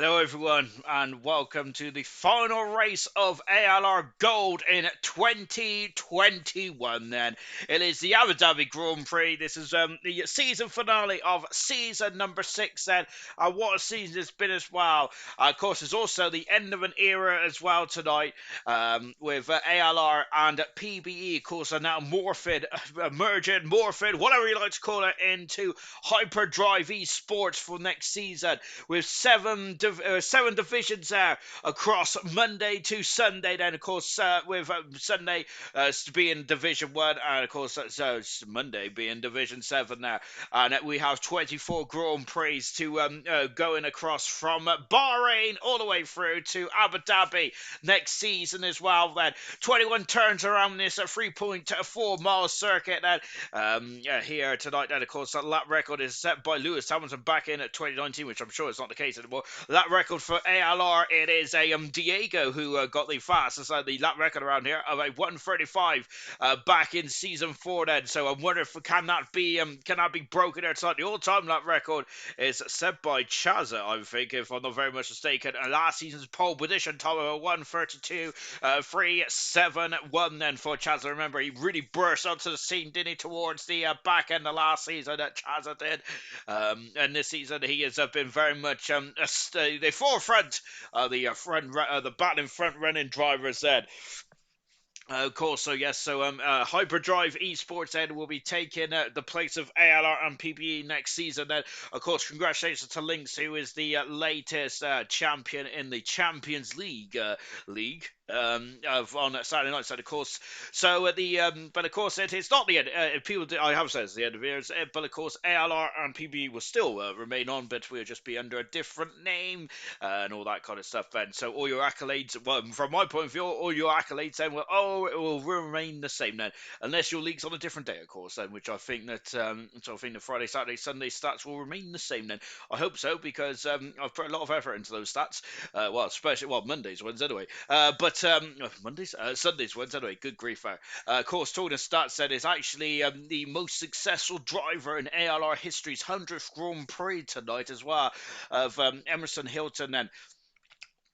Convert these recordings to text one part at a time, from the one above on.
Hello, everyone, and welcome to the final race of ALR Gold in 2021. Then it is the Abu Dhabi Grand Prix. This is the season finale of season number 6. Then, what a season it's been as well. Of course, it's also the end of an era as well tonight with ALR and PBE. Of course, are now morphing, whatever you like to call it, into Hyperdrive Esports for next season with seven divisions there across Monday to Sunday. Then, of course, with Sunday being Division 1, and of course, it's Monday being Division 7 there. And we have 24 Grand Prix to going across from Bahrain all the way through to Abu Dhabi next season as well. Then 21 turns around this 3.4 mile circuit. Then here tonight. Then, of course, that lap record is set by Lewis Hamilton back in at 2019, which I'm sure is not the case anymore. That record for ALR, it is a Diego who got the fastest the lap record around here of a 1:35 back in season 4. Then, so I wonder if can that be broken there tonight. The all-time lap record is set by Chaza, I think, if I'm not very much mistaken. And last season's pole position time of a 1:32.371. Then for Chaza, remember he really burst onto the scene, didn't he, towards the back end of last season that Chaza did. And this season he has been very much the forefront, the battling front running drivers then. Of course, so yes, so Hyperdrive Esports then will be taking the place of ALR and PBE next season. Then, of course, congratulations to Lynx, who is the latest champion in the Champions League. On Saturday night, so of course, but of course it is not the end. I have said it's the end of the year, but of course ALR and PBE will still remain on, but we'll just be under a different name and all that kind of stuff. Then, so all your accolades, well, from my point of view, all your accolades then it will remain the same then, unless your league's on a different day, of course. Then, which I think that the Friday, Saturday, Sunday stats will remain the same. Then I hope so because I've put a lot of effort into those stats. Especially Mondays ones anyway. But Sundays ones anyway. Good grief there. Of course, talking stats said is actually the most successful driver in ALR history's 100th Grand Prix tonight as well of Emerson Hilton then.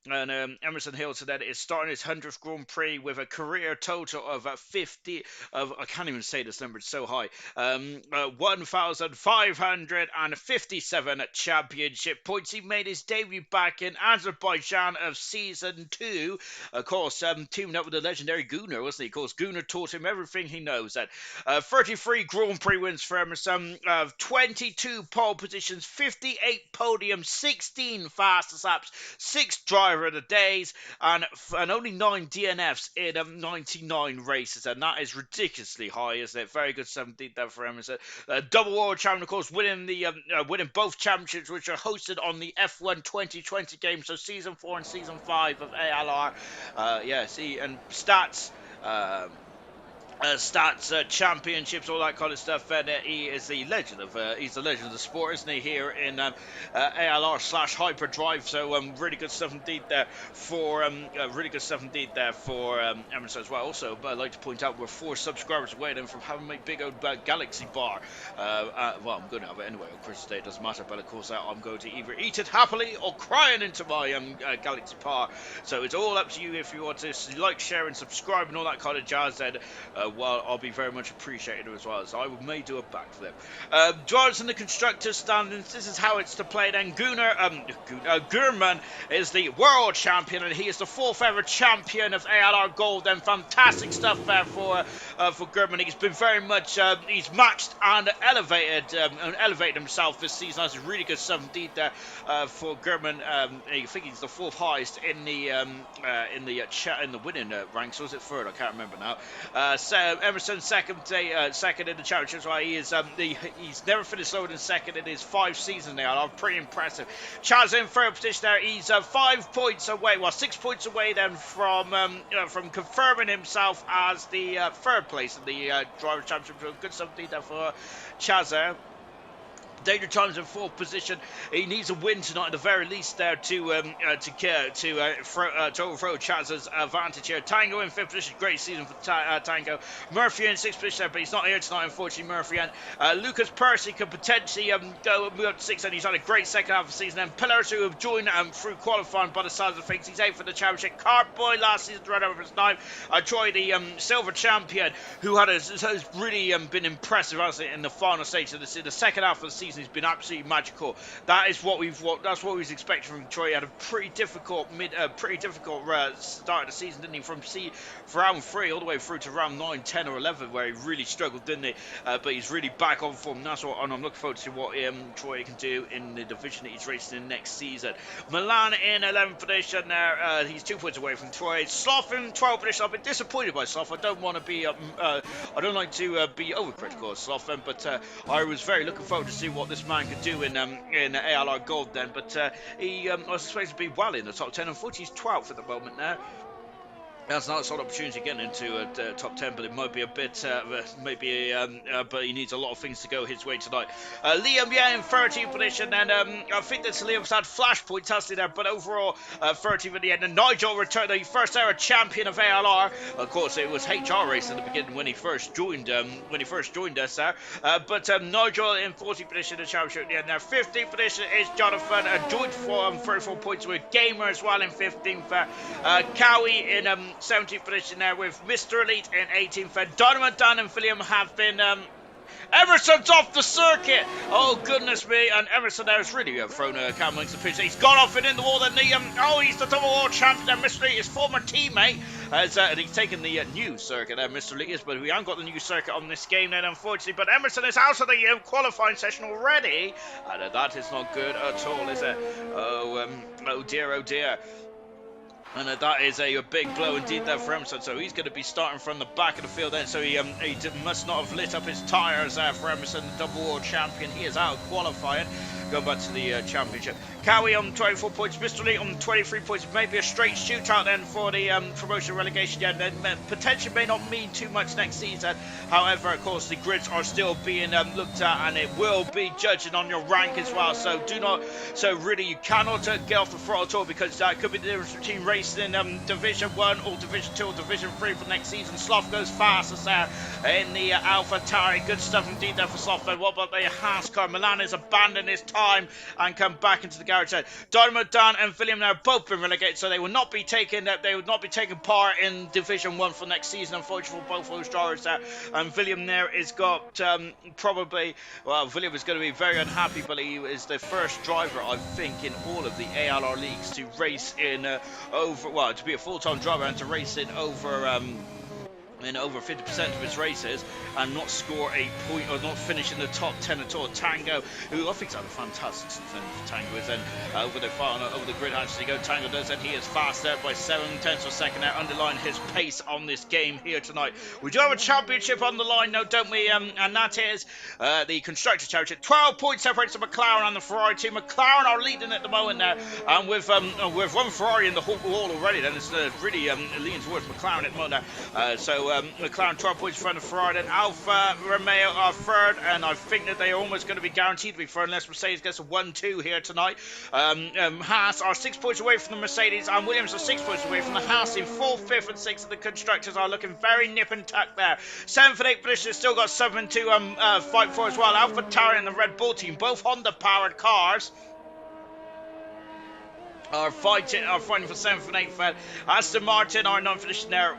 And Emerson Hilton then is starting his 100th Grand Prix with a career total of I can't even say this number, it's so high, 1,557 championship points. He made his debut back in Azerbaijan of Season 2, of course, teaming up with the legendary Gunnar, wasn't he? Of course, Gunnar taught him everything he knows. Then 33 Grand Prix wins for Emerson, 22 pole positions, 58 podiums, 16 fastest laps, 6 driver of the days, and only 9 DNFs in 99 races, and that is ridiculously high, isn't it? Very good 17th there for Emerson. Double world champion, of course, winning both championships, which are hosted on the F1 2020 game, so season 4 and season 5 of ALR. And stats. Championships, all that kind of stuff. And he is the legend of the sport, isn't he? Here in ALR / Hyperdrive. So really good stuff indeed there for Emerson as well. Also, I'd like to point out we're 4 subscribers away then from having my big old Galaxy bar. I'm going to have it anyway on Christmas Day. It doesn't matter, but of course I'm going to either eat it happily or crying into my Galaxy bar. So it's all up to you if you want to like, share, and subscribe and all that kind of jazz. Then. Well, I'll be very much appreciated as well, so I may do a backflip. Drivers in the Constructors standings, this is how it's to play then. Gurman is the world champion, and he is the 4th ever champion of ALR Gold, and fantastic stuff there for Gurman. He's been very much, he's matched and elevated himself this season. That's really good stuff indeed there for Gurman. I think he's the 4th highest in the winning ranks, or was it 3rd? I can't remember now. Emerson second in the championships. Right, he's never finished lower than second in his 5 seasons now. Pretty impressive. Chaz in 3rd position there. He's 5 points away, 6 points away then from confirming himself as the 3rd place in the Drivers' Championship. Good stuff indeed there for Chaz there. Danger Times in 4th position. He needs a win tonight at the very least there to overthrow Chaz's advantage here. Tango in 5th position, great season for Tango. Murphy in 6th position, but he's not here tonight, unfortunately. Murphy and Lucas Percy could potentially go move up to 6th, and he's had a great second half of the season. And Pillars, who have joined through qualifying by the sides of things, he's 8th for the championship. Cartboy last season ran over his 9th. Troy, the silver champion, who has really been impressive in the final stage of the second half of the season. He's been absolutely magical. That's what we was expecting from Troy. He had a pretty difficult start of the season, didn't he? From round 3 all the way through to round 9, 10 or 11, where he really struggled, didn't he? But he's really back on form. And I'm looking forward to see what Troy can do in the division that he's racing in next season. Milan in 11th position there. He's 2 points away from Troy. Sloth in 12th position. I've been disappointed by Sloth. I don't want to be I don't like to be overcritical of Sloth, but I was very looking forward to see what this man could do in ALR Gold then, but he was supposed to be well in the top 10. Unfortunately, he's 12th at the moment now. That's not a sort of opportunity getting into top 10, but it might be a bit, but he needs a lot of things to go his way tonight. Liam, in 13th position, and I think that Liam's had flashpoints, hasn't he, there, but overall, 13th in the end. And Nigel returned, the first ever champion of ALR. Of course, it was HR race in the beginning when he first joined us there. But Nigel in 14th position, the championship in the end. Now, 15th position is Jonathan, joined for 34 points with Gamer as well in 15th. Cowie in 17th position there with Mr. Elite in 18th. Donovan, Dan and William have been Emerson's off the circuit. Oh goodness me! And Emerson there has really thrown a camel into the pitch. He's gone off and in the wall. Then he's the double world champion. And Mr. Elite, his former teammate, and he's taken the new circuit there. Mr. Elite is, but we haven't got the new circuit on this game then, unfortunately. But Emerson is out of the qualifying session already, and that is not good at all, is it? Oh dear, oh dear. And that is a big blow indeed there for Emerson. So he's going to be starting from the back of the field then. So he must not have lit up his tyres there for Emerson, the double world champion. He is out of qualifying. Going back to the championship. Cowie on 24 points, Mr. Lee on 23 points. Maybe a straight shootout then for the promotion relegation. Yeah, then potentially may not mean too much next season. However, of course, the grids are still being looked at, and it will be judging on your rank as well. So really, you cannot get off the throttle at all, because that could be the difference between racing in Division 1 or Division 2 or Division 3 for next season. Sloth goes fastest there in the Alpha Tari. Good stuff indeed there for Sloth. Then what about the Haas car? Milan has abandoned his time and come back into the garage. Dynamo Dan and William now both been relegated, so they will not be taking part in Division 1 for next season, unfortunately, for both those drivers there. And William there has got William is going to be very unhappy, but he is the first driver, I think, in all of the ALR leagues to race to be a full-time driver and to race in over 50% of his races and not score a point or not finish in the top 10 at all. Tango, who I think's had a fantastic season for Tango, is then over the grid actually go. Tango does, and he is fast there by 7/10 of a second now, underlying his pace on this game here tonight. We do have a championship on the line now, don't we? And that is the Constructors Championship. 12 points separates the McLaren and the Ferrari team. McLaren are leading at the moment now, and with one Ferrari in the wall already, then it's really leaning towards McLaren at the moment now. McLaren 12 points in front of Ferrari, then Alfa Romeo are third, and I think that they are almost going to be guaranteed to be third unless Mercedes gets a 1-2 here tonight. Haas are 6 points away from the Mercedes, and Williams are 6 points away from the Haas in 4th, 5th and 6th. The Constructors are looking very nip and tuck there. 7th and 8th position still got 7 to fight for as well. Alpha Tauri and the Red Bull team, both Honda powered cars, are fighting for 7th and 8th. Aston Martin are in 9th position there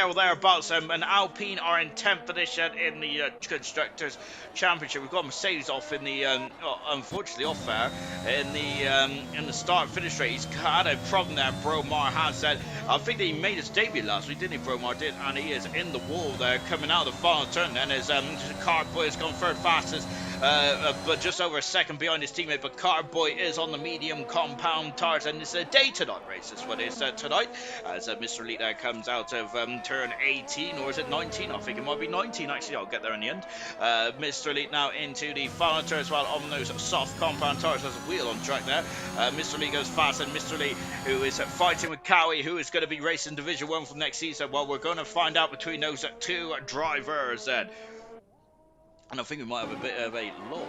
or thereabouts, and Alpine are in 10th position in the Constructors Championship. We've got Mercedes off in the unfortunately off there in the start finish race. He's had a problem there. Bromar has said, I think that he made his debut last week, didn't he? Bromar did, and he is in the wall there coming out of the final turn. Then his Carboy has gone third fastest, but just over a second behind his teammate. But Carboy is on the medium compound tires, and it's a day to night race. That's what it is tonight, as Mr. Elite there comes out of turn 18, or is it 19? I think it might be 19 actually. I'll get there in the end. Mr. Elite now into the final turn as well on those soft compound tires. There's a wheel on track there. Mr. Elite goes fast, and Mr. Elite, who is fighting with Cowie, who is going to be racing Division 1 from next season. Well, we're going to find out between those two drivers then. And I think we might have a bit of a lull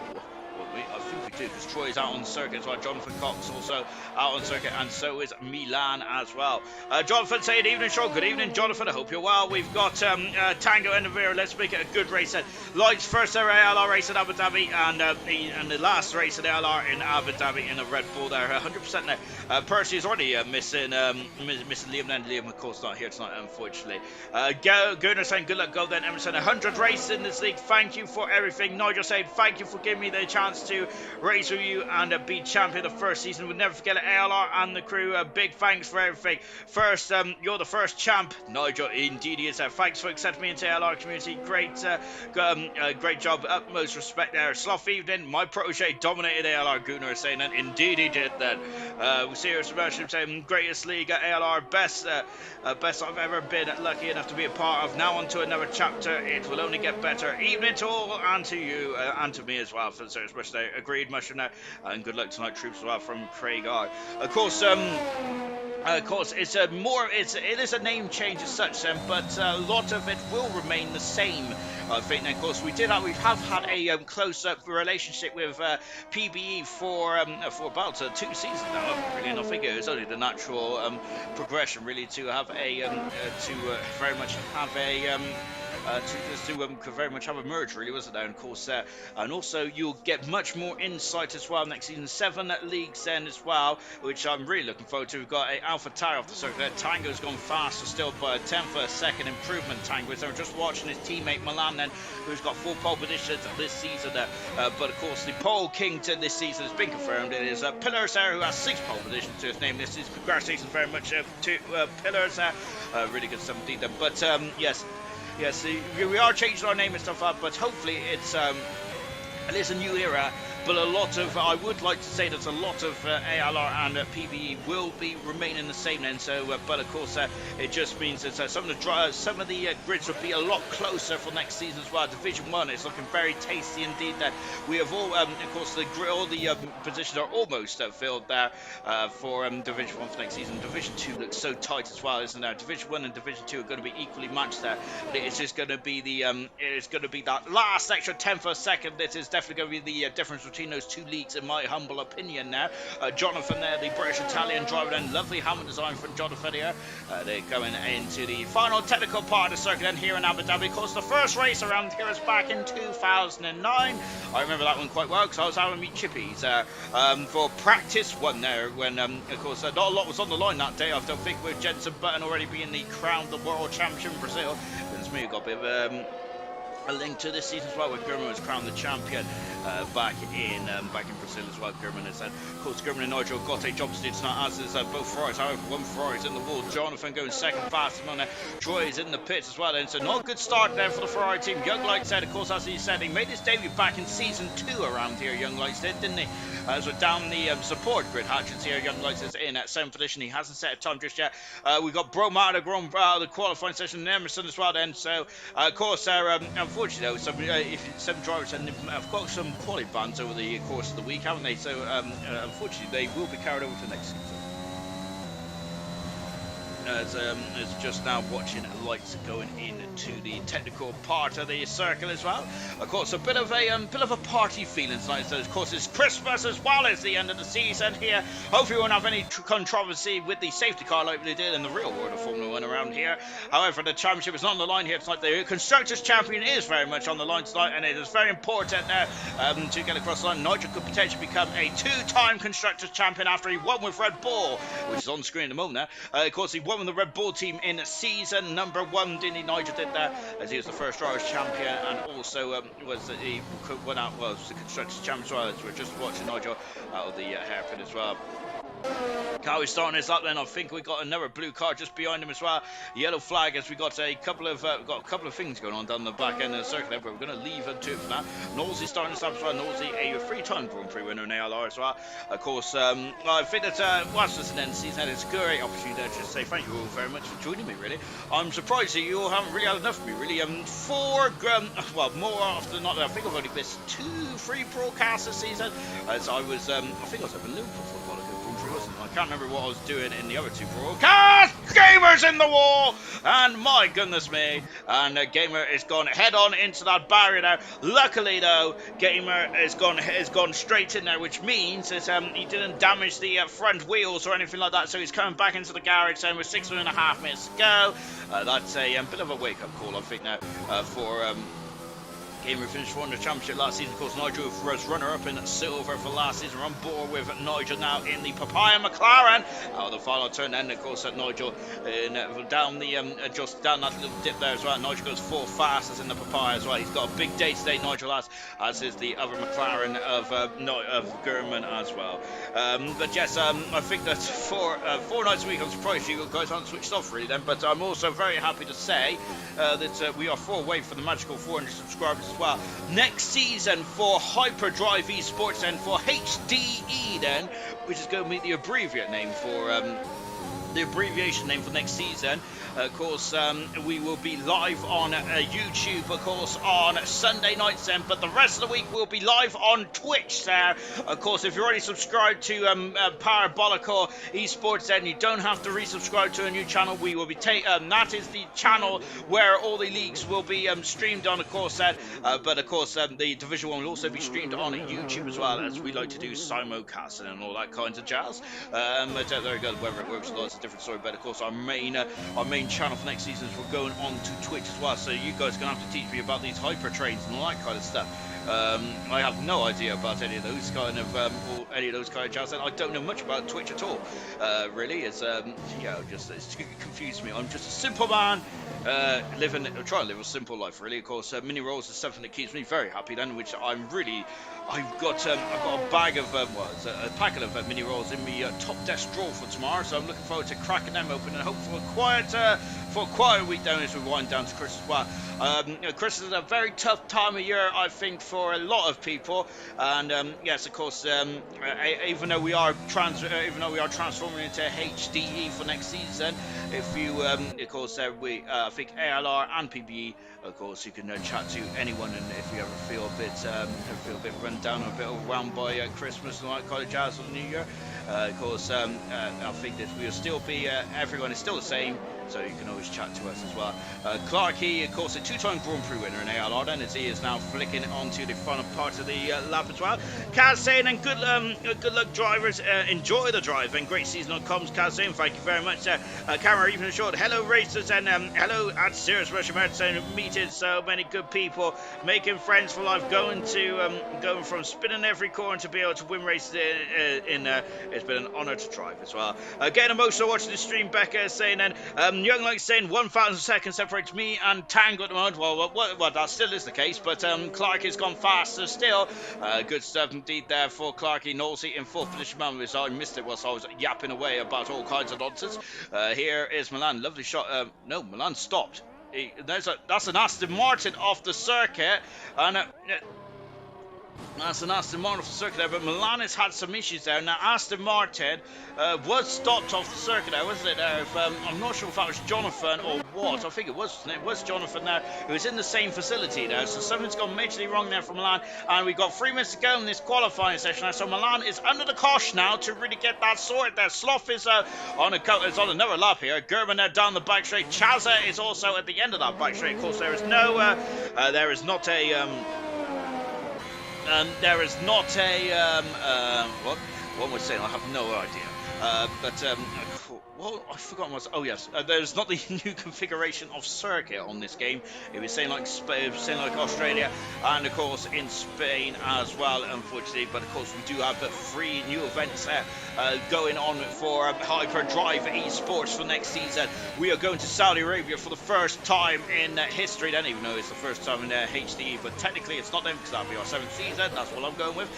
I think we do, because Troy's out on circuit as well. Jonathan Cox also out on circuit, and so is Milan as well. Jonathan saying, evening, Sean. Good evening, Jonathan. I hope you're well. We've got Tango and Navira. Let's make it a good race then. Lloyd's first ever ALR race in Abu Dhabi, and the last race in ALR in Abu Dhabi in a Red Bull there, 100% there. Percy is already missing Liam, and Liam, of course, not here tonight, unfortunately. Gunnar saying, good luck, go then. Emerson, 100 races in this league. Thank you for everything. Nigel saying, thank you for giving me the chance to race with you and be champion the first season. We'll never forget it, ALR and the crew. Big thanks for everything. First, you're the first champ. Nigel, indeed he is. Thanks for accepting me into ALR community. Great job. Utmost respect there. Sloth evening. My protege dominated ALR. Gunnar saying that. Indeed he did then. We see her saying, greatest league at ALR. Best I've ever been lucky enough to be a part of. Now on to another chapter. It will only get better. Evening to all, and to you, and to me as well. For the service much there. Agreed, mushroom there. And good luck tonight, troops, as well, from Craig R. Of course, it's it is a name change as such, but a lot of it will remain the same. I think. And of course, we have had a close-up relationship with PBE for about 2 seasons now. Really, and I think it was only the natural progression, really, to have very much have a. Very much have a merge, really, wasn't there? And of course, and also you'll get much more insight as well next season. 7 leagues then as well, which I'm really looking forward to. We've got a Alpha Tower off the circuit. Tango's gone faster still by a 10th of a second improvement. Tango, so we're just watching his teammate Milan then, who's got 4 pole positions this season. But of course, the pole king to this season has been confirmed. It is Pillars there, who has 6 pole positions to his name. This is congratulations very much to Pillars. Really good 17. But yes. Yes, we are changing our name and stuff up, but hopefully it is a new era. But I would like to say that a lot of ALR and PBE will be remaining the same then. So, but of course, it just means that some of the grids will be a lot closer for next season as well. Division 1 is looking very tasty indeed. That we have all, of course, all the positions are almost filled there for Division 1 for next season. Division 2 looks so tight as well, isn't it? Division 1 and Division 2 are going to be equally matched there. But it's just going to be that last extra 10th of a second. This is definitely going to be the difference between those 2 leagues, in my humble opinion. Now, Jonathan there, the British-Italian driver, and lovely helmet design from Jonathan here. They're going into the final technical part of the circuit here in Abu Dhabi. Of course, the first race around here is back in 2009. I remember that one quite well because I was out with me chippies for practice 1 there when, of course, not a lot was on the line that day. I don't think with Jensen Button already being the crowned the world champion in Brazil. It's me who got a bit of a link to this season as well, where Gurman was crowned the champion back in Brazil as well. Gurman has said, of course, Gurman and Nigel got a job to do tonight, as is both Ferraris. However, one Ferrari's in the wall. Jonathan going second fastest on there. Troy is in the pits as well, and so not a good start there for the Ferrari team. Young Light said, of course, as he said, he made his debut back in season 2 around here. Young Lights did, didn't he? As we're down the support grid hatches here, Young Lights is in at 7th position. He hasn't set a time just yet. We've got Bromar, the qualifying session, and Emerson as well then. So, of course, unfortunately, though, some drivers have got some quality bans over the course of the week, haven't they? So, unfortunately, they will be carried over to next season. As just now watching lights going into the technical part of the circle as well. Of course, a bit of a party feeling tonight. So, of course, it's Christmas as well as the end of the season here. Hopefully, we won't have any controversy with the safety car like they did in the real world of Formula 1 around here. However, the championship is not on the line here tonight. The Constructors champion is very much on the line tonight, and it is very important to get across the line. Nigel could potentially become a 2-time Constructors champion after he won with Red Bull, which is on screen at the moment now. Of course, he won with the Red Bull team in season number 1, didn't he? Nigel did that, as he was the first drivers champion, and also was the Constructors champion as well, as we're just watching Nigel out of the hairpin as well. How he's starting this up then. I think we got another blue car just behind him as well. Yellow flag, as we got a couple of things going on down the back end of the circuit there, but we're going to leave him to it for that. Knowlesy starting this up as well. Knowlesy, a 3-time Grand Prix winner in ALR as well. Of course, I think that whilst this is an end season, it's a great opportunity to just say thank you all very much for joining me, really. I'm surprised that you all haven't really had enough of me, really. More often than not, I think I've only missed 2-3 broadcasts this season, as I was, I think I was up in Liverpool for a while ago. Wasn't I can't remember what I was doing in the other two broadcasts. Gamer's in the wall, and my goodness me, and Gamer is gone head on into that barrier now. Luckily though, Gamer has gone straight in there, which means that he didn't damage the front wheels or anything like that, so he's coming back into the garage then with 6.5 minutes to go. That's a bit of a wake-up call, I think, now for Gamer finished for the championship last season. Of course, Nigel was runner-up in silver for last season. We're on board with Nigel now in the Papaya McLaren out of the final turn. And of course, Nigel down the just down that little dip there as well. Nigel goes 4 fastest in the Papaya as well. He's got a big day today, Nigel has, as is the other McLaren of Gurman as well. But yes, I think that for 4 nights a week, I'm surprised you guys haven't switched off really then. But I'm also very happy to say that we are 4 away from the magical 400 subscribers as well. Next season for Hyperdrive Esports and for HDE then, which is going to be the abbreviation name for next season. Of course, we will be live on YouTube, of course, on Sunday nights then, but the rest of the week we'll be live on Twitch there. Of course, if you're already subscribed to Parabolical Esports, then you don't have to resubscribe to a new channel. We will be that is the channel where all the leagues will be streamed on, of course, but of course, the Division 1 will also be streamed on YouTube as well, as we like to do simulcasting and all that kinds of jazz. But there we go, whether it works or not, it's a different story. But of course, our main channel for next season is we're going on to Twitch as well, so you guys are going to have to teach me about these hyper trains and all that kind of stuff. I have no idea about any of those kind of jazz, and I don't know much about Twitch at all. Really, it's it's confused me. I'm just a simple man trying to live a simple life. Really, of course, mini rolls is something that keeps me very happy. Then, which I've got a bag of a packet of mini rolls in my top desk drawer for tomorrow, so I'm looking forward to cracking them open and hope for a quiet week down as we wind down to Christmas as well. Christmas is a very tough time of year, I think, for a lot of people, and yes, of course, even though we are transforming into HDE for next season, if you of course I think ALR and PBE, of course, you can chat to anyone, and if you ever feel a bit run down, a bit overwhelmed by Christmas and all that kind of jazz on New Year, of course, I think that we'll still be everyone is still the same, so you can always chat to us as well. Clark, he of course a 2-time Grand Prix winner in ALR, then, as he is now flicking onto the final part of the lap as well. Kaz saying, and good luck drivers, enjoy the drive and great season on comms. Kaz saying, thank you very much. Camera even short, hello racers, and hello at Serious Russian American, saying meeting so many good people, making friends for life, going from spinning every corner to be able to win races it's been an honour to drive as well. Getting emotional watching the stream. Becca saying, and Young Like saying 1,000 seconds separates me and Tango at the moment. Well, that still is the case, but Clark has gone faster still. Good stuff indeed there for Clarky. Nosey in 4th position. I missed it whilst I was yapping away about all kinds of nonsense. Here is Milan, lovely shot. No, Milan stopped. That's an Aston Martin off the circuit, and that's an Aston Martin off the circuit there, but Milan has had some issues there. Now, Aston Martin was stopped off the circuit there, wasn't it? I'm not sure if that was Jonathan or what. I think it was Jonathan there, who was in the same facility there. So something's gone majorly wrong there for Milan, and we've got 3 minutes to go in this qualifying session now. So Milan is under the cosh now to really get that sorted there. Sloth is on another lap here. Gerben there down the back straight. Chaza is also at the end of that back straight. Of course, there is not what was I saying? I have no idea. Well, I forgot what. Oh yes, there's not the new configuration of circuit on this game. It was saying like Australia, and of course in Spain as well, unfortunately. But of course we do have 3 new events going on for Hyperdrive Esports for next season. We are going to Saudi Arabia for the first time in history. Then, even though it's the first time in HDE, but technically it's not them because that'll be our 7th season. That's what I'm going with.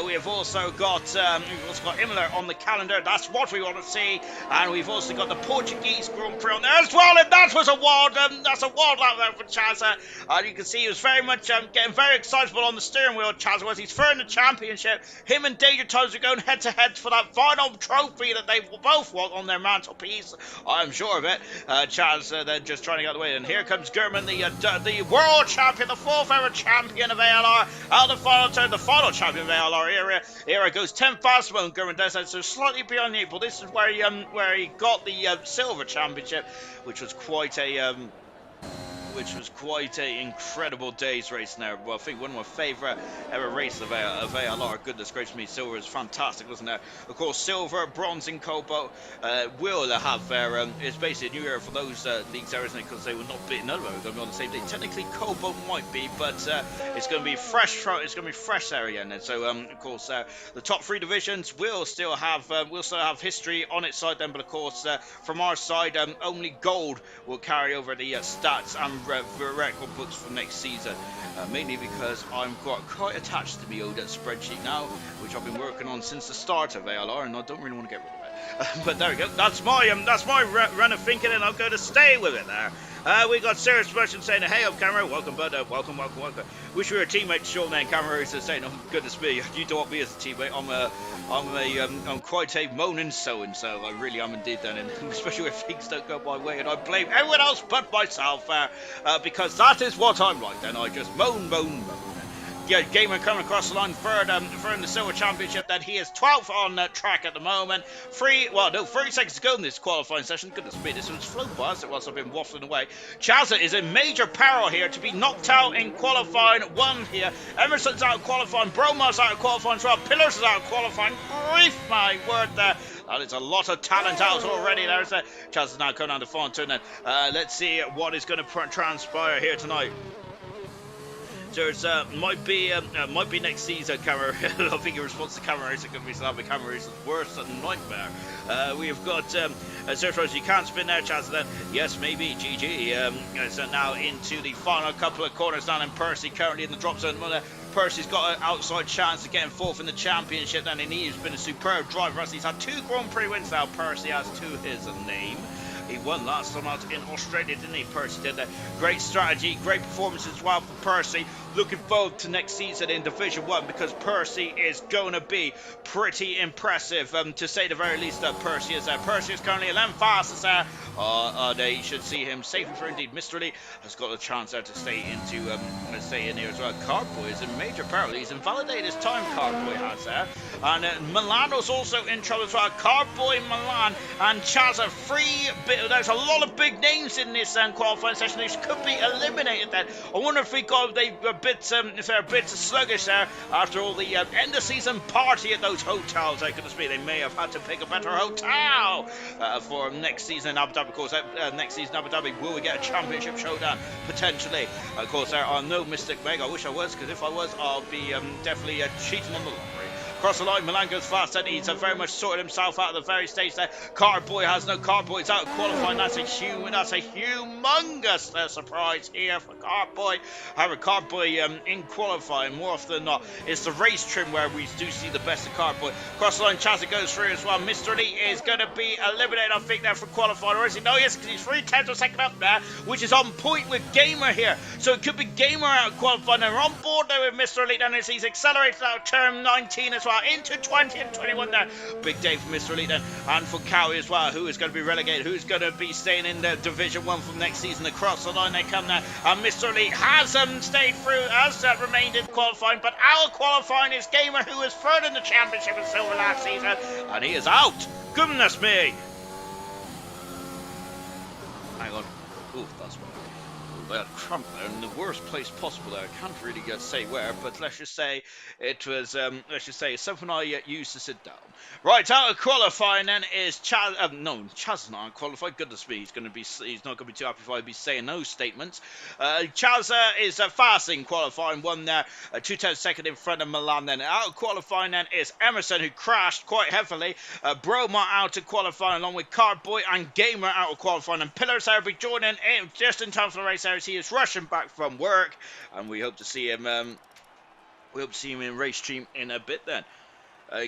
We have also got Imola on the calendar. That's what we want to see, and we've we've also got the Portuguese Grand Prix on there as well, and that was a wild, that's a wild lap there for Chazza. You can see he was very much getting very excitable on the steering wheel. Chazza was, he's third in the championship. Him and Danger Times are going head to head for that final trophy that they both want on their mantelpiece. I'm sure of it. Chaz then just trying to get out of the way, and here comes Gurman, the world champion, the fourth ever champion of ALR, out of the final turn, the final champion of ALR era goes 10 fast when Gurman does that, so slightly beyond the 8 ball. This is where he got the silver championship, which was quite a incredible day's race now. Well, I think one of my favourite ever races of ALR. Goodness gracious me, silver is fantastic, wasn't it? Of course, silver, bronze, and cobalt will have their. It's basically a new era for those leagues, isn't it? Because they will not be. None of them are going to be on the same day. Technically, cobalt might be, but it's going to be fresh. It's going to be fresh there again. And so, of course, the top 3 divisions will still have history on its side. Then, but of course, from our side, only gold will carry over the stats and record books for next season, mainly because I'm quite attached to my old spreadsheet now, which I've been working on since the start of ALR, and I don't really want to get rid of it. But there we go. That's my run of thinking, and I'm going to stay with it there. We got Serious Russian saying, "Hey up, camera, welcome, bud, welcome. Wish we were teammates." Sean and camera is saying, "Oh goodness me, you don't want me as a teammate. I'm quite a moaning so-and-so. I really am indeed, then, and especially if things don't go my way, and I blame everyone else but myself, because that is what I'm like. Then I just moan." Yeah, Gamer coming across the line third in the Silver Championship. Then he is 12th on track at the moment. 30 seconds to go in this qualifying session. Goodness me, this one's flown by as it was. I've been waffling away. Chazza is in major peril here to be knocked out in qualifying 1 here. Emerson's out of qualifying. Bromar's out of qualifying as well. Pillars is out of qualifying. Grief, my word there. That is a lot of talent out already. There's Chazza's now coming down the front turn. Let's see what is going to transpire here tonight. There's might be next season. Camera, I think your response to camera is going to be something. Camera is worse than a nightmare. We've got Surfers, you can't spin there, Chaz. Then yes, maybe GG. So now into the final couple of corners down, and Percy currently in the drop zone. Percy's got an outside chance of getting 4th in the championship. Then he's been a superb driver. He's had 2 Grand Prix wins now. Percy has to his name. He won last time out in Australia, didn't he? Percy did that. Great strategy, great performance as well for Percy. Looking forward to next season in Division 1, because Percy is going to be pretty impressive, to say the very least. Percy is currently 11th fastest there. You should see him safely for indeed. Mr. Lee has got a chance there to stay in here as well. Cardboy is in major peril. He's invalidated his time, Cardboy has there. And Milano's also in trouble as well. Cardboy, Milan, and Chazza. There's a lot of big names in this qualifying session. These could be eliminated then. I wonder if they're a bit sluggish there after all the end of season party at those hotels. Goodness me, they may have had to pick a better hotel for next season in Abu Dhabi. Of course, next season in Abu Dhabi, will we get a championship showdown? Potentially. Of course, there are no Mystic Meg. I wish I was, because if I was, I'll be definitely cheating on the lottery. Across the line, Milan goes fast, and he's very much sorted himself out of the very stage there. Cardboy has no Cardboy. He's out of qualifying. That's a humongous surprise here for Cardboy. However, Cardboy in qualifying, more often than not, it's the race trim where we do see the best of Cardboy. Across the line, Chazza goes through as well. Mr. Lee is going to be eliminated, I think, there for qualifying. Or is he? No, yes, because he's 3/10 of a second up there, which is on point with Gamer here. So it could be Gamer out of qualifying, and we're on board there with Mr. Lee. And he's accelerated out of turn 19 as well, into 20 and 21 there. Big day for Mr. Elite then, and for Cowie as well, who is going to be relegated, who's going to be staying in the Division 1 from next season. Across the line they come now, and Mr. Elite has stayed through, has remained in qualifying, but out of qualifying is Gamer, who was third in the championship in silver last season, and he is out. Goodness me. Hang on. Ooh, that's right. That cramp there in the worst place possible there. I can't really say where, but let's just say it was, something I used to sit down. Right, out of qualifying then is Chaz. Chaz's not qualified. Goodness me, he's not going to be too happy if I be saying those statements. Chaz is fasting qualifying, one there, 2/10 second in front of Milan. Then out of qualifying then is Emerson, who crashed quite heavily. Broma out of qualifying, along with Cardboy and Gamer out of qualifying, and Pillars there will be joining in just in time for the race there. He is rushing back from work, and we hope to see him. We hope to see him in race stream in a bit then.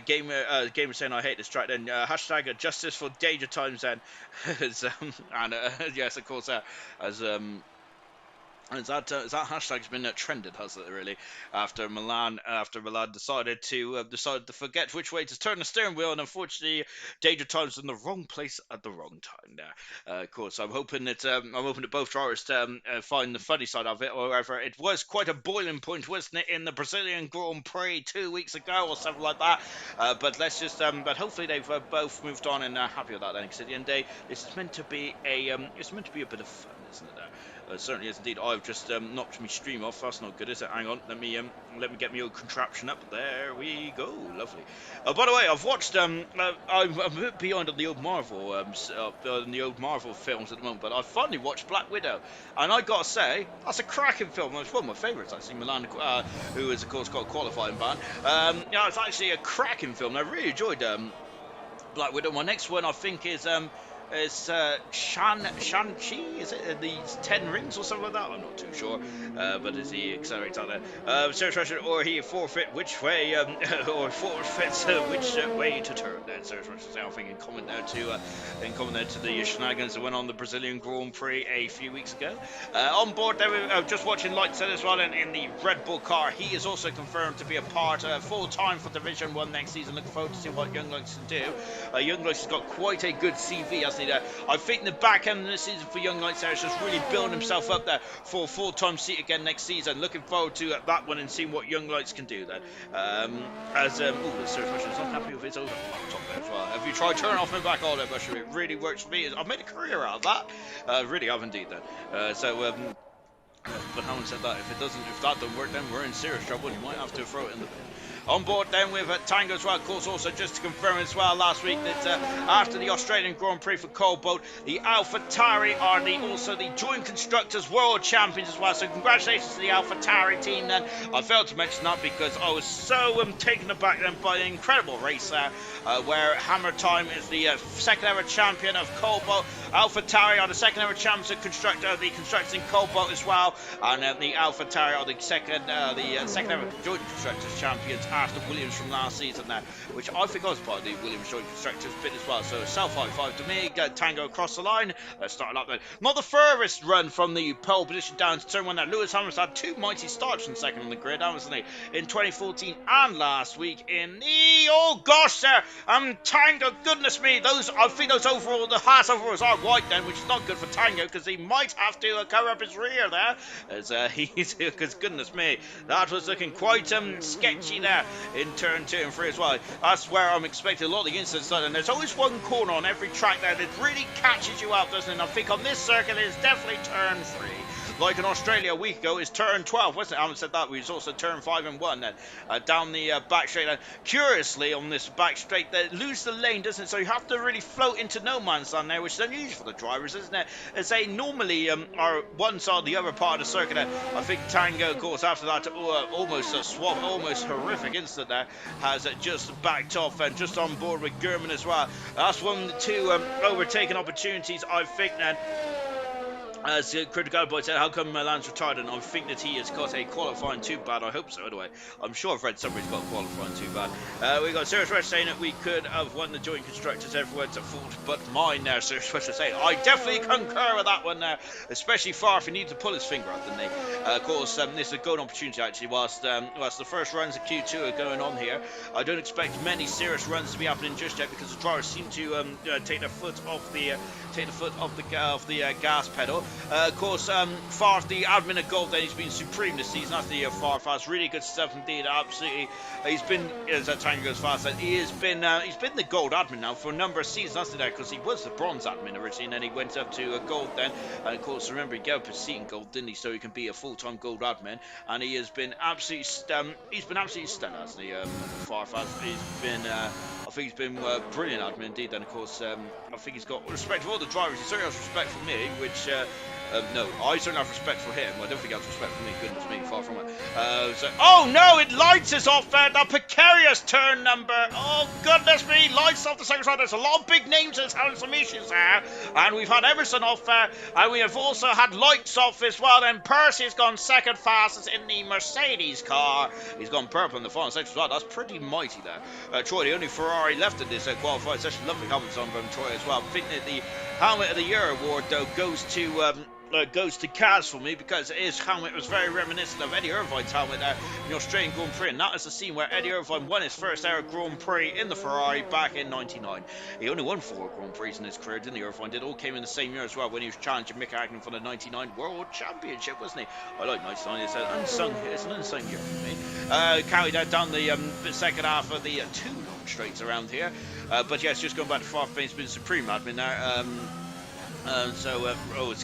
gamer saying I hate this track. Then hashtag justice for Danger Times. Then, and yes, of course, as that hashtag's been trended, hasn't it? Really, after Milan decided to forget which way to turn the steering wheel, and unfortunately, Danger Times in the wrong place at the wrong time. There, of course, I'm hoping that both drivers find the funny side of it. However, it was quite a boiling point, wasn't it, in the Brazilian Grand Prix 2 weeks ago or something like that? But let's just but hopefully they've both moved on and happy with that. Then, because at the end of the day, this is meant to be a bit of fun, isn't it? There. Certainly is indeed. I've just knocked my stream off. That's not good, is it? Hang on. Let me get my old contraption up. There we go. Lovely. By the way, I've watched. I'm a bit behind on the old Marvel films at the moment, but I finally watched Black Widow, and I gotta say that's a cracking film. It's one of my favourites actually. Milan, who is of course got a qualifying ban. It's actually a cracking film. I really enjoyed Black Widow. My next one I think is Shang-Chi, is it the 10 Rings or something like that? I'm not too sure, but is he accelerates out there? Serious question, or he forfeit which way, or forfeits which way to turn? Then serious question, I think in comment there to the shenanigans that went on the Brazilian Grand Prix a few weeks ago. On board there, we just watching Light said as well in the Red Bull car. He is also confirmed to be a part full time for Division 1 next season. Looking forward to see what Young Lights can do. Young Lights has got quite a good CV, hasn't he? I think the back end of the season for Young Lights there is just really building himself up there for a full-time seat again next season. Looking forward to that one and seeing what Young Lights can do then. The serious question is not happy with his over laptop there as well. Have you tried turning off and back all that mushroom? It really works for me. I've made a career out of that. Really have indeed then. But having said that, if that don't work, then we're in serious trouble and you might have to throw it in the bin. On board then with Tango as well, of course, also just to confirm as well last week that after the Australian Grand Prix for COBALT, the AlphaTauri are also the Joint Constructors World Champions as well. So congratulations to the AlphaTauri team then. I failed to mention that because I was so taken aback then by the incredible race there, where Hammer Time is the second ever champion of COBALT. AlphaTauri are the second ever champions of the Constructors in COBALT as well, and the AlphaTauri are the second ever Joint Constructors champions after Williams from last season there, which I think I was part of the Williams Joint Constructors bit as well. So self high five to me, get Tango across the line. Let's start up then. Not the furthest run from the pole position down to turn one there. Lewis Hamilton had two mighty starts from second on the grid, hasn't he? In 2014 and last week in the Tango, goodness me, I think those overall, the Haas overalls are white then, which is not good for Tango because he might have to cover up his rear there, as because goodness me, that was looking quite sketchy there in turn 2 and 3 as well. That's where I'm expecting a lot of the incidents, and there's always one corner on every track there that really catches you out, doesn't it? And I think on this circuit it's definitely turn 3. Like in Australia a week ago, is turn 12, wasn't it? I haven't said that. We was also turn 5 and 1 then, down the back straight. And curiously, on this back straight, they lose the lane, doesn't it? So you have to really float into no man's land there, which is unusual for the drivers, isn't it? As they normally are one side, the other part of the circuit. I think Tango, of course, after that almost a swap, almost horrific incident there, has just backed off and just on board with Gurman as well. That's one of the two overtaking opportunities, I think, then. As Critical Boy said, how come Milan's retired? And I think that he has got a qualifying too bad. I hope so, anyway. I'm sure I've read somebody's got a qualifying too bad. We got Serious Rush saying that we could have won the Joint Constructors. Everyone's at fault but mine there, Serious Rush saying. I definitely concur with that one there, especially far if he needs to pull his finger out, didn't he? Of course, this is a golden opportunity, actually, whilst the first runs of Q2 are going on here. I don't expect many serious runs to be happening just yet because the drivers seem to take their foot off the gas pedal. Of course, Farf, the admin of Gold, then he's been supreme this season. That's the Farf has really good stuff indeed. Absolutely, he's been, as that time goes fast, he's been the Gold admin now for a number of seasons. That's there because he was the Bronze admin originally, and then he went up to Gold then. And of course, remember he gave up his seat in Gold, didn't he? So he can be a full-time Gold admin, and he has been absolutely stellar, hasn't he? Farf has. I think he's been brilliant admin indeed. Then of course, I think he's got respect for all the drivers. He certainly has respect for me, which No, I certainly have respect for him. I don't think he has respect for me. Goodness me, far from it. Oh no, it lights us off the precarious turn number. Oh goodness me, lights off the second round. There's a lot of big names that's having some issues there. And we've had Emerson off there. And we have also had lights off as well. And Percy's gone second fastest in the Mercedes car. He's gone purple in the final section as well. That's pretty mighty there. Troy, the only Ferrari left in this qualifying session. Lovely helmets on from Troy as well. I think that the Helmet of the Year award, though, goes to Kaz for me, because his helmet was very reminiscent of Eddie Irvine's helmet there in the Australian Grand Prix, and that is the scene where Eddie Irvine won his first ever Grand Prix in the Ferrari back in '99. He only won 4 Grand Prix in his career, didn't he, Irvine? It all came in the same year as well, when he was challenging Mick Agnew for the '99 World Championship, wasn't he? I like '99. It's an unsung year for me. Carried out down the second half of the 2 long straights around here, but yes, just going back to fourth base, been supreme admin there.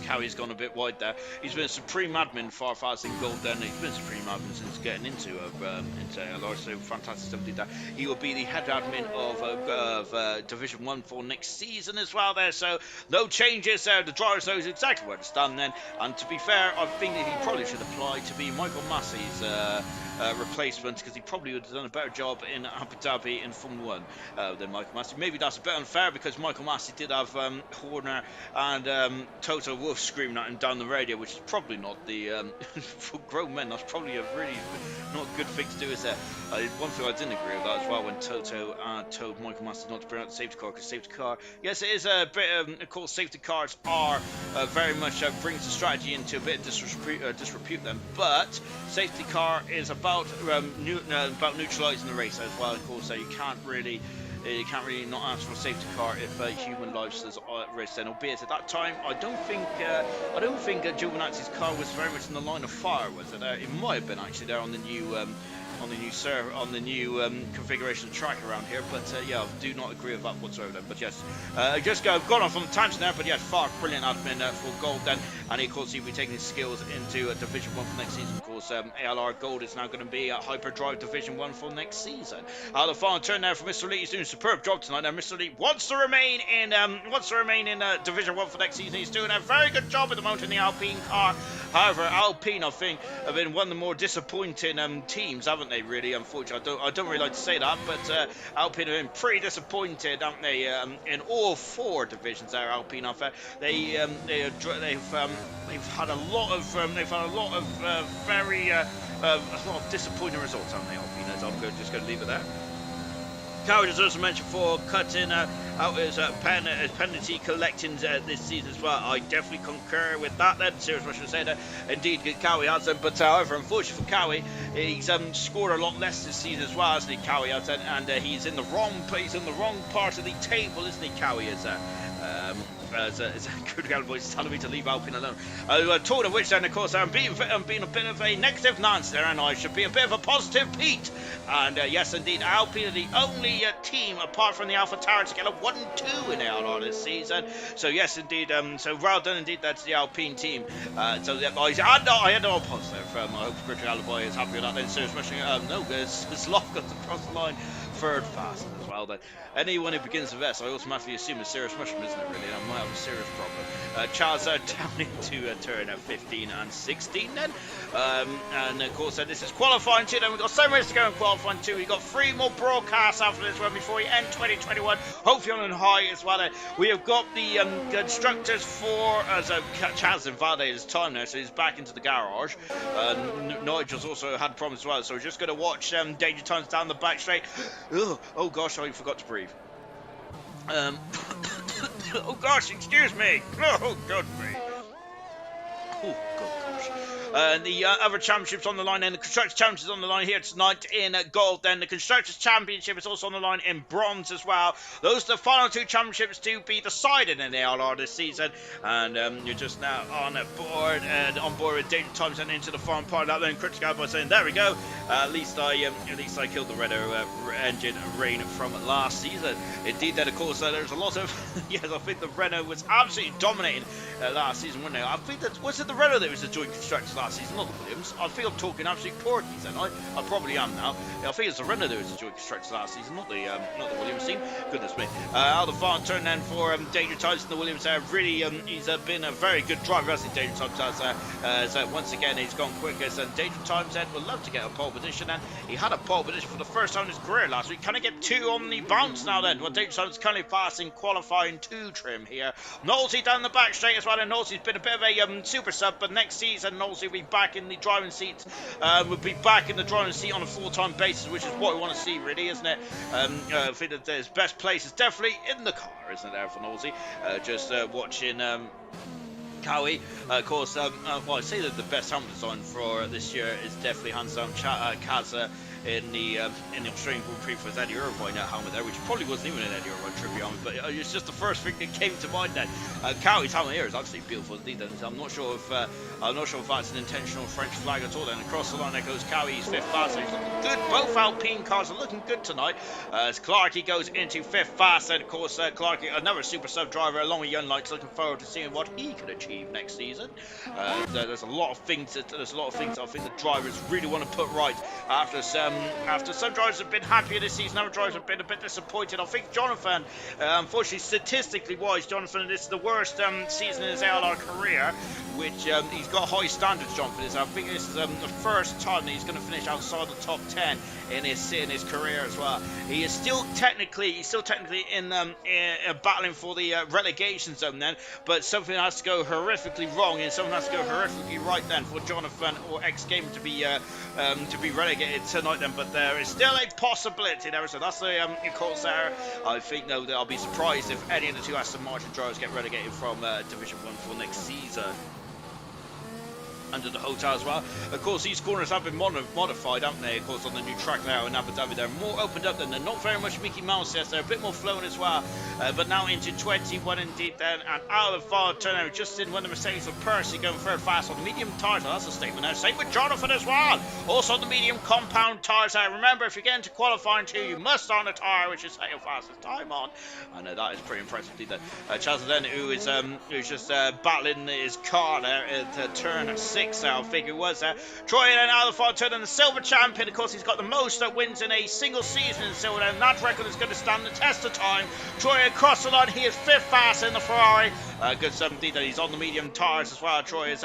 Cowie's gone a bit wide there. He's been a supreme admin far in gold, then he's been supreme admin since getting into LR, so fantastic somebody there. He will be the head admin of Division 1 for next season as well there, so no changes there. The driver knows exactly where to stand then, and to be fair, I think that he probably should apply to be Michael Massey's replacement, because he probably would have done a better job in Abu Dhabi in Formula 1 than Michael Massey. Maybe that's a bit unfair, because Michael Massey did have Horner and Toto Wolff screaming at him down the radio, which is probably not the for grown men, that's probably a really not a good thing to do. Is that one thing I didn't agree with that as well, when Toto told Michael Massey not to bring out the safety car, because safety car, yes, it is a bit of course safety cars are very much brings the strategy into a bit of disrepute them, but safety car is about neutralising the race as well, of course, so you can't really not ask for a safety car if human lives is at risk. Then, albeit at that time, I don't think Giovinazzi's car was very much in the line of fire, was it? It might have been actually there on the new configuration of track around here, but yeah, I do not agree with that whatsoever. But yes, just gone off on the tangent there, but yes, far brilliant admin for gold then, and of course he'll be taking his skills into Division 1 for next season. Of course, ALR Gold is now going to be at Hyperdrive Division 1 for next season. The final turn there for Mr. Lee. He's doing a superb job tonight. Now, Mr. Lee wants to remain in Division 1 for next season. He's doing a very good job at the moment in the Alpine car. However, Alpine, I think, have been one of the more disappointing teams, haven't they, really? Unfortunately, I don't really like to say that, but Alpine have been pretty disappointed, haven't they, in all 4 divisions there. Alpine have they've had a lot of disappointing results, haven't they, Alpine? I'm just going to leave it there. Coward deserves a mention for cutting out his penalty collecting this season as well. I definitely concur with that. Then, serious Russian say that indeed Cowie has them, but however, unfortunately for Cowie, he's scored a lot less this season as well, hasn't he? Cowie has, and he's in the wrong part of the table, isn't he? Cowie is as a good Galloway is telling me to leave Alpine alone. Talking of which, then, of course, I'm being a bit of a negative Nancy there, and I should be a bit of a positive Pete. And yes, indeed, Alpine are the only team, apart from the Alpha Tower, to get a 1-2 in ALR this season. So yes, indeed, so well done indeed, that's the Alpine team. So yeah, I had no positive. I hope Richard Galloway is happy with that. Then serious rushing, no, Sloth got across the line third fast as well. Then anyone who begins with S, I automatically assume it's serious mushroom, isn't it, really? I might have a serious problem. Charles down into turn at 15 and 16 then. And of course, this is qualifying 2. Then we've got 7 minutes to go in qualifying 2. We've got 3 more broadcasts after this one before we end 2021. Hopefully on high as well. We have got the Constructors for Chaz invalidated his time now, so he's back into the garage. Nigel's also had problems as well, so we're just going to watch Danger Times down the back straight. Ugh, oh gosh, I forgot to breathe. Oh gosh, excuse me. Oh, God me. Oh, gosh. The other championships on the line, and the Constructors Championship on the line here tonight in gold. Then the Constructors Championship is also on the line in bronze as well. Those are the final 2 championships to be decided in the ALR this season. And you're just now on board with Danger Times and into the final part of that. Then critical by saying, there we go. At least I killed the Renault engine rain from last season. Indeed, then of course there's a lot of yes, I think the Renault was absolutely dominating last season, wasn't it? I think that was it the Renault that was the joint constructors last season, not the Williams. I think I'm talking absolute porkies, then I probably am now. I think it's the Renault that was the joint constructors last season, not the Williams team. Goodness me. Out the farm turn then for Danger Times in the Williams there. Really, he's been a very good driver, hasn't he? Danger Times has once again he's gone quickest, and Danger Times then would love to get a pole position, and he had a pole position for the first time in his career last week. Can I get 2 on the bounce now then? Well, Danger Times currently passing qualifying 2 trim here. Knowlesy down the back straight as well, and Knowlesy's been a bit of a super sub, but next season Knowlesy will be back in the driving seat. Will be back in the driving seat on a full-time basis, which is what we want to see, really, isn't it? I think that his best place is definitely in the car, isn't it, there for Knowlesy? Just watching Cowie, of course. Well, I say that the best helmet design for this year is definitely hands down Kaza in the Australian Grand Prix for his Eddie Irvine helmet there, which probably wasn't even an Eddie Irvine tribute helmet, but it's just the first thing that came to mind then. Cowie's helmet here is absolutely beautiful indeed. I'm not sure if that's an intentional French flag at all. Then across the line there goes Cowie, he's 5th fast. He's looking good. Both Alpine cars are looking good tonight. As Clarkey goes into 5th fast, and of course Clarkey, another super sub driver along with Young Lights, looking forward to seeing what he can achieve next season. There's a lot of things that I think the drivers really want to put right after some drivers have been happier this season, other drivers have been a bit disappointed. I think Jonathan, unfortunately statistically wise, Jonathan, this is the worst season in his ALR career, which he's got high standards, Jonathan. I think this is the first time that he's going to finish outside the top 10 in his career as well. He's still technically in battling for the relegation zone then, but something has to go horrifically wrong and something has to go horrifically right then for Jonathan or X Game to be relegated tonight then. But there is still a possibility there, so that's the calls there. I think though that I'll be surprised if any of the 2 Aston Martin drivers get relegated from Division 1 for next season. Under the hotel as well. Of course, these corners have been modified, haven't they? Of course, on the new track now in Abu Dhabi, they're more opened up than they're not very much Mickey Mouse. Yes, they're a bit more flowing as well. But now into 21 indeed then, and out of the far turn now, just in when the Mercedes with Percy going third fast on the medium tyres. Well, that's a statement now. Same with Jonathan as well. Also on the medium compound tyres. Remember, if you get into qualifying 2, you must start on a tyre which is set your fastest time on. I know that is pretty impressive indeed. Chaz then, who's just battling his car there at turn 6 now, I think it was. Troy then out of the far turn and the silver champion. Of course, he's got the most wins in a single season in silver, and that record is going to stand the test of time. Troy across the line, he is 5th fast in the Ferrari. Good stuff indeed. He's on the medium tyres as well. Troy is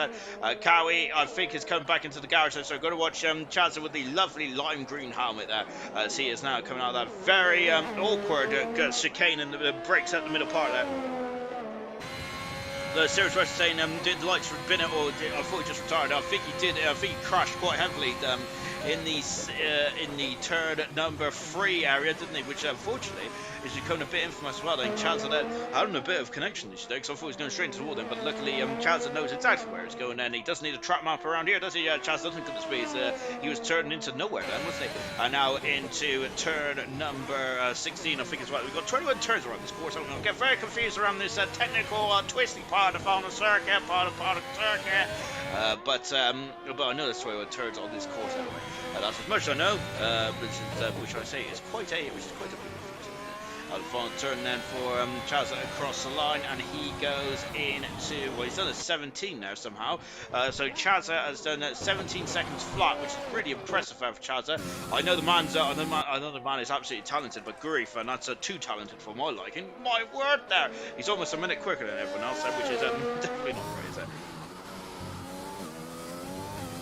Cowie, I think, is coming back into the garage, so going to watch Chazza with the lovely lime green helmet there. As he is now coming out of that very awkward chicane and the brakes at the middle part there. The Series West saying, did the lights for Bennett, or I thought he just retired? I think he did. I think he crashed quite heavily in the turn number 3 area, didn't he? Which unfortunately is becoming a bit infamous as well. I think Chaz had having a bit of connection this day, because I thought he was going straight into the wall then, but luckily Chaz knows exactly where he's going, and he doesn't need a trap map around here, does he? Chaz doesn't get the speed. He was turning into nowhere then, wasn't he? And now into turn number 16, I think as well. We've got 21 turns around this course. I'm going to get very confused around this technical twisting part of the circuit, part of the circuit. But I know there's 21 turns on this course anyway. That's as much as I know, which I say is quite a out of final turn then for Chaz across the line, and he goes into, well, he's done a 17 now somehow. So Chazza has done 17 seconds flat, which is pretty impressive for Chazza. I know the man is absolutely talented, but grief, and that's too talented for my liking. My word, there, he's almost a minute quicker than everyone else, which is definitely not great, is it?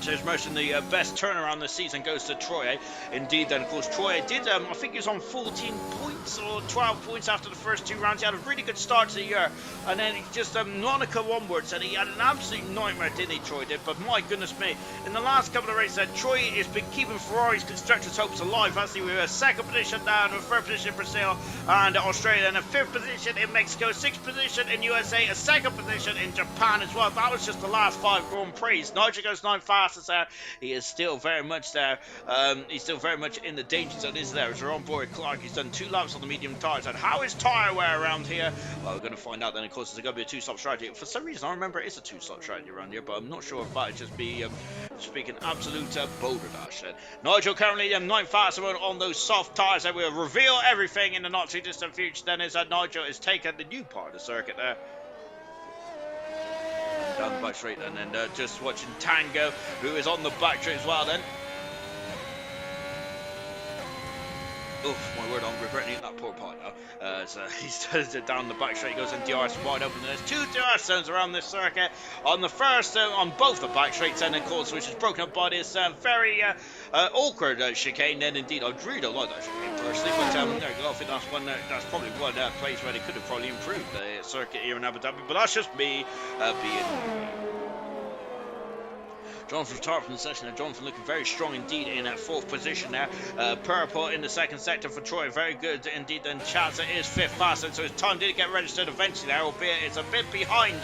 Says Motion, the best turnaround this season goes to Troy. Indeed, then, of course, Troy did, I think he was on 14 points or 12 points after the first 2 rounds. He had a really good start to the year, and then he just Monaco onwards, and he had an absolute nightmare, didn't he, Troy did? But my goodness me, in the last couple of races, Troy has been keeping Ferrari's constructors' hopes alive, hasn't he? We were 2nd position down, 3rd position in Brazil and Australia, and a 5th position in Mexico, 6th position in USA, a 2nd position in Japan as well. That was just the last 5 Grand Prix. Nigel goes 9 fastest there. He is still very much there. He's still very much in the danger zone, is there? As we're on board Clark, he's done 2 laps laps on the medium tires. And how is tyre wear around here? Well, we're going to find out then. Of course, there's going to be a two-stop strategy. For some reason, I remember it is a two-stop strategy around here, but I'm not sure if that is just be speaking absolute boulder dash. Nigel currently 9th fastest on those soft tyres, and we'll reveal everything in the not too distant future. Then is that Nigel is taking the new part of the circuit there. Down the back straight then, and just watching Tango, who is on the back straight as well then. Oof, my word, I'm regretting that poor part now. So he's down the back straight, he goes in DRS wide open. There's two DRS zones around this circuit. On the first, on both the back straights, and of course, which is broken up by this very awkward chicane. Then indeed, I really don't like that chicane personally, but there you go. I think that's probably one place where they could have probably improved the circuit here in Abu Dhabi. But that's just me being. Jonathan retired from the session there. Jonathan looking very strong indeed in that 4th position there. Purple in the 2nd sector for Troy. Very good indeed. And Chazza is 5th fastest. So his time did get registered eventually there, albeit it's a bit behind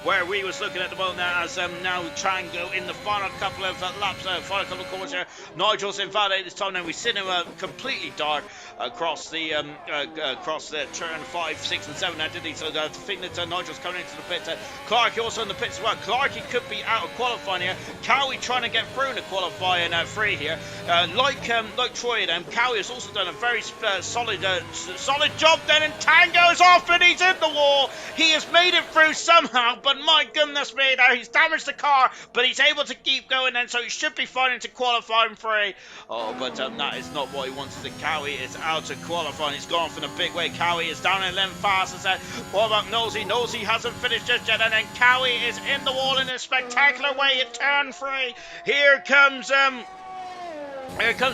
where we was looking at the moment there, as now Tango in the final couple of laps, final couple of corners here. Nigel's invalidated this time. Then we've seen him completely dart across the turn 5, 6 and 7 now, did he? So I think that Nigel's coming into the pits. Clarkey also in the pits as well. Clarkey could be out of qualifying here. Cowie trying to get through in the qualifying free here. Like Troy, Cowie has also done a very solid job then, and Tango is off and he's in the wall. He has made it through somehow, but my goodness me, now he's damaged the car, but he's able to keep going then, so he should be fine into qualifying free. Oh, but that is not what he wanted. The Cowie is out of qualifying. He's gone from the big way. Cowie is down in 11th fastest. What about Nosey? Nosey hasn't finished just yet, and then Cowie is in the wall in a spectacular way at turn 3. Here comes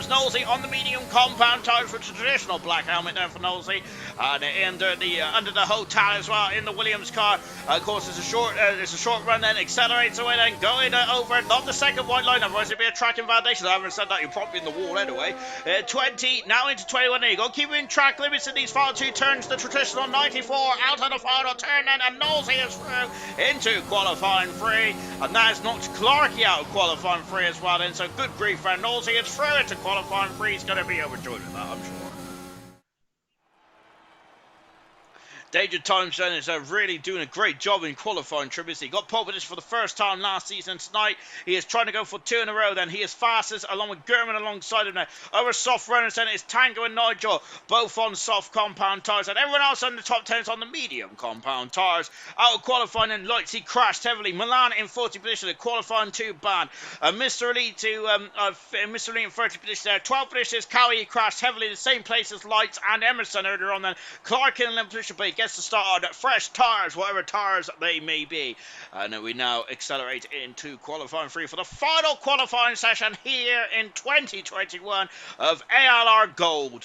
Nosey on the medium compound tires for the traditional black helmet there for Nosey, and under the hotel as well in the Williams car. Of course, it's a short run, then accelerates away, then going over not the second white line, otherwise it'd be a track invalidation. I haven't said that, you're probably in the wall anyway. 20 now into 21. There you go, keeping track limits in these final two turns. The traditional 94 out on the final turn then, and Nosey is through into qualifying free, and that has knocked Clarkey out of qualifying free as well then. So good grief for Nosey is through into qualifying free. He's going to be overjoyed with that, I'm sure. Danger Times then is really doing a great job in qualifying tributes. He got pole position for the first time last season. Tonight he is trying to go for 2 in a row. Then he is fastest along with Gurman alongside him now. Over soft runners then it's Tango and Nigel, both on soft compound tyres, and everyone else on the top 10 is on the medium compound tyres. Out of qualifying and lights, he crashed heavily. Milan in 40 position, at qualifying 2 bad. Mr. Elite Mr. Elite in 30 position there. 12 positions, Cowie, he crashed heavily, the same place as Lights and Emerson earlier on then. Clark in 11th position, but he gets to start on fresh tyres, whatever tyres they may be. And we now accelerate into qualifying free for the final qualifying session here in 2021 of ALR Gold.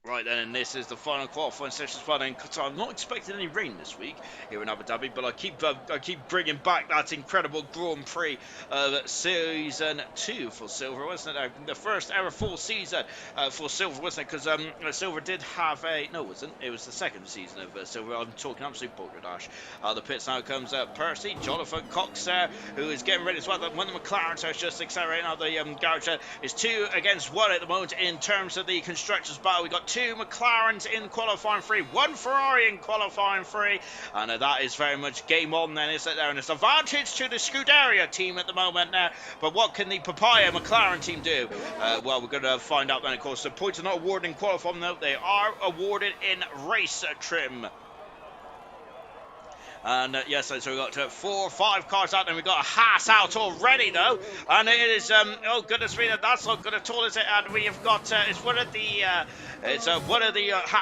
Right then, and this is the final qualifying session as well. And I'm not expecting any rain this week here in Abu Dhabi, but I keep bringing back that incredible Grand Prix of season 2 for Silver, wasn't it? The first ever full season for Silver, wasn't it? Because Silver did have a no, it wasn't. It was the second season of Silver. I'm talking absolute boulder dash. The pits now comes Percy, Jonathan Cox, who is getting ready as well. One of the McLarens is just accelerating out the garage. It's 2 against 1 at the moment in terms of the constructors battle. We got 2 McLarens in qualifying free, 1 Ferrari in qualifying free, and that is very much game on then, is it there? And it's advantage to the Scuderia team at the moment now, but what can the Papaya McLaren team do? Well, we're going to find out then, of course. The points are not awarded in qualifying, though. They are awarded in race trim. And yes, so we got 4 or 5 cars out, and we've got a Haas out already, though. And it is, oh goodness me, that's not good at all, is it? And we have got, it's one of the,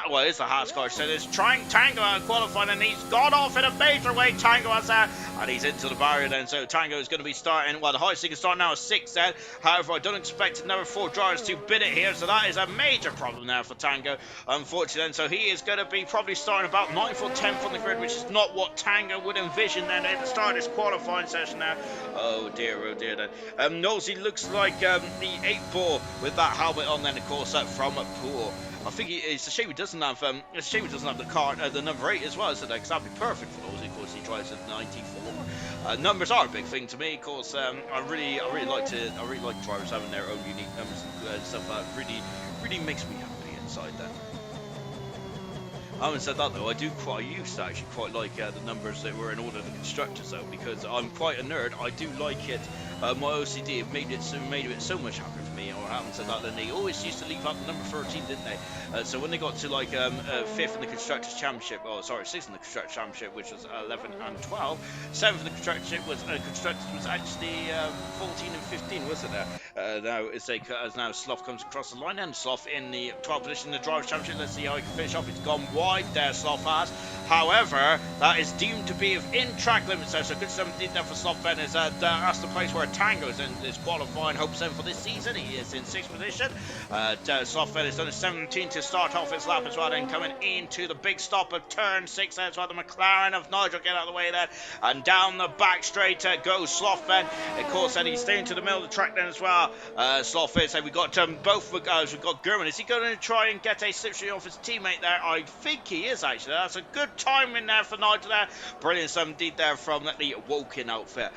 well, it's the Haas car. So there's Tango out qualifying, and he's gone off in a major way. Tango has that, and he's into the barrier then. So Tango is going to be starting, well, the highest he can start now is 6 then. However, I don't expect another 4 drivers to bid it here, so that is a major problem now for Tango, unfortunately. And so he is going to be probably starting about 9th or 10th on the grid, which is not what Tango Tango would envision then at the start of this qualifying session now. Oh dear then. Nosey looks like the 8-ball with that helmet on then, of course, from a pool. I think it's a shame he doesn't have the car, the number 8 as well, isn't it? Because that'd be perfect for Nosey. Of course, he drives at 94. Numbers are a big thing to me, of course. I really like drivers having their own unique numbers and stuff. That really makes me happy inside then. Having said that though, I used to actually quite like the numbers that were in order to Constructors though, because I'm quite a nerd. I do like it. My OCD made it so much happier for me. Or having said that, then they always used to leave out the number 13, didn't they? So when they got to like 5th in the Constructors Championship, 6th in the Constructors Championship, which was 11 and 12, 7th in the Constructors was actually 14 and 15, wasn't it? Now Sloth comes across the line, and Sloth in the 12th position in the Drivers' Championship. Let's see how he can finish off. It's gone wide there, Sloth has. However, that is deemed to be in track limits there, so good stuff indeed there for Sloth Ben. That's the place where Tango's in this qualifying hopes in for this season. He is in 6th position. Sloth Ben has done a 17 to start off his lap as well, then coming into the big stop of turn 6 there as well. The McLaren of Nigel get out of the way there, and down the back straight goes Sloth Ben. Of course, and he's staying to the middle of the track then as well. Sloth is, we've got both we've got Gurman. Is he going to try and get a slipstream off his teammate there? I think he is actually. That's a good timing there for Nigel there. Brilliant stuff indeed there from the Woken outfit.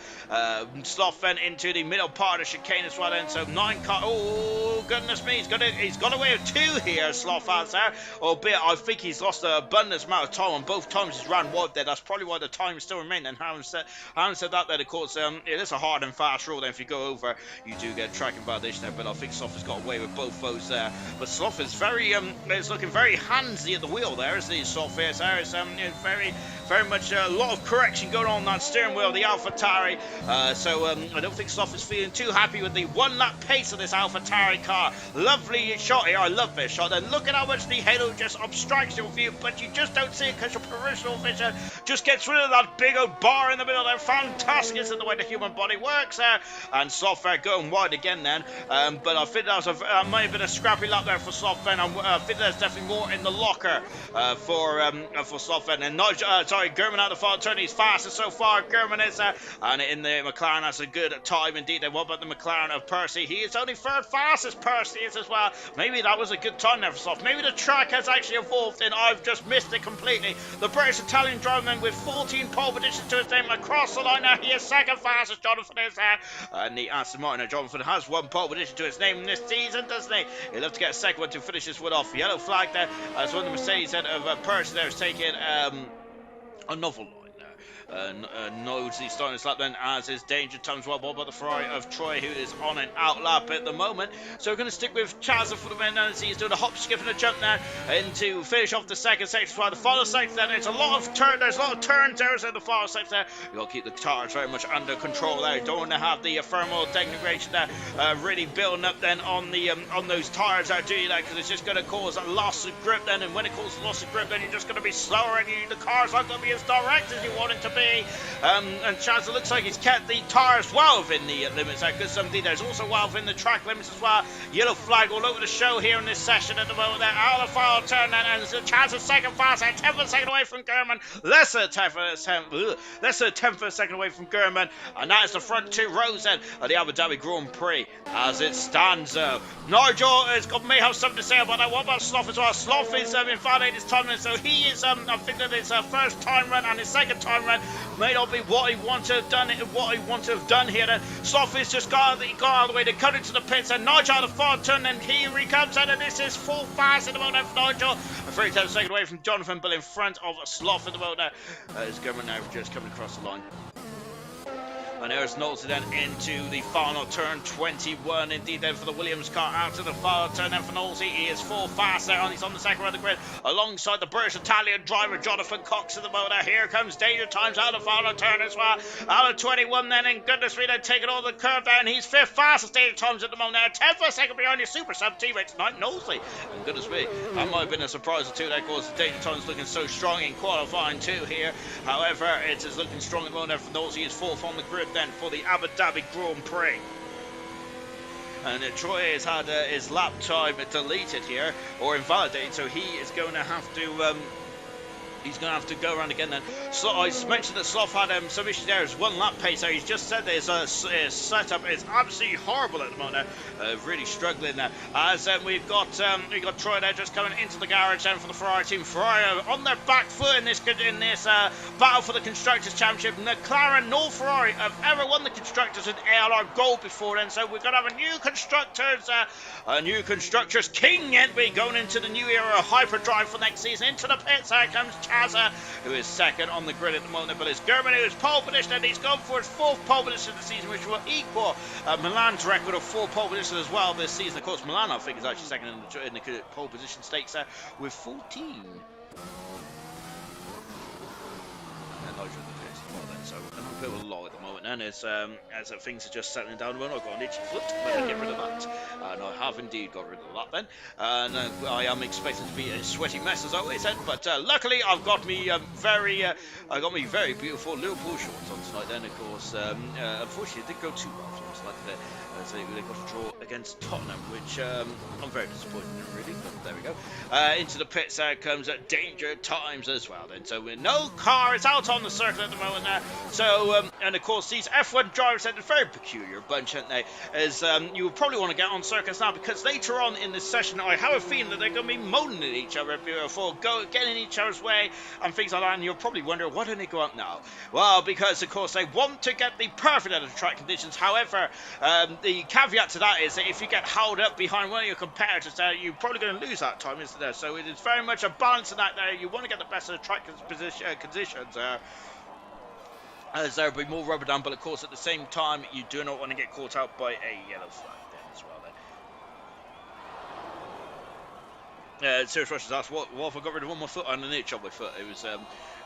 Sloth then into the middle part of the chicane as well then. So 9 car. Oh goodness me, he's got away with 2 here. Sloth has there. Albeit I think he's lost an abundance amount of time on both times he's ran wide there. That's probably why the time still remains. And having said that, then of course it is a hard and fast rule. Then if you go over, you do get tracking violation there. But I think Sloth has got away with both those there. But Sloth is is looking very handsy at the wheel there, isn't he? Sloth is there. It's very much a lot of correction going on that steering wheel, the AlphaTauri. I don't think Sloth is feeling too happy with the 1 lap pace of this AlphaTauri car. Lovely shot here. I love this shot. And look at how much the halo just obstructs your view, but you just don't see it because your peripheral vision just gets rid of that big old bar in the middle there. Fantastic, isn't the way the human body works there. And Sloth going wide again then. But I think that might have been a scrappy lap there for Sloth then. I think there's definitely more in the locker for Sloth then. And Gurman out the far turn. He's fastest so far. Gurman is there. And in the McLaren, that's a good time indeed. And what about the McLaren of Percy? He is only 3rd fastest. Percy is as well. Maybe that was a good time there for Sloth. Maybe the track has actually evolved and I've just missed it completely. The British Italian driver with 14 pole positions to his name across the line now. He is 2nd fastest. Jonathan is there. And the Aston Martin. Jonathan has 1 pole position to his name this season, doesn't he? He'll have to get a 2nd one to finish this one off. Yellow flag there. As one of the Mercedes of Percy there is taking a novel line. Nosey starting his lap then, as is Danger Times well by the Ferrari of Troy, who is on an out lap at the moment. So we're going to stick with Chazza for the minute, as he's doing a hop, skip and a jump now to finish off the 2nd section. While the final section then, there's a lot of turns there in the final section there. You've got to keep the tires very much under control there. You don't want to have the thermal degradation there really building up then on those tires there, do you, because it's just going to cause a loss of grip then, and when it causes loss of grip then you're just going to be slower and the car's not going to be as direct as you want it to be. And Chaz, it looks like he's kept the tyres well within the limits there, because there's also well within the track limits as well. Yellow flag all over the show here in this session at the moment there. Out of the final turn then, and Chaz is 2nd fast, 10th of a second away from Gurman. Less than 10th of a second away from Gurman, and that is the front 2 rows then of the Abu Dhabi Grand Prix as it stands. Nigel may have something to say about that. What about Sloth as well? Sloth is invalidated his time, so he is, I think that his 1st time run and his 2nd time run may not be what he wanted to have done here. Then Sloth is just got out of the way to cut into the pits, and Nigel out of the far turn, and here he comes out, and this is full fast at the moment for Nigel. A 3/10 second away from Jonathan, but in front of Sloth at the moment. His government now just coming across the line. And there's Knowlton then into the final turn 21. Indeed, then for the Williams car out to the final turn. Then for Knowlton, he is full fast there, and he's on the 2nd row of the grid alongside the British Italian driver Jonathan Cox at the motor. Here comes Danger Times out of the final turn as well. Out of 21 then, and goodness me, then taking all the curve there, and he's 5th fastest Danger Times at the moment there. 10th for a second behind your super sub teammate tonight, Knowlton. And goodness me, that might have been a surprise or two there, because Danger Times looking so strong in qualifying too here. However, it is looking strong at the moment for Knowlton. He is 4th on the grid then for the Abu Dhabi Grand Prix. And Troy has had his lap time deleted here, or invalidated, so he is going to have to He's going to have to go around again then. So I mentioned that Sloth had some issues there. There's 1 lap pace there. He's just said that his setup is absolutely horrible at the moment. Really struggling there. As we've got Troy there just coming into the garage then for the Ferrari team. Ferrari on their back foot in this battle for the Constructors Championship. McLaren nor Ferrari have ever won the Constructors in ALR Gold before then. So we're going to have a new Constructors King yet. We're going into the new era of hyperdrive for next season. Into the pits. There comes Chazza, who is second on the grid at the moment, but it's German who is pole position, and he's gone for his 4th pole position of the season, which will equal Milan's record of 4 pole positions as well this season. Of course, Milan, I think, is actually second in the pole position stakes there with 14. And Nigel as well then, so a bit of a lull at the moment then as things are just settling down. Well, I've got an itchy foot, but I get rid of that, and I have indeed got rid of that then, and I am expecting to be a sweaty mess as I always said, but luckily I've got me very beautiful Liverpool shorts on tonight then. Of course, unfortunately it didn't go too well for us like that. So they got a draw against Tottenham, which I'm very disappointed in, really, but there we go. Into the pits there comes at Danger Times as well then. So no car is out on the circuit at the moment there. So, and of course these F1 drivers are a very peculiar bunch, aren't they? As you will probably want to get on circuits now, because later on in this session I have a feeling that they're going to be moaning at each other before getting in each other's way and things like that, and you'll probably wonder, why don't they go out now? Well, because of course they want to get the perfect out of the track conditions. However, the caveat to that is that if you get held up behind one of your competitors there, you're probably going to lose that time, isn't there? So it is very much a balance in that there. You want to get the best of the track conditions there, as there will be more rubber down, but of course at the same time you do not want to get caught out by a yellow flag then as well then. Serious Russians asked, what if I got rid of one more foot on an itch on my foot? It was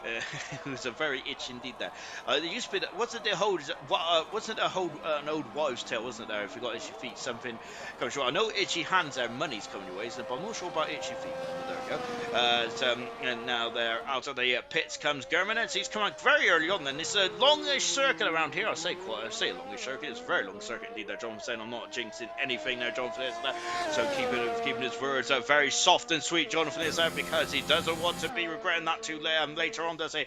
it was a very itch indeed there. There used to be, wasn't it an old wives' tale, wasn't it there? If you got itchy feet, something comes short. I know itchy hands there, money's coming your way, but I'm not sure about itchy feet. There we go. And now they're out of the pits comes German, and he's come out very early on then. It's a longish circuit around here. I say a longish circuit. It's a very long circuit indeed there, John, saying I'm not jinxing anything there, John, for this and that. So keeping his words very soft and sweet, Jonathan, is there, because he doesn't want to be regretting that too later on, does he?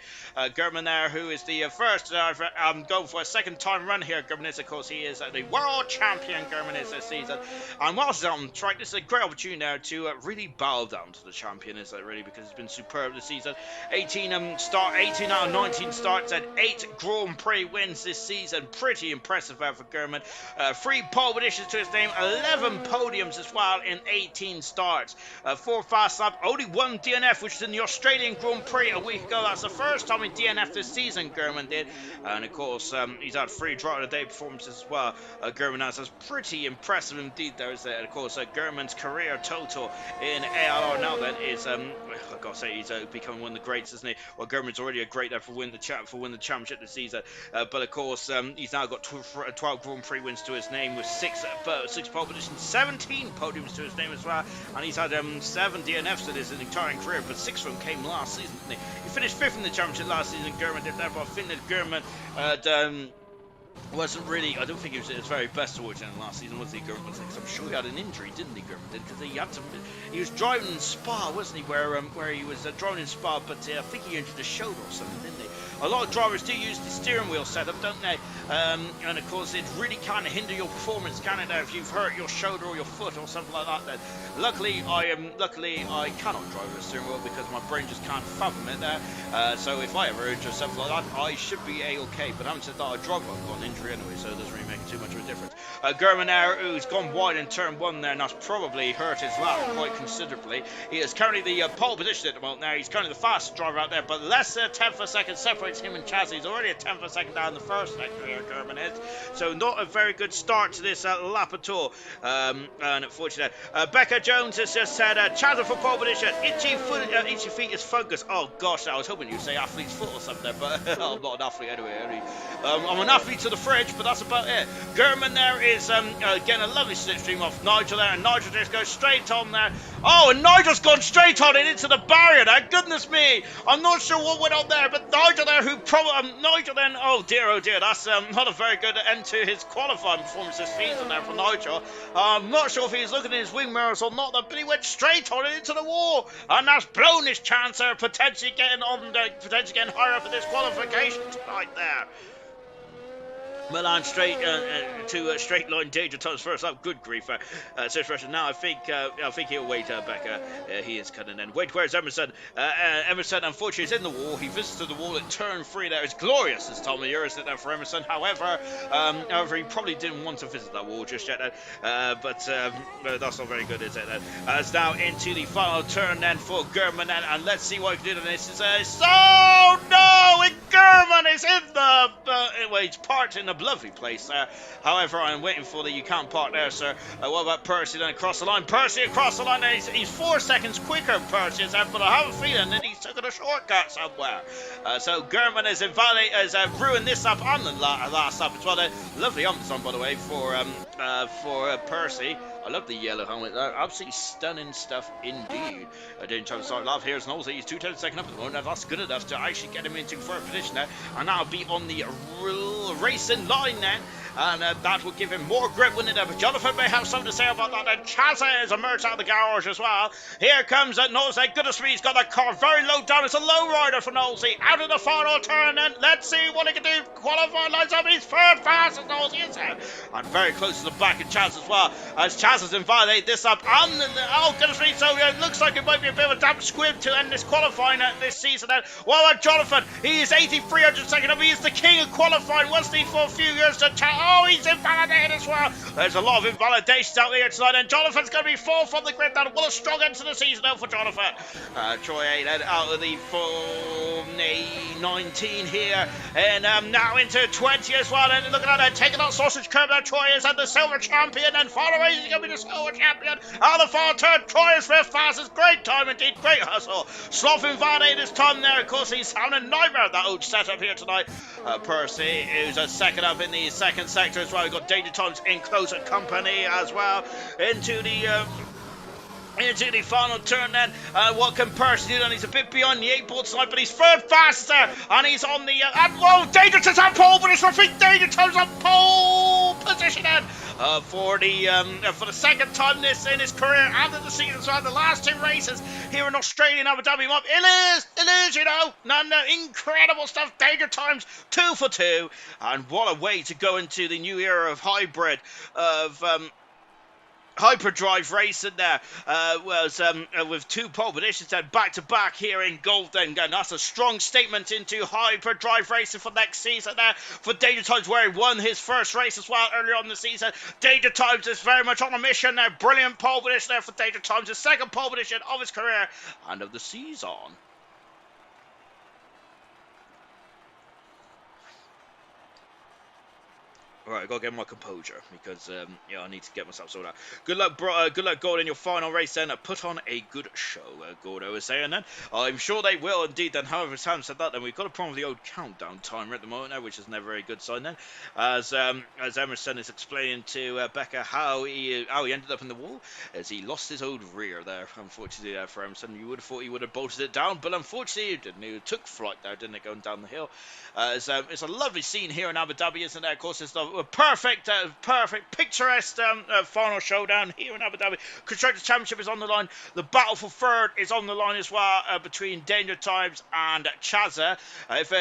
German there, who is the first going for a second time run here. German is, of course, he is the world champion. German is this season, and whilst he's on track, this is a great opportunity now to really bow down to the champion, is that really, because it's been superb this season. 18 out of 19 starts and 8 Grand Prix wins this season. Pretty impressive there for German. 3 pole positions to his name, 11 podiums as well in 18 starts. 4 fast lap, only 1 DNF, which is in the Australian Grand Prix a week ago. That's the first time he DNF this season, German did. And of course, he's had 3 driver of the day performances as well. German has. That's pretty impressive indeed there, is there? And of course, German's career total in ALR now then is, I've got to say, he's becoming one of the greats, isn't he? Well, German's already a great there for win the championship this season. But of course, he's now got 12 Grand Prix wins to his name with 6 pole positions, 17 podiums to his name as well. And he's had 7 DNFs in his entire career, but 6 of them came last season, didn't he? He finished 5th in the championship last season. German did that, but I think that German wasn't really, I don't think he was at his very best towards the end of last season, was he, German? Because I'm sure he had an injury, didn't he, German? Because he was driving in Spa, wasn't he, where he was driving in Spa, but I think he injured his shoulder or something, didn't he? A lot of drivers do use the steering wheel setup, don't they? And of course, it really can hinder your performance, can it? If you've hurt your shoulder or your foot or something like that, then luckily I cannot drive with a steering wheel because my brain just can't fathom it there. So if I ever injure something like that, I should be a-okay. But having said that, I drive I've got an injury anyway, so it doesn't really make too much of a difference. German there, who's gone wide in turn 1 there, and that's probably hurt his lap quite considerably. He is currently the pole position at the moment now. He's currently the fastest driver out there, but less than a tenth of a second separates him and Chaz. He's already a tenth of a second down the first sector here, German is. So not a very good start to this lap at all. And unfortunately, Becca Jones has just said, Chaz for pole position, itchy feet is focused. Oh gosh, I was hoping you'd say athlete's foot or something there, but I'm not an athlete anyway. I'm an athlete to the fridge, but that's about it. German there is getting a lovely slipstream off Nigel there, and Nigel just goes straight on there. Oh, and Nigel's gone straight on it into the barrier there. Goodness me. I'm not sure what went on there, but Nigel there, who probably... Nigel then... Oh, dear, that's not a very good end to his qualifying performance this season there for Nigel. I'm not sure if he's looking at his wing mirrors or not, but he went straight on it into the wall. And that's blown his chance there, potentially getting higher up in this qualification tonight there. Milan straight to straight line danger times first up. Good grief, says Russia. Now I think he'll wait. Becca, he is cutting in. Wait, where's Emerson? Emerson, unfortunately, is in the wall. He visited the wall at turn 3. There, it's glorious this time of year, isn't it, for Emerson? However, he probably didn't want to visit that wall just yet. But that's not very good, is it? As now into the final turn then for German, and let's see what he can do. This is German is in the he's parked in the lovely place there. However, I'm waiting for the you can't park there, sir. What about Percy then across the line? Percy across the line. He's 4 seconds quicker, Percy is there, but I have a feeling that he's taken a shortcut somewhere. So German has ruined this up on the last lap as well. Lovely helmet on, by the way, for Percy. I love the yellow helmet there. Absolutely stunning stuff indeed. Doing trying to start lap. Here's Knowles. He's 2 seconds up at the moment. Now that's good enough to actually get him into first position there. And that'll be on the racing line then. And that will give him more grip, wouldn't it? But Jonathan may have something to say about that. And Chazza has emerged out of the garage as well. Here comes Knowles. Goodness me, he's got that car very low down. It's a low rider for Knowles. Out of the final turn, and let's see what he can do. Qualify lines up. He's third fast as Knowles is there. And very close to the back of Chaz as well. As Chaz has invalidated this up. Oh, goodness me. So it looks like it might be a bit of a damp squib to end this qualifying this season. Then, well, Jonathan, he is 8300 up. He is the king of qualifying, wasn't he, for a few years to chat. Oh, he's invalidated as well. There's a lot of invalidations out there tonight, and Jonathan's going to be 4th on the grid. That what a strong end to the season now for Jonathan. Troy A then out of the 19 here, and now into 20 as well. And looking at that, taking out sausage curb there. Troy is at the silver champion, and far away he's going to be the silver champion. Out of the far turn, Troy is 5th fastest. Great time indeed, great hustle. Sloth invalidated his time there. Of course, he's having a nightmare of that old setup here tonight. Percy, who's a second up in the second sector as well. We've got Danger Times in closer company as well. Into the final turn then. What can Percy do then? He's a bit behind the 8-ball tonight, but he's third fastest there, and he's on the Danger Times on pole, but it's referee Danger Times on pole position then. For the second time in his career and in the season, so the last 2 races here in Australia and Abu Dhabi. It is, you know, incredible stuff. Danger Times 2 for 2, and what a way to go into the new era of hybrid hyperdrive racing there with 2 pole positions and back to back here in Golden. And that's a strong statement into hyperdrive racing for next season there for Danger Times, where he won his first race as well earlier on in the season. Danger Times is very much on a mission there. Brilliant pole position there for Danger Times, his second pole position of his career and of the season. Alright, I gotta get my composure because I need to get myself sorted out. Good luck, bro. Good luck, Gordon, in your final race then. Put on a good show, Gordo was saying then. I'm sure they will indeed then. However, Sam said that, then we've got a problem with the old countdown timer at the moment now, which is never a good sign then. As Emerson is explaining to Becca how he ended up in the wall, as he lost his old rear there, unfortunately, for Emerson. You would have thought he would have bolted it down, but unfortunately he didn't. He took flight there, didn't it, going down the hill. It's a lovely scene here in Abu Dhabi, isn't it? Of course, it's the perfect, picturesque final showdown here in Abu Dhabi. Constructors Championship is on the line. The battle for third is on the line as well between Danger Times and Chazza. If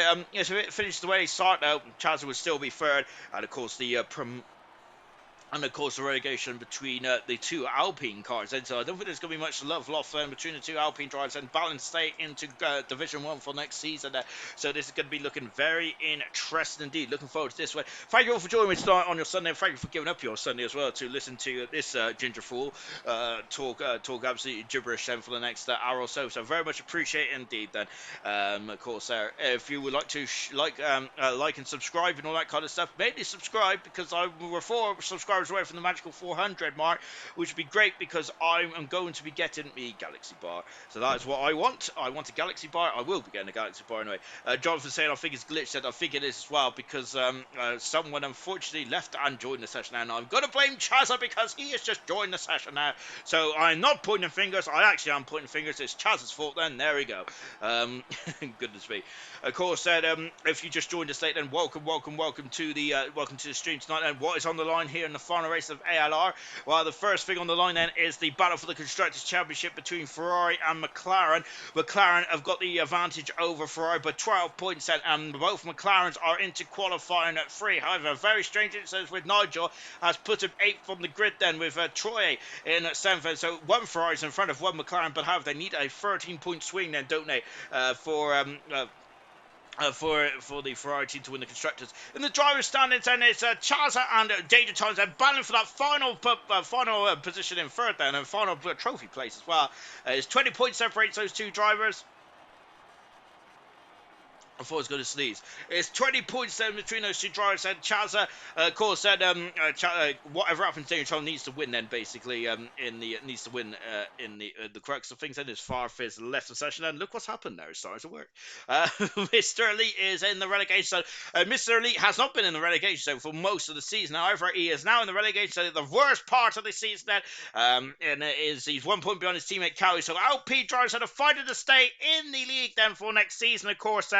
it finishes the way they start now, Chazza would still be third, and of course the relegation between the 2 Alpine cars. And so I don't think there's going to be much love lost between the 2 Alpine drivers, and balance stay into Division 1 for next season. So this is going to be looking very interesting indeed. Looking forward to this one. Thank you all for joining me tonight on your Sunday. Thank you for giving up your Sunday as well to listen to this Ginger Fool talk absolutely gibberish then for the next hour or so. So very much appreciate it indeed then. Of course, if you would like to like and subscribe and all that kind of stuff, mainly subscribe, because I were for subscribers hours away from the magical 400 mark, which would be great because I am going to be getting the Galaxy Bar. So that is what I want. I want a Galaxy Bar. I will be getting a Galaxy Bar anyway. Jonathan saying I think it's glitched, and I think it is as well because someone unfortunately left and joined the session now. And I'm going to blame Chazza because he has just joined the session now. So I'm not pointing fingers. I actually am pointing fingers. It's Chazza's fault then. There we go. Goodness me. Of course, if you just joined us late, then welcome to the stream tonight. And what is on the line here in the final race of ALR? Well, the first thing on the line then is the battle for the Constructors Championship between Ferrari and McLaren. McLaren have got the advantage over Ferrari by 12 points, and both McLarens are into qualifying at 3. However, very strange instance with Nigel has put him 8th on the grid then with Troy in 7th. So one Ferrari's in front of one McLaren, but however, they need a 13-point swing then, don't they, for the Ferrari team to win the Constructors. In the driver's standings, then it's Chazza and Danger Times and battling for that final position in third then, and final trophy place as well. It's 20 points separates those two drivers. I thought I was going to sneeze. It's 20 points then between those two drivers, and Chazza, of course, said whatever happens, Danger Time needs to win then, basically, in the crux of things. Then as far as left the session, and look what's happened there. It's starting to work. Mr. Elite is in the relegation zone. Mr. Elite has not been in the relegation zone for most of the season. However, he is now in the relegation zone, the worst part of the season then, and he's 1 point behind his teammate Cowie. So LP drivers are fighting to stay in the league then for next season, of course.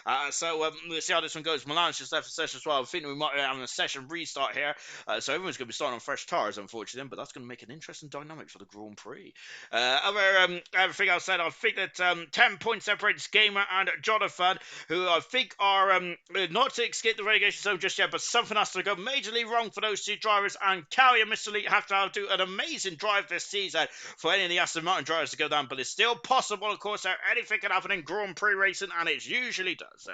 We'll see how this one goes. Milan's just left the session as well. I think we might be having a session restart here. So everyone's going to be starting on fresh tires, unfortunately, but that's going to make an interesting dynamic for the Grand Prix. Everything else said, I think that 10 points separates Gamer and Jonathan, who I think are not to escape the relegation zone just yet, but something has to go majorly wrong for those two drivers, and Cowie and Mr. Lee have to do an amazing drive this season for any of the Aston Martin drivers to go down, but it's still possible, of course, that anything can happen in Grand Prix racing, and it usually does.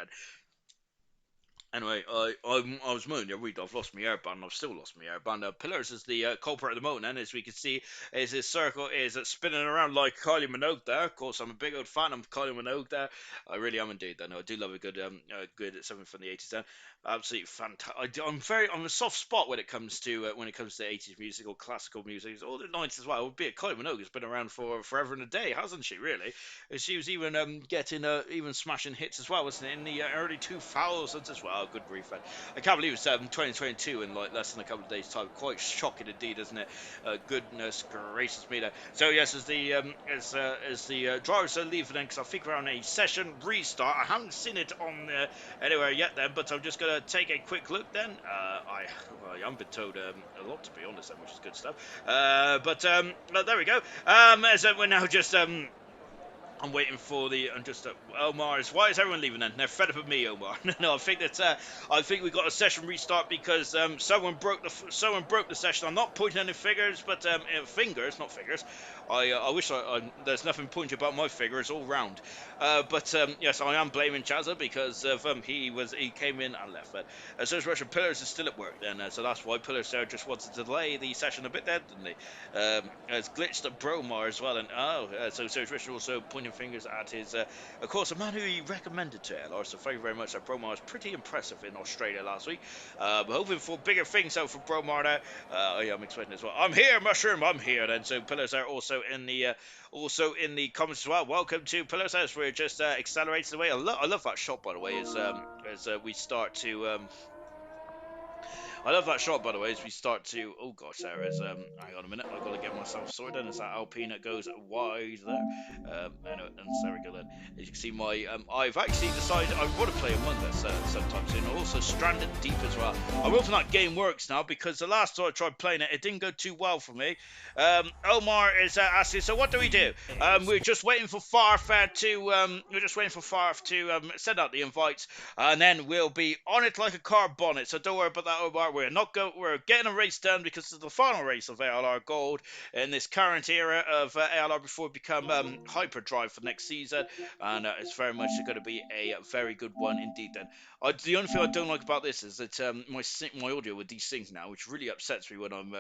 Anyway, I was moaning the other week. I've lost my airband. I've still lost my airband. Pillars is the culprit at the moment, and as we can see, is his circle is spinning around like Kylie Minogue there. Of course, I'm a big old fan of Kylie Minogue there. I really am indeed. I know I do love a good something from the 80s. Then absolutely fantastic. I'm a soft spot when it comes to 80s music or classical music. All the 90s as well. Albeit Kylie Minogue has been around for forever and a day, hasn't she? Really, she was even getting even smashing hits as well, wasn't it, in the early 2000s as well. Oh, good grief, man. I can't believe it's 2022 in like less than a couple of days' time. Quite shocking indeed, isn't it? Goodness gracious me there. So yes, as the drivers are leaving then, because I think we're on a session restart. I haven't seen it on anywhere yet then, but I'm just going to take a quick look then. I haven't been told a lot, to be honest, then, which is good stuff. But there we go. As we're now just... I'm waiting for Omar. Why is everyone leaving then? They're fed up with me, Omar. No, I think we got a session restart because someone broke the session. I'm not pointing any fingers, but fingers, not figures. I wish there's nothing pointy about my figure. It's all round. But yes, I am blaming Chazza because of he came in and left. But so is Russian Pillars is still at work then, so that's why Pillars there just wanted to delay the session a bit there, didn't they? It's glitched at Bromar as well, and so is Richard also pointing fingers at his, of course, a man who he recommended to LR. So thank you very much. Bromar was pretty impressive in Australia last week. But hoping for bigger things out for Bromar there. I'm expecting as well. I'm here, Mushroom. I'm here then. So Pillars are also in the comments as well. Welcome to Pillars House. We're just accelerating away. I love that shot, by the way, as we start to. I love that shot, by the way, as we start to... Oh, gosh, there is... hang on a minute. I've got to get myself sorted. And it's that Alpine that goes wide there. And there we go then. As you can see, I've actually decided I want to play Among Us sometime soon. Also, Stranded Deep as well. I'm hoping that game works now, because the last time I tried playing it, it didn't go too well for me. Omar is asking, so what do we do? We're just waiting for Farf to send out the invites, and then we'll be on it like a car bonnet. So don't worry about that, Omar. We're getting a race done because it's the final race of ALR Gold in this current era of ALR before we become Hyperdrive for next season, and it's very much going to be a very good one indeed. Then the only thing I don't like about this is that my audio would desync now, which really upsets me when I'm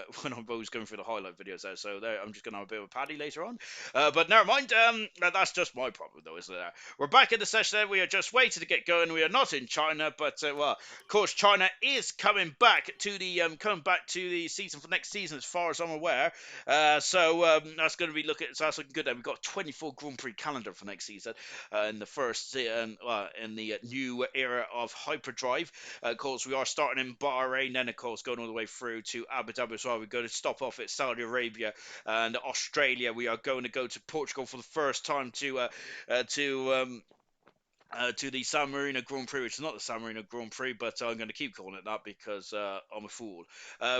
always going through the highlight videos there. So I'm just going to have a bit of a paddy later on. But never mind. That's just my problem though, isn't it? We're back in the session. We are just waiting to get going. We are not in China, but of course China is coming back back to the season for next season, as far as I'm aware. That's going to be looking. So that's looking good. We've got a 24 Grand Prix calendar for next season. In the first in the new era of hyperdrive. Of course, we are starting in Bahrain, then of course going all the way through to Abu Dhabi as well. We're going to stop off at Saudi Arabia and Australia. We are going to go to Portugal for the first time to the San Marino Grand Prix, which is not the San Marino Grand Prix, but I'm going to keep calling it that because I'm a fool.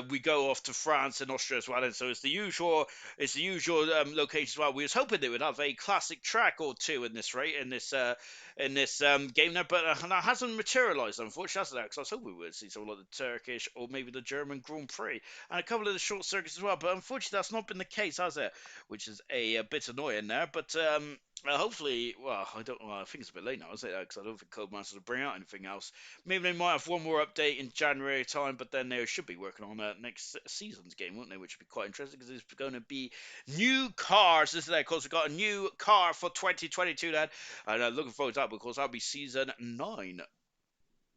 We go off to France and Austria as well, and so it's the usual location as well. We was hoping they would have a classic track or two in this rate in this game now, but that hasn't materialised, unfortunately, because I was hoping we would see something like the Turkish or maybe the German Grand Prix and a couple of the short circuits as well. But unfortunately, that's not been the case, has it? Which is a bit annoying there, but. Hopefully, well, I don't. Well, I think it's a bit late now, isn't it? Because I don't think Codemasters will bring out anything else. Maybe they might have one more update in January time, but then they should be working on next season's game, won't they? Which would be quite interesting because it's going to be new cars, isn't it? Of course, we've got a new car for 2022 then, and looking forward to that because that'll be season 9.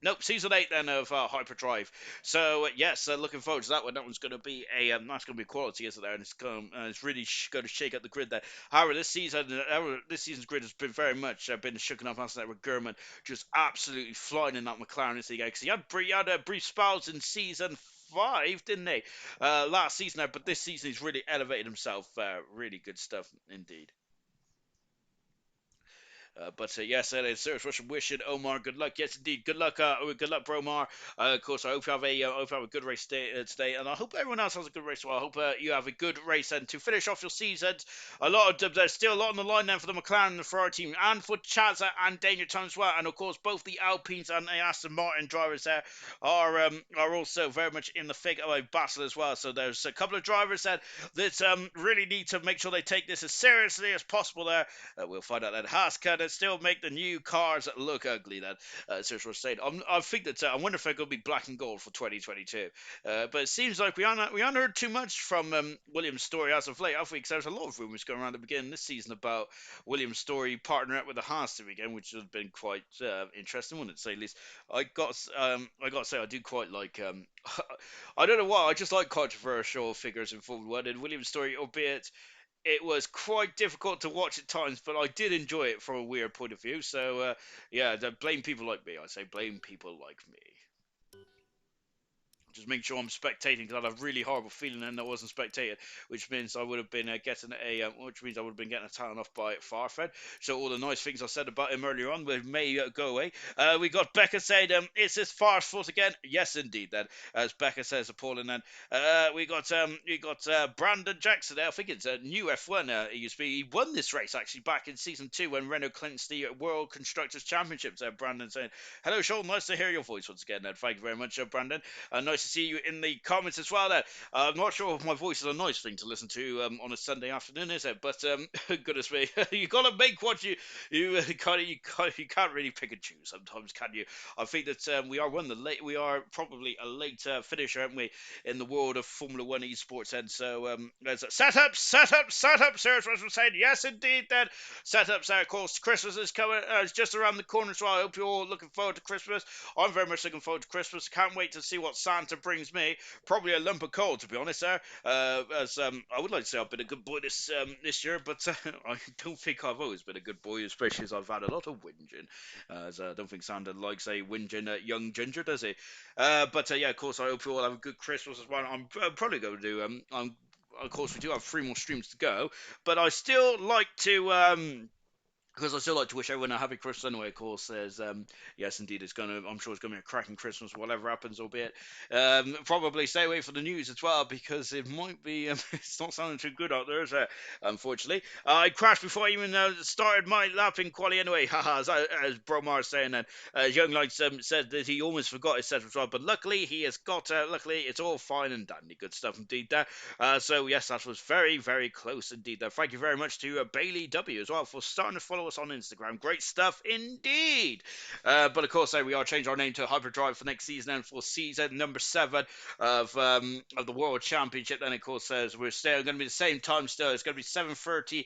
Nope, season 8 then of Hyperdrive. So yes, looking forward to that one. That one's going to be that's going to be quality, isn't there? And it's really going to shake up the grid there. However, this season's grid has been very much been shooken up, hasn't it? With Gurman just absolutely flying in that McLaren this again because he had brief spells in season 5, didn't he? Last season, but this season he's really elevated himself. Really good stuff indeed. Yes, it is serious Russian wishing Omar good luck. Yes, indeed, good luck, Bromar. Of course, I hope you have a good race today, and I hope everyone else has a good race. Well, I hope you have a good race, and to finish off your season, there's still a lot on the line then for the McLaren and the Ferrari team, and for Chaza and Danger Time as well, and of course both the Alpines and the Aston Martin drivers there are also very much in the thick of a battle as well. So there's a couple of drivers that really need to make sure they take this as seriously as possible there. We'll find out that Haas can still make the new cars look ugly. That Sergio was saying. I think that I wonder if they're going to be black and gold for 2022. But it seems like we haven't heard too much from Williams' story as of late, have we? Because there's a lot of rumours going around the beginning this season about Williams' story partnering up with the Haas team again, which has been quite interesting, wouldn't it? Say at least. I got to say I do quite like. I don't know why. I just like controversial figures in Formula One, and Williams' story, albeit it was quite difficult to watch at times, but I did enjoy it from a weird point of view. So, blame people like me. I say blame people like me. Just make sure I'm spectating because I had a really horrible feeling and I wasn't spectating, which means I would have been getting a talent off by Farfed. So all the nice things I said about him earlier on may go away. We got Becca saying, "Is this Far's fault again?" Yes, indeed. Then, as Becca says, appalling. Then we got Brandon Jackson there. I think it's a new F1. He used to be. He won this race actually back in season 2 when Renault clinched the World Constructors Championships. Brandon saying, "Hello, Sean. Nice to hear your voice once again." Thank you very much, Brandon. Nice to see you in the comments as well there. I'm not sure if my voice is a nice thing to listen to on a Sunday afternoon, is it? But goodness me, you gotta make what you can't really pick and choose sometimes, can you? I think that we are probably a late finisher, aren't we, in the world of Formula One esports? And so there's a setup. Sarah's was saying yes, indeed. Then setups. Of course, Christmas is coming. It's just around the corner, so I hope you're all looking forward to Christmas. I'm very much looking forward to Christmas. Can't wait to see what Santa brings me. Probably a lump of coal, to be honest, there. As I would like to say I've been a good boy this year, but I don't think I've always been a good boy, especially as I've had a lot of whinging. As I don't think Santa likes a whinging young ginger, does he? Yeah, of course, I hope you all have a good Christmas as well. I'm probably going to do. Of course, we do have 3 more streams to go, but I still like to. Because I still like to wish everyone a happy Christmas anyway, of course. Yes, indeed, I'm sure it's gonna be a cracking Christmas, whatever happens, albeit. Probably stay away from the news as well, because it might be, it's not sounding too good out there, is it? Unfortunately. I crashed before I even started my lap in quali anyway, haha, as Bromar is saying, and Young Lights said that he almost forgot his set as well, but luckily he has got, luckily it's all fine and dandy, good stuff indeed there. So yes, that was very, very close indeed there. Thank you very much to Bailey W as well for starting to follow follow us on Instagram. Great stuff indeed. But of course, we are changing our name to Hyperdrive for next season and for season number 7 of the World Championship. Then, of course, we're still going to be the same time still. It's going to be 7:30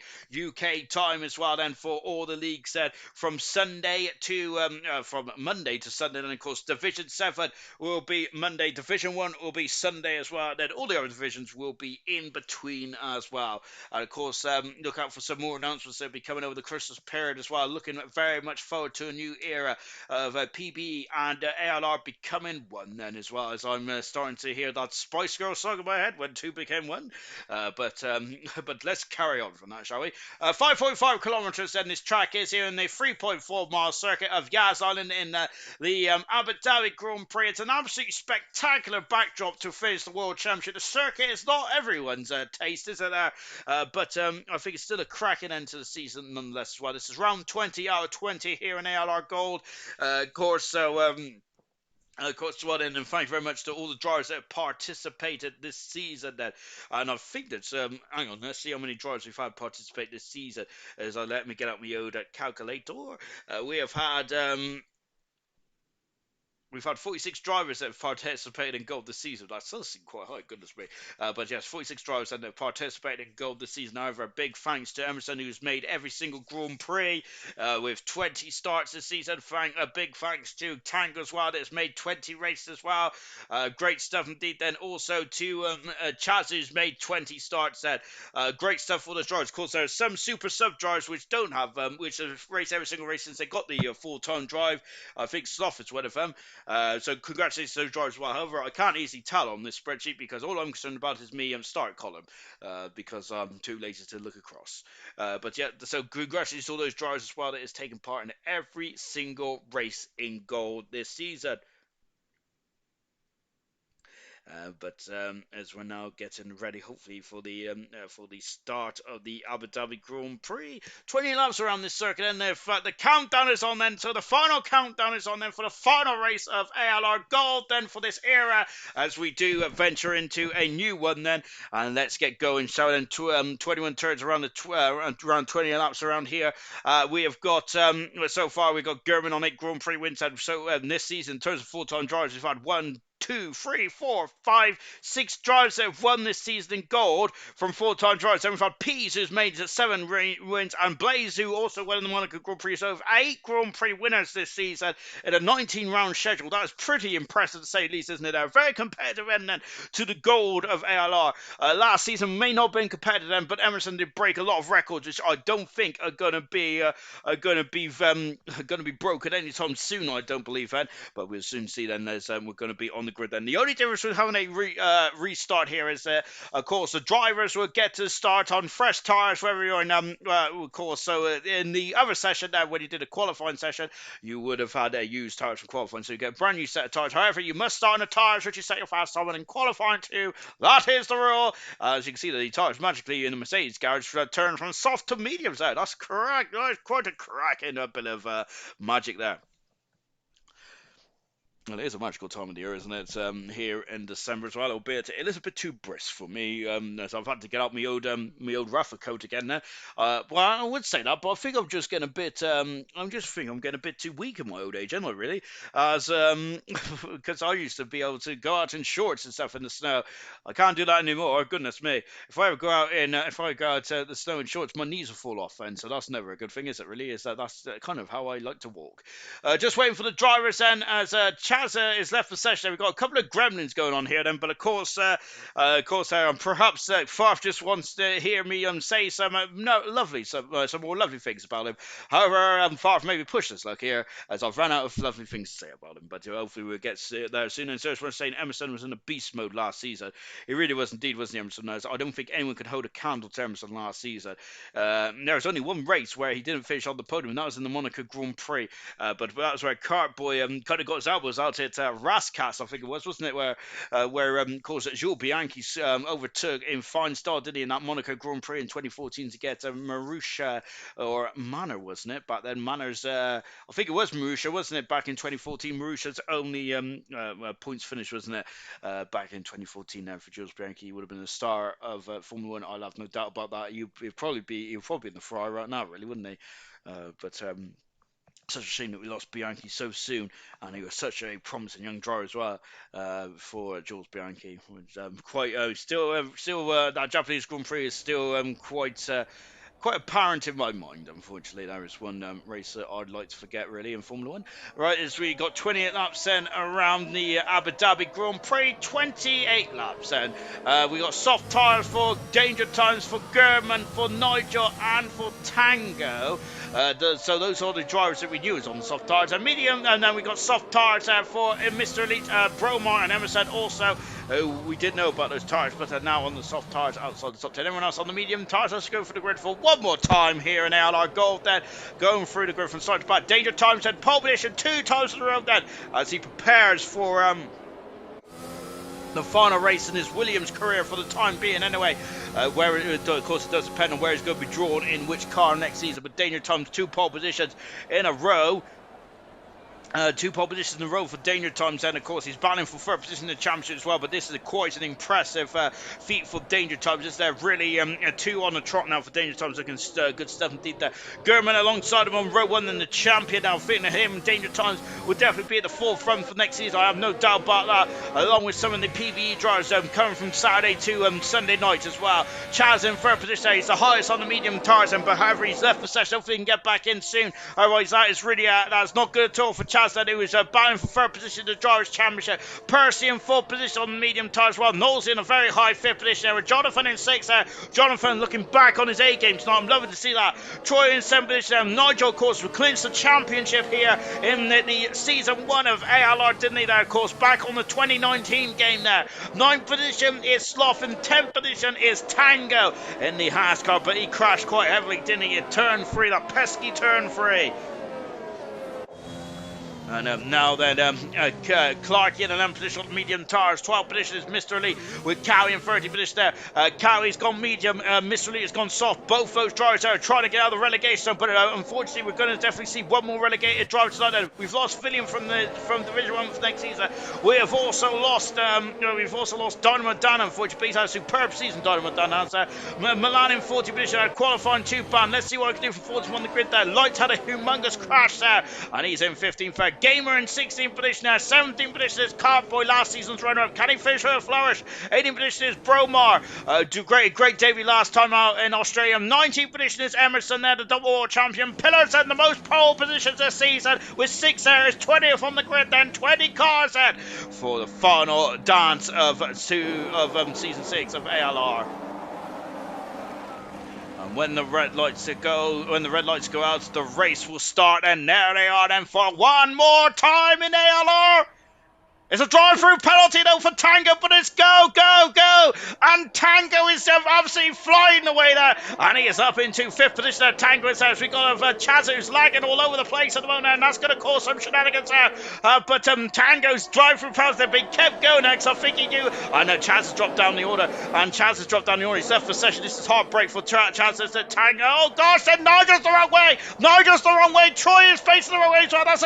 UK time as well. Then for all the leagues from Sunday to from Monday to Sunday. And of course, Division 7 will be Monday. Division 1 will be Sunday as well. Then all the other divisions will be in between as well. And of course, look out for some more announcements that will be coming over the Christmas period as well. Looking very much forward to a new era of PB and ALR becoming one then as well, as I'm starting to hear that Spice Girl song in my head when 2 became 1. But let's carry on from that, shall we? 5.5 kilometers then this track is here in the 3.4 mile circuit of Yas Island in the Abu Dhabi Grand Prix. It's an absolutely spectacular backdrop to finish the World Championship. The circuit is not everyone's taste, is it? But I think it's still a cracking end to the season nonetheless as well. This is round 20 out of 20 here in ALR Gold. Of course, so... Of course, well, and thank you very much to all the drivers that have participated this season. Then, and I think that's hang on, let's see how many drivers we've had participate this season. As I let me get out my old calculator, we have had. We've had 46 drivers that have participated in gold this season. That does seem quite high, goodness me. But yes, 46 drivers that have participated in gold this season. However, a big thanks to Emerson, who's made every single Grand Prix with 20 starts this season. A big thanks to Tango as well, that has made 20 races as well. Great stuff indeed. Then also to Chaz, who's made 20 starts. Great stuff for those drivers. Of course, there are some super sub drivers which don't have, which have raced every single race since they got the full-time drive. I think Sloth is one of them. So congratulations to those drivers as well. However, I can't easily tell on this spreadsheet because all I'm concerned about is me start column because I'm too lazy to look across. But yeah, so congratulations to all those drivers as well that has taken part in every single race in gold this season. But as we're now getting ready, hopefully for the start of the Abu Dhabi Grand Prix, 20 laps around this circuit, and the countdown is on then. So the final countdown is on then for the final race of ALR Gold. Then for this era, as we do venture into a new one then, and let's get going. So then 21 turns around the around 20 laps around here. We have got so far we've got German on 8 Grand Prix wins, and so this season in terms of full-time drivers, we've had 1, 2, 3, 4, 5, 6 drivers that have won this season in gold from full-time drivers. Then we've had Pease, who's made 7 wins, and Blaze, who also won the Monaco Grand Prix. So 8 Grand Prix winners this season in a 19-round schedule. That is pretty impressive to say the least, isn't it? A very competitive end then to the gold of ALR. Last season may not have been competitive then, but Emerson did break a lot of records, which I don't think are going to be broken anytime soon. I don't believe then, but we'll soon see then. As we're going to be on the grid then. The only difference with having a restart here is, of course, the drivers will get to start on fresh tyres wherever you're in. Of course, so in the other session, when you did a qualifying session, you would have had used tyres from qualifying, so you get a brand new set of tyres. However, you must start on the tyres which you set your fast time on in qualifying too. That is the rule. As you can see, the tyres magically in the Mercedes garage turn from soft to mediums out. That's correct. That's quite a cracking bit of magic there. Well, it is a magical time of the year, isn't it? Here in December as well, albeit it is a bit too brisk for me, as I've had to get out my old Rafa coat again now. Well, I would say that, but I think I'm just getting a bit, I'm getting a bit too weak in my old age, anyway, really, as, because I used to be able to go out in shorts and stuff in the snow. I can't do that anymore, goodness me. If I go out the snow in shorts, my knees will fall off, and so that's never a good thing, is it, really? That's kind of how I like to walk. Just waiting for the drivers then, as Chaz is left for session. We've got a couple of gremlins going on here then, but of course, perhaps Farf just wants to hear me say some more lovely things about him. However, Farf maybe pushed his luck here, as I've run out of lovely things to say about him, but hopefully we'll get there soon. And so as we're saying, Emerson was in a beast mode last season. He really was indeed, wasn't he, Emerson? I don't think anyone could hold a candle to Emerson last season. There was only one race where he didn't finish on the podium, and that was in the Monaco Grand Prix, but that was where Cartboy kind of got his elbows about it. Rascas, I think it was, wasn't it? Where of course, Jules Bianchi overtook in fine style, didn't he, in that Monaco Grand Prix in 2014 to get Marussia or Manor, wasn't it? Back then, Manor's, I think it was Marussia, wasn't it? Back in 2014, Marussia's only points finish, wasn't it? Back in 2014, now for Jules Bianchi, he would have been the star of Formula One. I'll have no doubt about that. He'd probably be in the Ferrari right now, really, wouldn't he? But such a shame that we lost Bianchi so soon, and he was such a promising young driver as well for Jules Bianchi. Quite that Japanese Grand Prix is still quite apparent in my mind. Unfortunately, there is one race that I'd like to forget, really, in Formula One. Right, as we got 28 laps then around the Abu Dhabi Grand Prix, 28 laps then. We got soft tyres for Danger Times, for German, for Nigel, and for Tango. So those are the drivers that we knew was on the soft tyres. And medium, and then we got soft tyres for Mr. Elite, Bromar and Emerson also. We did know about those tyres, but they're now on the soft tyres outside the top 10. Everyone else on the medium tyres. Let's go for the grid for one more time here in ALR Gold then. Going through the grid from side to back. Danger Times had pole position 2 times in a row then as he prepares for the final race in his Williams career for the time being anyway, where of course it does depend on where he's going to be drawn in which car next season, but Danger Times 2 pole positions in a row. 2 pole positions in a row for Danger Times, and of course he's battling for 3rd position in the championship as well, but this is quite an impressive feat for Danger Times. Is there really 2 on the trot now for Danger Times, looking good stuff indeed there. German alongside him on row 1 and the champion now, fitting him. Danger Times will definitely be at the forefront for next season, I have no doubt about that, along with some of the PVE drivers coming from Saturday to Sunday night as well. Chaz in 3rd position, he's the highest on the medium tyres, and however he's left the session, hopefully he can get back in soon, otherwise that is really that's not good at all for Chaz. That he was battling for 3rd position in the Drivers' Championship. Percy in 4th position on the medium tyres, while Knowles in a very high 5th position there, with Jonathan in 6th there. Jonathan looking back on his A game tonight. I'm loving to see that. Troy in 7th position there. Nigel, of course, clinched the championship here in the season 1 of ALR, didn't he there, of course, back on the 2019 game there. 9th position is Sloth, and 10th position is Tango in the Haas car, but he crashed quite heavily, didn't he, at turn 3, that pesky turn 3. And now then, Clark in 11th position on medium tyres. 12th position is Mr. Lee with Cowie in 30th position there. Cowie's gone medium, Mr. Lee has gone soft. Both those drivers are trying to get out of the relegation zone, but unfortunately we're going to definitely see one more relegated driver tonight. Then we've lost William from Division 1 for next season. We have also lost Dynamo Dan, unfortunately. He's had a superb season, Dynamo Dan has. Milan in 40th position, qualifying 2 ban. Let's see what I can do for 40 on the grid there. Lights had a humongous crash there, and he's in 15th there. Gamer in 16th position now. 17th position is Cartboy, last season's runner-up. Can he finish with a flourish? 18th position is Bromar. Great debut last time out in Australia. 19th position is Emerson there, the double world champion. Pillars and the most pole positions this season with 6 there. Is 20th on the grid then. 20 cars then for the final dance of season 6 of ALR. When the red lights go out, the race will start, and there they are then for one more time in ALR. It's a drive-through penalty though for Tango, but it's go, and Tango is absolutely flying away there, and he is up into 5th position there. Tango is there, as we got Chaz who's lagging all over the place at the moment, and that's going to cause some shenanigans there, but Tango's drive-through penalty has been kept going next. I think he knew, I know Chaz has dropped down the order, he's left the session. This is heartbreak for Chaz. It's Tango, oh gosh, then Nigel's the wrong way, Troy is facing the wrong way, so that's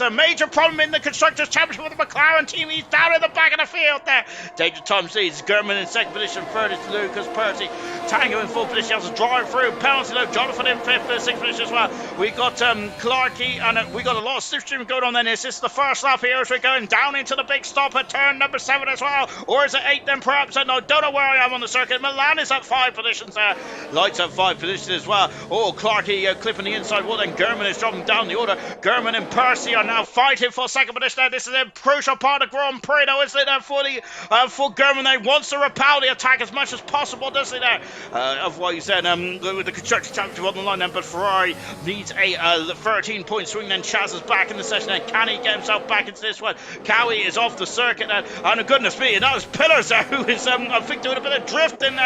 a major problem in the Constructors Championship with the McLaren team. He's down in the back of the field there. Danger Times leads. German in 2nd position. 3rd is Lucas Percy. Tango in 4th position. Has a drive through penalty though. Jonathan in 5th, 6th position as well. We got Clarkey, and we got a lot of slipstream going on then. Is this the first lap here as we're going down into the big stop at turn number 7 as well? Or is it 8 then perhaps? I don't know where I am on the circuit. Milan is at 5 positions there. Lights at 5 positions as well. Oh, Clarkey clipping the inside wall, then German is dropping down the order. German and Percy are now fighting for 2nd second position there. This is a crucial part of Grand Prix, though, isn't it? For German, they wants to repel the attack as much as possible, doesn't it? There. Otherwise, then with the Constructors Championship on the line, then, but Ferrari needs a 13-point swing. Then Chaz is back in the session. Then can he get himself back into this one? Cowie is off the circuit, and goodness me, and that was Pillars there, who is I think doing a bit of drifting.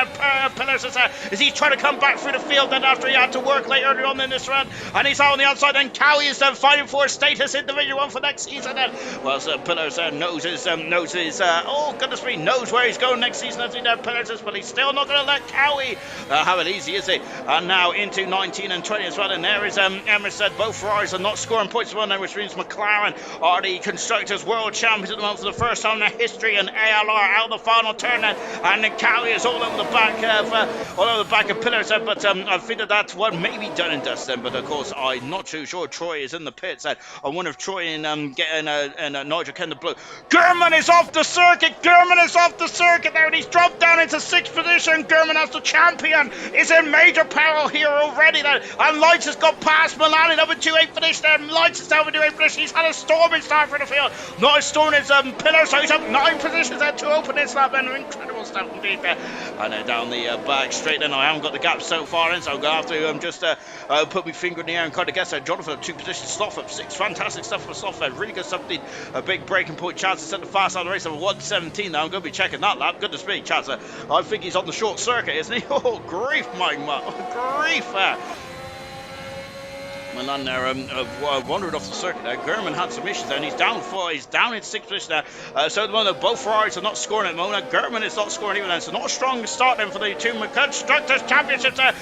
Pillars is he trying to come back through the field then after he had to work late earlier on in this run, and he's out on the outside. Then Cowie is fighting for status in Division 1 for next season. Then well, Pillars knows oh goodness me, knows where he's going next season. As he Pillars is, but he's still not going to let Cowie have it easy, is he? And now into 19 and 20 as well. And there is Emerson. Both Ferraris are not scoring points one there, which means McLaren are the Constructors World Champions at the moment for the first time in their history. And ALR out the final turn, and Cowie is all over the back of Pillars. But I think that's what may be done and dusted. But of course, I'm not too sure. Troy is in the pits. I wonder if Troy and Nigel Kendall Blue. German is off the circuit. There, and he's dropped down into 6th position. German as the champion is in major peril here already. And Lights has got past Milani, number 2-8 finish there. Lights is down with 2-8 finish. He's had a storming start for the field. Not a storm is Pillar, so he's up 9 positions there to open this lap. And incredible stuff indeed there. And down the back straight in. I haven't got the gap so far in, so I'm going to have to just put my finger in the air and kind of guess that. Jonathan, 2 positions, Sloth up 6. Fantastic stuff for Sloth there. Really good stuff indeed. A big breaking point. Chaz has set the fast out of the race of 1:17 now. I'm going to be checking that lap. Goodness me, Chaz. I think he's on the short circuit, isn't he? Oh, grief, my man. Grief. Milan there wandered off the circuit there. German had some issues there, and he's down in 6th position there. So at the moment, both Ferraris are not scoring at the moment. German is not scoring even then, so not a strong start then for the two Constructors Championships there.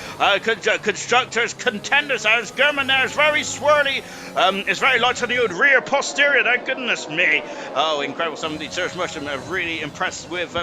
Constructors Contenders there. German there is very swirly. It's very light on the rear posterior there. Goodness me. Oh, incredible. Some of the Serge Mushroom are really impressed with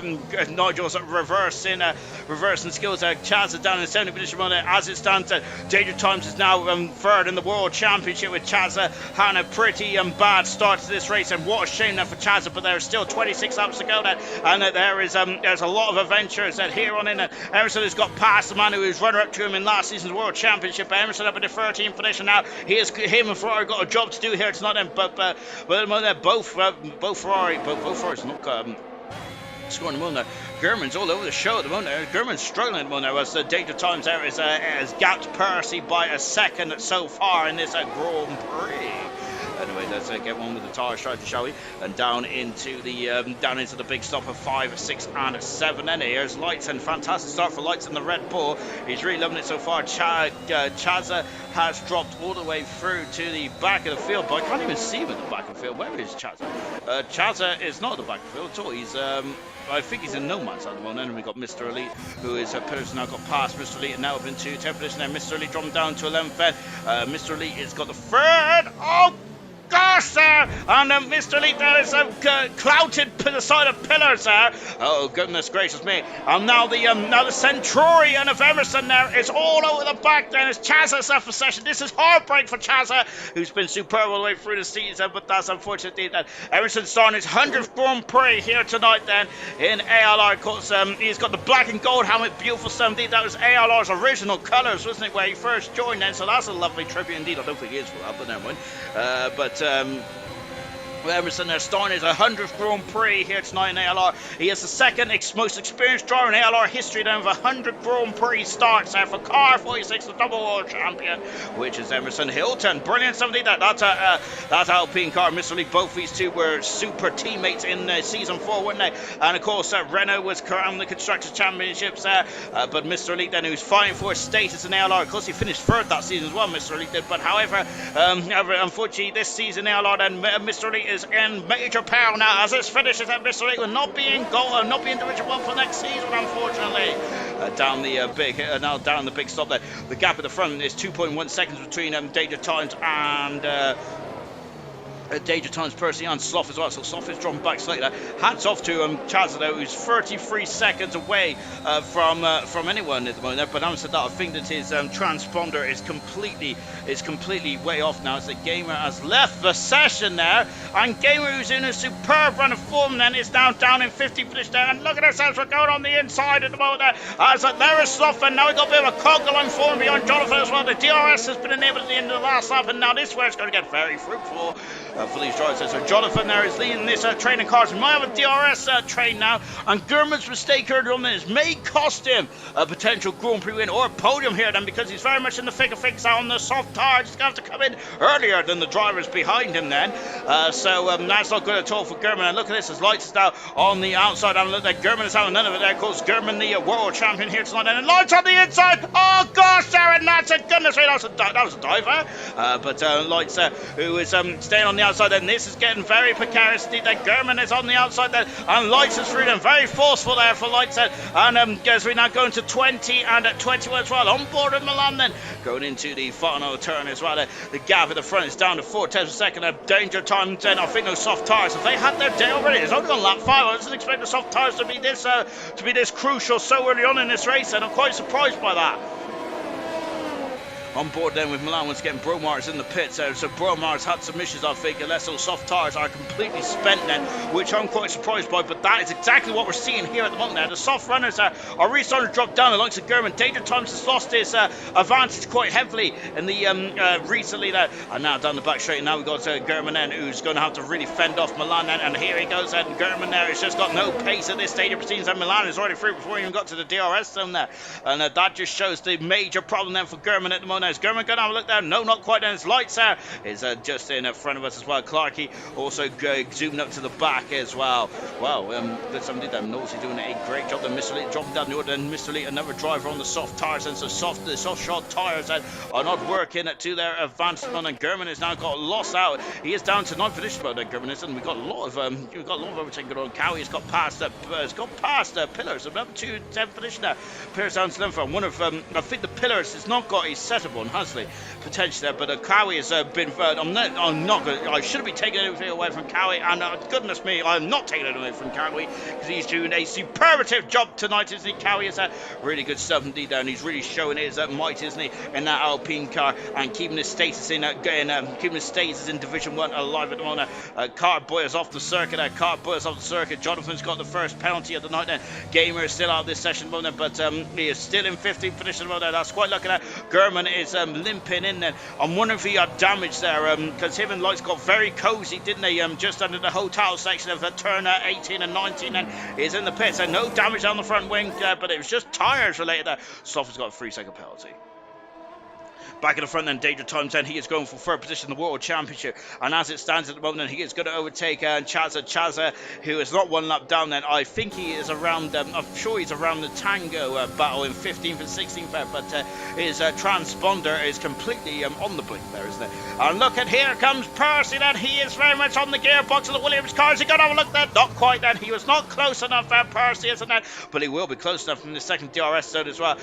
Nigel's reversing skills there. Chaz is down in 70th position as it stands. Danger Times is now 3rd in the World Championship, with Chazza having a pretty bad start to this race, and what a shame there for Chazza. But there are still 26 laps to go there, and there's a lot of adventures that here on in. Emerson has got past the man who was runner up to him in last season's World Championship. Emerson up in the 13th position now. Him and Ferrari got a job to do here tonight, but both Ferraris not scoring the moment. German's all over the show at the moment. German's struggling at the moment. As the Data Times there has gapped Percy by a second so far in this Grand Prix. Anyway, let's get one with the tire strider, shall we? And down into the big stop of 5, 6, and 7. And here's Lights, and fantastic start for Lights in the Red Bull. He's really loving it so far. Chazza has dropped all the way through to the back of the field, but I can't even see him at the back of the field. Where is Chazza? Chazza is not at the back of the field at all. He's I think he's in no man's at the moment. And we've got Mr. Elite, who is person now got past Mr. Elite, and now up into 10th position. And Mr. Elite dropped down to 11th. Mr. Elite has got the 3rd. Oh, gosh, there! And Mr. Elite there is clouted to the side of Pillars there. Oh, goodness gracious me. And now the Centurion of Emerson there is all over the back there. It's Chazza's for session. This is heartbreak for Chazza, who's been superb all the way through the season, but that's unfortunately that Emerson's starting his 100th Grand Prix here tonight then in ALR. Of course, he's got the black and gold helmet, beautiful stuff indeed. That was ALR's original colours, wasn't it, where he first joined then, so that's a lovely tribute indeed. I don't think he is for that, but never mind. Emerson there starting his 100th Grand Prix here tonight in ALR. He is the second most experienced driver in ALR history then with 100 Grand Prix starts there for Car 46, the double world champion, which is Emerson Hilton. Brilliant somebody that's Alpine car. Mr. Lee, both these two were super teammates in season 4, weren't they? And of course Renault was crowned the Constructors Championships there, but Mr. Elite then, who's fighting for his status in ALR. Of course he finished 3rd that season as well, Mr. Elite did, but however unfortunately this season ALR then Mr. Elite is in major peril now as this finishes, and Mr. Elite will not be in Division 1 for next season, unfortunately. Down the big stop there. The gap at the front is 2.1 seconds between Danger Times and Danger Times Percy and Sloth as well, so Sloth is drawn back slightly. Hats off to Chazza though, who's 33 seconds away from anyone at the moment. But having said that, I think that his transponder is completely way off now, as the Gamer has left the session there, and Gamer, who's in a superb run of form then, is now down in 50th position there. And look at ourselves, we're going on the inside at the moment there, as there is Sloth, and now we've got a bit of a cog line form behind Jonathan as well. The DRS has been enabled at the end of the last lap, and now this is where it's going to get very fruitful for these drivers. So Jonathan there is leading this training cars. We might have a DRS train now, and Gurman's mistake earlier on this may cost him a potential Grand Prix win or a podium here then, because he's very much in the thick of things out on the soft tires. He's going to have to come in earlier than the drivers behind him then. So that's not good at all for Gurman. And look at this, his lights is now on the outside, and look like Gurman is having none of it there. Of course, Gurman, the world champion here tonight, and lights on the inside. Oh gosh, Aaron, that's a goodness me, that was a diver. But Lights, who is staying on the outside, and this is getting very precarious indeed. That Gurman is on the outside there, and Lights is through them, very forceful there for Lights. And as we now go into 20 and 21 as well, on board with Milan then, going into the final turn as well. The gap at the front is down to 4 tenths a second. Danger time then. I think those soft tyres, if they had their day already, it's only on lap 5. I wasn't expecting the soft tyres to be this crucial so early on in this race, and I'm quite surprised by that. On board then with Milan once again, Bromar's in the pits, so Bromar's had some issues, I think, unless those soft tyres are completely spent then, which I'm quite surprised by, but that is exactly what we're seeing here at the moment now. The soft runners are really starting to drop down. The likes of Gurman, Danger Times has lost his advantage quite heavily in the recently there, and now down the back straight, and now we've got Gurman then, who's going to have to really fend off Milan then, and here he goes, and Gurman there has just got no pace at this stage. It seems that Milan is already through before he even got to the DRS zone there, and that just shows the major problem then for Gurman at the moment. Is Gurman going to have a look down? No, not quite. And his Lights out is just in front of us as well. Clarkey also zooming up to the back as well. Wow, somebody did that. Nosey doing a great job. Then Mr. Lee dropping down the order, and Mr. Lee, another driver on the soft tyres, and so the soft shod tyres are not working to their advantage. And Gurman has now got lost out. He is down to 9th position, but Gurman is, and we've got a lot of overtaking going on. Cowie has got past Pillars, up to 10th position now. Pillars down to 11th. One of I think the Pillars has not got a setup on, has he? Potentially there, but Cowie has been. I shouldn't be taking anything away from Cowie, and goodness me, I'm not taking it away from Cowie, because he's doing a superlative job tonight, isn't he? Cowie is really good stuff indeed there, and he's really showing his might, isn't he, in that Alpine car, and keeping his status in Division 1 alive at the moment. Cart Boy is off the circuit. Jonathan's got the first penalty of the night then. Gamer is still out of this session at the moment, but he is still in 15th position at the moment. That's quite lucky. Gurman is limping in then. I'm wondering if he had damage there, because him and Lights got very cozy, didn't they? Just under the hotel section of turn 18 and 19, and he's in the pits, and no damage on the front wing, but it was just tyres related there. Stoffer's got a 3-second penalty. Back in the front then, Danger Times then, he is going for third position in the World Championship, and as it stands at the moment, he is going to overtake Chaza, who is not one lap down then. I think he is around, I'm sure he's around the Tango battle in 15th and 16th there, but his transponder is completely on the blink there, isn't it? And look at, here comes Percy then, he is very much on the gearbox of the Williams car. Is he going to have a look there? Not quite then, he was not close enough, Percy isn't it? But he will be close enough in the second DRS zone as well.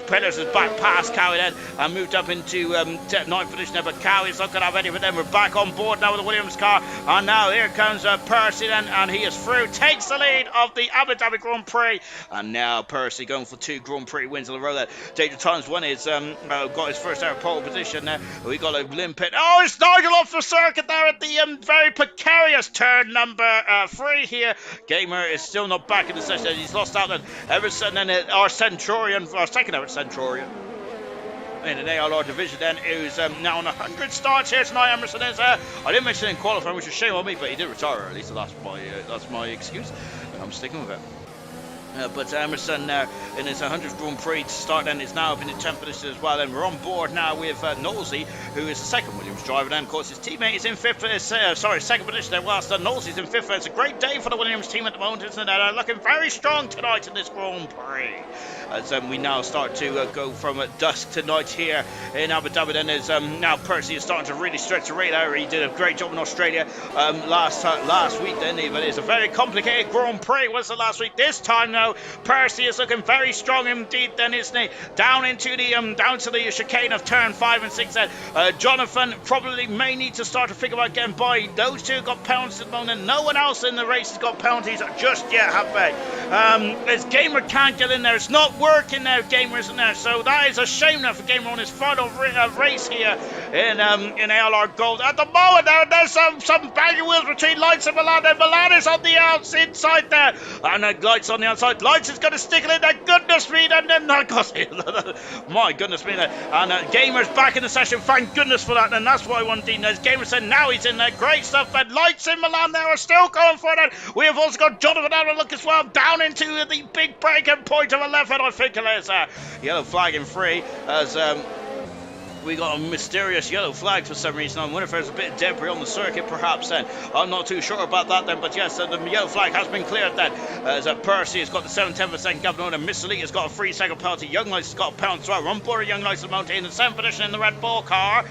Pillars is back past Cowie then, and moved up into 9th position there, but Cowie's not going to have any of them. We're back on board now with the Williams car, and now here comes Percy then, and he is through, takes the lead of the Abu Dhabi Grand Prix, and now Percy going for 2 Grand Prix wins in a row there. Danger Times one is got his first ever pole position there. We got a limpet. Oh, it's Nigel off the circuit there at the very precarious turn number 3 here. Gamer is still not back in the session. He's lost out on Everson and our second ever Centurion in an ALR division then, who's now on 100 starts here tonight. Emerson is I didn't mention in qualifying, which is a shame on me, but he did retire early, so that's my excuse, and I'm sticking with it. But Emerson in his 100th Grand Prix to start then is now up in the 10th position as well, and we're on board now with Knowlesy, who is the second Williams driver then. Of course his teammate is in second position there, whilst Knowlesy's in 5th. It's a great day for the Williams team at the moment, isn't it? They're looking very strong tonight in this Grand Prix, as we now start to go from dusk to night here in Abu Dhabi. Then is now Percy is starting to really stretch the radar. He did a great job in Australia last week then, but it's a very complicated Grand Prix. Was the last week? This time now Percy is looking very strong indeed then, isn't he? Down into the down to the chicane of turn 5 and 6 then. Jonathan probably may need to start to think about getting by. Those two got penalties at the moment. No one else in the race has got penalties just yet, have they? As Gamer can't get in there, it's not working now. Gamer isn't there, so that is a shame now for Gamer on his final race here in ALR Gold. At the moment, there's some banging wheels between Lights and Milan, and Milan is on the inside there, and Lights on the outside. Lights is going to stick it in there. Goodness me, and then my goodness me, and Gamer's back in the session. Thank goodness for that, and that's what I wanted. As Gamer said, now he's in there. Great stuff. And Lights in Milan there are still going for it. We have also got Jonathan out of look as well, down into the big breaking point of a left, and I think it is yellow flag in free as we got a mysterious yellow flag for some reason. I wonder if there's a bit of debris on the circuit perhaps then. I'm not too sure about that then, but yes, the yellow flag has been cleared then. As Percy has got the 7/10 of a second gap, and Miss Elite has got a 3-second penalty. Young Lights has got a penalty as well. On board Young Lights is mounted in the 7th position in the Red Bull car.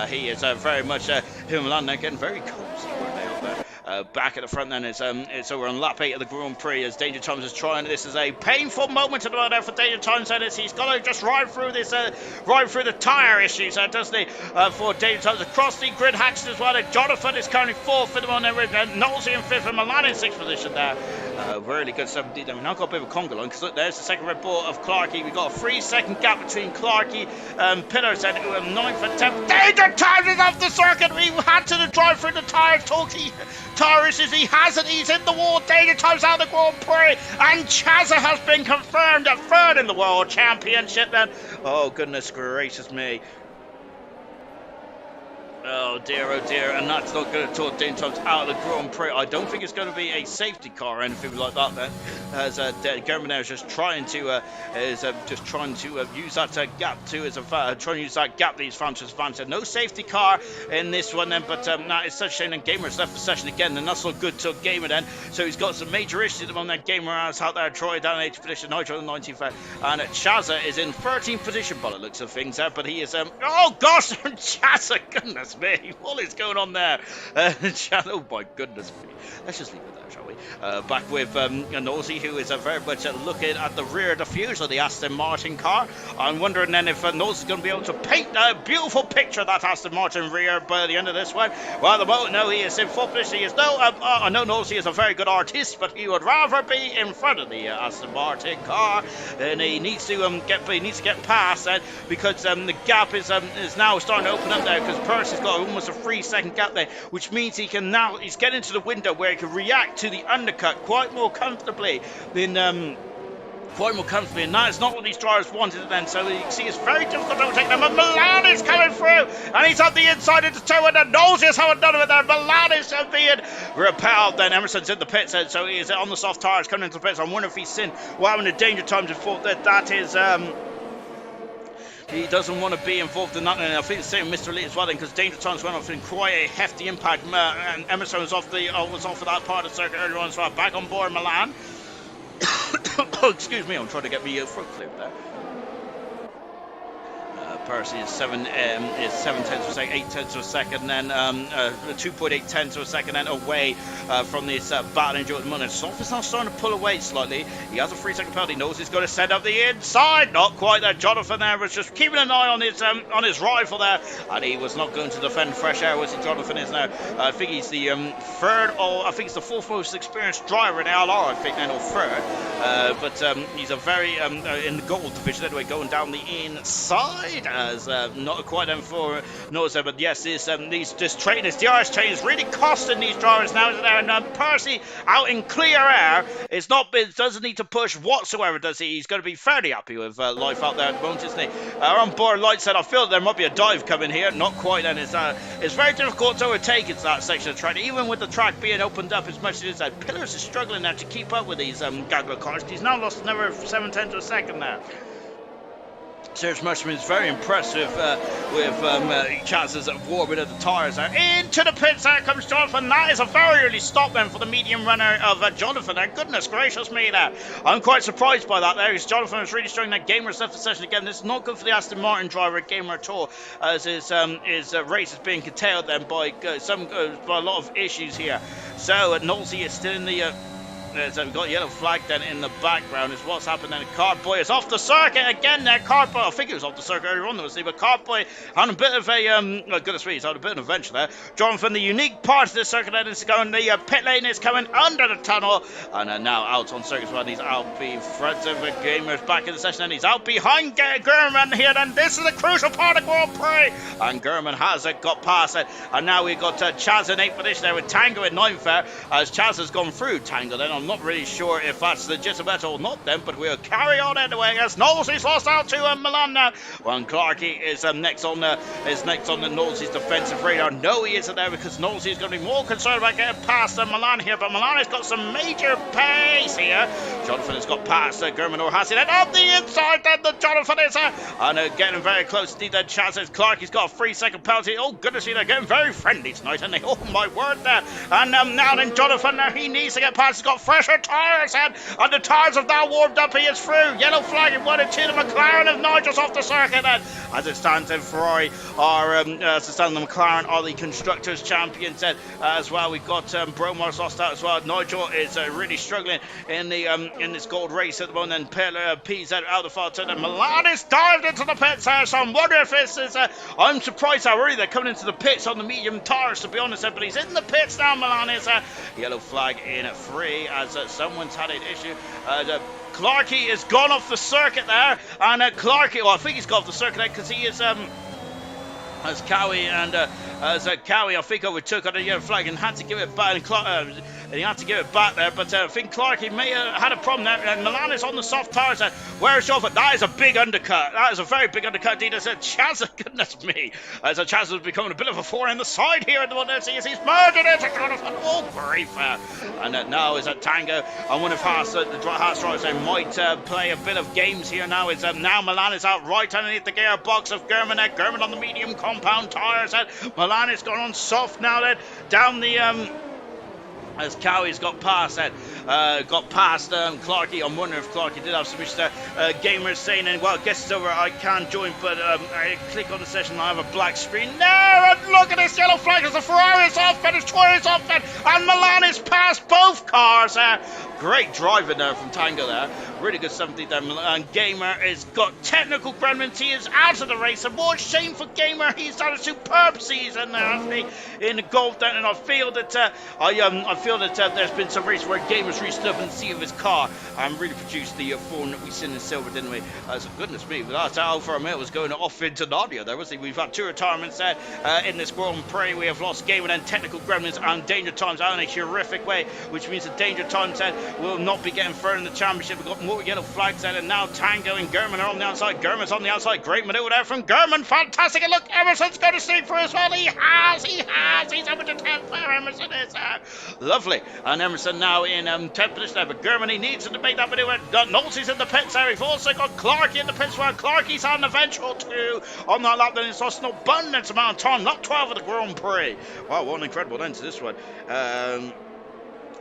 He is very much Himalayan again, very cozy where they are there. Back at the front then, it's over on lap 8 of the Grand Prix as Danger Times is trying. This is a painful moment at the moment for Danger Times, and he's got to just ride through this, ride through the tyre issues, doesn't he? For Danger Times across the grid hatches as well. And Jonathan is currently 4th in the one there. Knowlesy in 5th, and Milan in 6th position there. Really good stuff indeed. We've now got a bit of a conga line because look, there's the second Red Bull of Clarkey. We've got a 3-second gap between Clarkey and Pillars, and 9th and 10th. Danger Times is off the circuit. We had to drive through the tyres. Tire issues, he hasn't, he's in the wall. Danger Times out of the Grand Prix, and Chazza has been confirmed at 3rd in the World Championship then. Oh goodness gracious me. Oh dear, and that's not going to talk Danger Times out of the Grand Prix. I don't think it's going to be a safety car or anything like that then, as German is just trying to use that gap too, trying to use that gap that he's found to his advantage. No safety car in this one then, but it's such a shame that Gamer's left the session again, and that's not good to Gamer then. So he's got some major issues at the moment. Gamer has out there, Troy down in 8th position, Nigel in 19th, and Chazza is in 13th position by the looks of things there, but he is oh gosh, Chazza, goodness me, what is going on there? Oh my goodness me. Let's just leave it there, shall we? Back with Nosy, who is very much looking at the rear diffuser of the Aston Martin car. I'm wondering then if Nosy is going to be able to paint a beautiful picture of that Aston Martin rear by the end of this one. Well, at the moment, no, he is in 4th position. He is I know Nosy is a very good artist, but he would rather be in front of the Aston Martin car, and he needs to get past that because the gap is now starting to open up there because Percy's got almost a 3-second gap there, which means he's getting to the window where he can react to the undercut quite more comfortably than and that is not what these drivers wanted then, so you can see it's very difficult to overtake them, and Milan is coming through, and he's on the inside into 2, and then Knowles is having done with it there. Milan is being repelled then. Emerson's in the pits, so he is on the soft tyres coming into the pits. I wonder if he's seen what happened to Danger Times before that is he doesn't want to be involved in that, and I think the same with Mr. Elite as well, because Danger Times went off in quite a hefty impact, and Emerson was off of that part of the circuit earlier on as well. Back on board Milan. Oh, excuse me, I'm trying to get me throat cleared there. Percy is 7 tenths of a second, 8 tenths of a second, then 2.8 tenths of a second, then away from this battle in at the moment. Soft is now starting to pull away slightly. He has a 3-second penalty. Knows he's going to send up the inside. Not quite there. Jonathan there was just keeping an eye on his rifle there, and he was not going to defend fresh air, was he? Jonathan is now. I think he's the he's the 4th most experienced driver in ALR, I think, then, or 3rd. But he's a very in the gold division anyway, going down the inside. As not quite them for knows there, but yes, this DRS train is really costing these drivers now, isn't there? And Percy out in clear air doesn't need to push whatsoever, does he? He's going to be fairly happy with life out there at the moment, isn't he? On board Light said, I feel there might be a dive coming here. Not quite then. It's very difficult to overtake into that section of track, even with the track being opened up as much as it is. That Pillars is struggling now to keep up with these Gagler cars. He's now lost another 7 tenths of a second there. Serge Mushman is very impressive with chances of warming of the tyres there. Into the pits there comes Jonathan. That is a very early stop then for the medium runner of Jonathan there. Goodness gracious me there. I'm quite surprised by that there, because Jonathan is really showing that Gamer's left the session again. This is not good for the Aston Martin driver at Gamer at all, as his race is being curtailed then by a lot of issues here. So Knowlesy is still in the So we've got yellow flag then in the background is what's happened then. Cardboy is off the circuit again there. Cardboy, I think he was off the circuit earlier on, but Cardboy had a bit of a, oh goodness me, he's had a bit of an adventure there. Jonathan, the unique part of this circuit then is going, the pit lane is coming under the tunnel, and now out on circuit one, he's out being friends of the gamers back in the session, and he's out behind German here, then this is a crucial part of Grand Prix, and German has got past it, and now we've got Chaz in 8th position there with Tango in 9th there, as Chaz has gone through Tango then. I'm not really sure if that's legitimate or not then, but we'll carry on anyway as Knowlesy's lost out to Milan now. Well, Clarkey is next on the Knowlesy's defensive radar. No, he isn't there because Knowlesy is going to be more concerned about getting past Milan here, but Milan has got some major pace here. Jonathan has got past German or has it, and on the inside then the Jonathan is and getting very close indeed then Chaz says Clarkey's got a 3-second penalty. Oh goodness me, they're getting very friendly tonight, and they, oh my word there. And now then Jonathan, now he needs to get past. He's got fresher tyres and the tyres have now warmed up. He is through. Yellow flag in 1 and 2. The McLaren of Nigel's off the circuit then. As it stands in Ferrari are as it stands, the McLaren are the constructors champions then as well. We've got Bromar's lost out as well. Nigel is really struggling in the in this gold race at the moment, and P's out of the far turn, and Milan is dived into the pits there, so I'm wondering if this is I'm surprised how early they're coming into the pits on the medium tyres, to be honest, but he's in the pits now. Milan is yellow flag in 3 as someone's had an issue. Clarkey has gone off the circuit there, and Clarkey, well, I think he's got off the circuit there because he is as Cowie and as Cowie, I think, overtook on the yellow flag and had to give it back, and he had to give it back there, but I think Clarkey may have had a problem there, and Milan is on the soft tyres there. Where is Jonathan? That is a big undercut. That is a very big undercut indeed. As Chaz, goodness me, as Chaz is becoming a bit of a thorn in the side here at the one as he's merging into Jonathan. Oh, grief. And now is at Tango. I wonder if the Haas drivers might play a bit of games here now. Is now Milan is out right underneath the gearbox of German. German on the medium compound tyres. Milan is going on soft now then, down the as Cowie's got past that, Clarkey. I'm wondering if Clarkey did have some issues there. Gamers saying, well, guess it's over, I can't join, but I click on the session and I have a black screen. No, and look at this yellow flag as the Ferrari is off and his Toy is off and Milan is past both cars. Great driving there from Tango there. Really good 70 there. And Gamer has got technical gremlins. He is out of the race. And what a shame for Gamer. He's had a superb season there, hasn't he, in the golf down. And I feel that there's been some races where Gamer's reached up in the seat of his car and really produced the form that we've seen in silver, didn't we? So goodness me, that's Alfa Romeo was going off into Nadia there, wasn't he? We've had 2 retirements there in this Grand Prix. We have lost Gamer and technical gremlins and Danger Times out in a horrific way, which means that Danger Times will not be getting further in the championship. We've got more yellow flags there, and now Tango and German are on the outside. German's on the outside. Great maneuver there from German. Fantastic. And look, Emerson's going to sneak through as well. He has. He's over to 10th there. Emerson is lovely. And Emerson now in 10th position there, but Germany needs to make that maneuver. Knowlesy's in the pits there. We've also got Clarkey in the pits where Clarkey's had an eventual 2 on that lap. Then it's lost an abundance amount of time. Not 12 of the Grand Prix. Wow, what an incredible end to this one.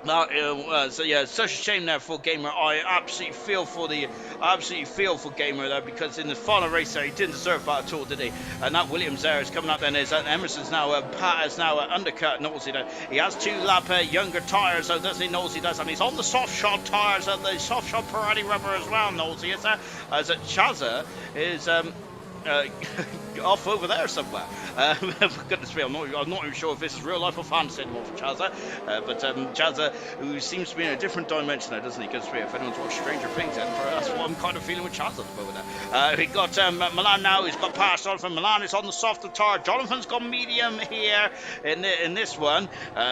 So yeah, it's such a shame there for Gamer. I absolutely feel for Gamer there, because in the final race there he didn't deserve that at all, did he? And that Williams there is coming up then, is that Emerson's now undercut Knowlesy there. He has 2 lap younger tyres, so doesn't he? Knowlesy does, and he's on the soft shod tyres, the soft shod Pirelli rubber as well. Knowlesy is there, as Chaza is off over there somewhere. For goodness me, I'm not even sure if this is real life or fantasy anymore for Chaza. But Chaza, who seems to be in a different dimension there, doesn't he? Goodness me, if anyone's watched Stranger Things, that's what I'm kind of feeling with Chaza at the moment there. We got Milan now. He's got past Jonathan. Milan is on the softer tire. Jonathan's got medium here in this one.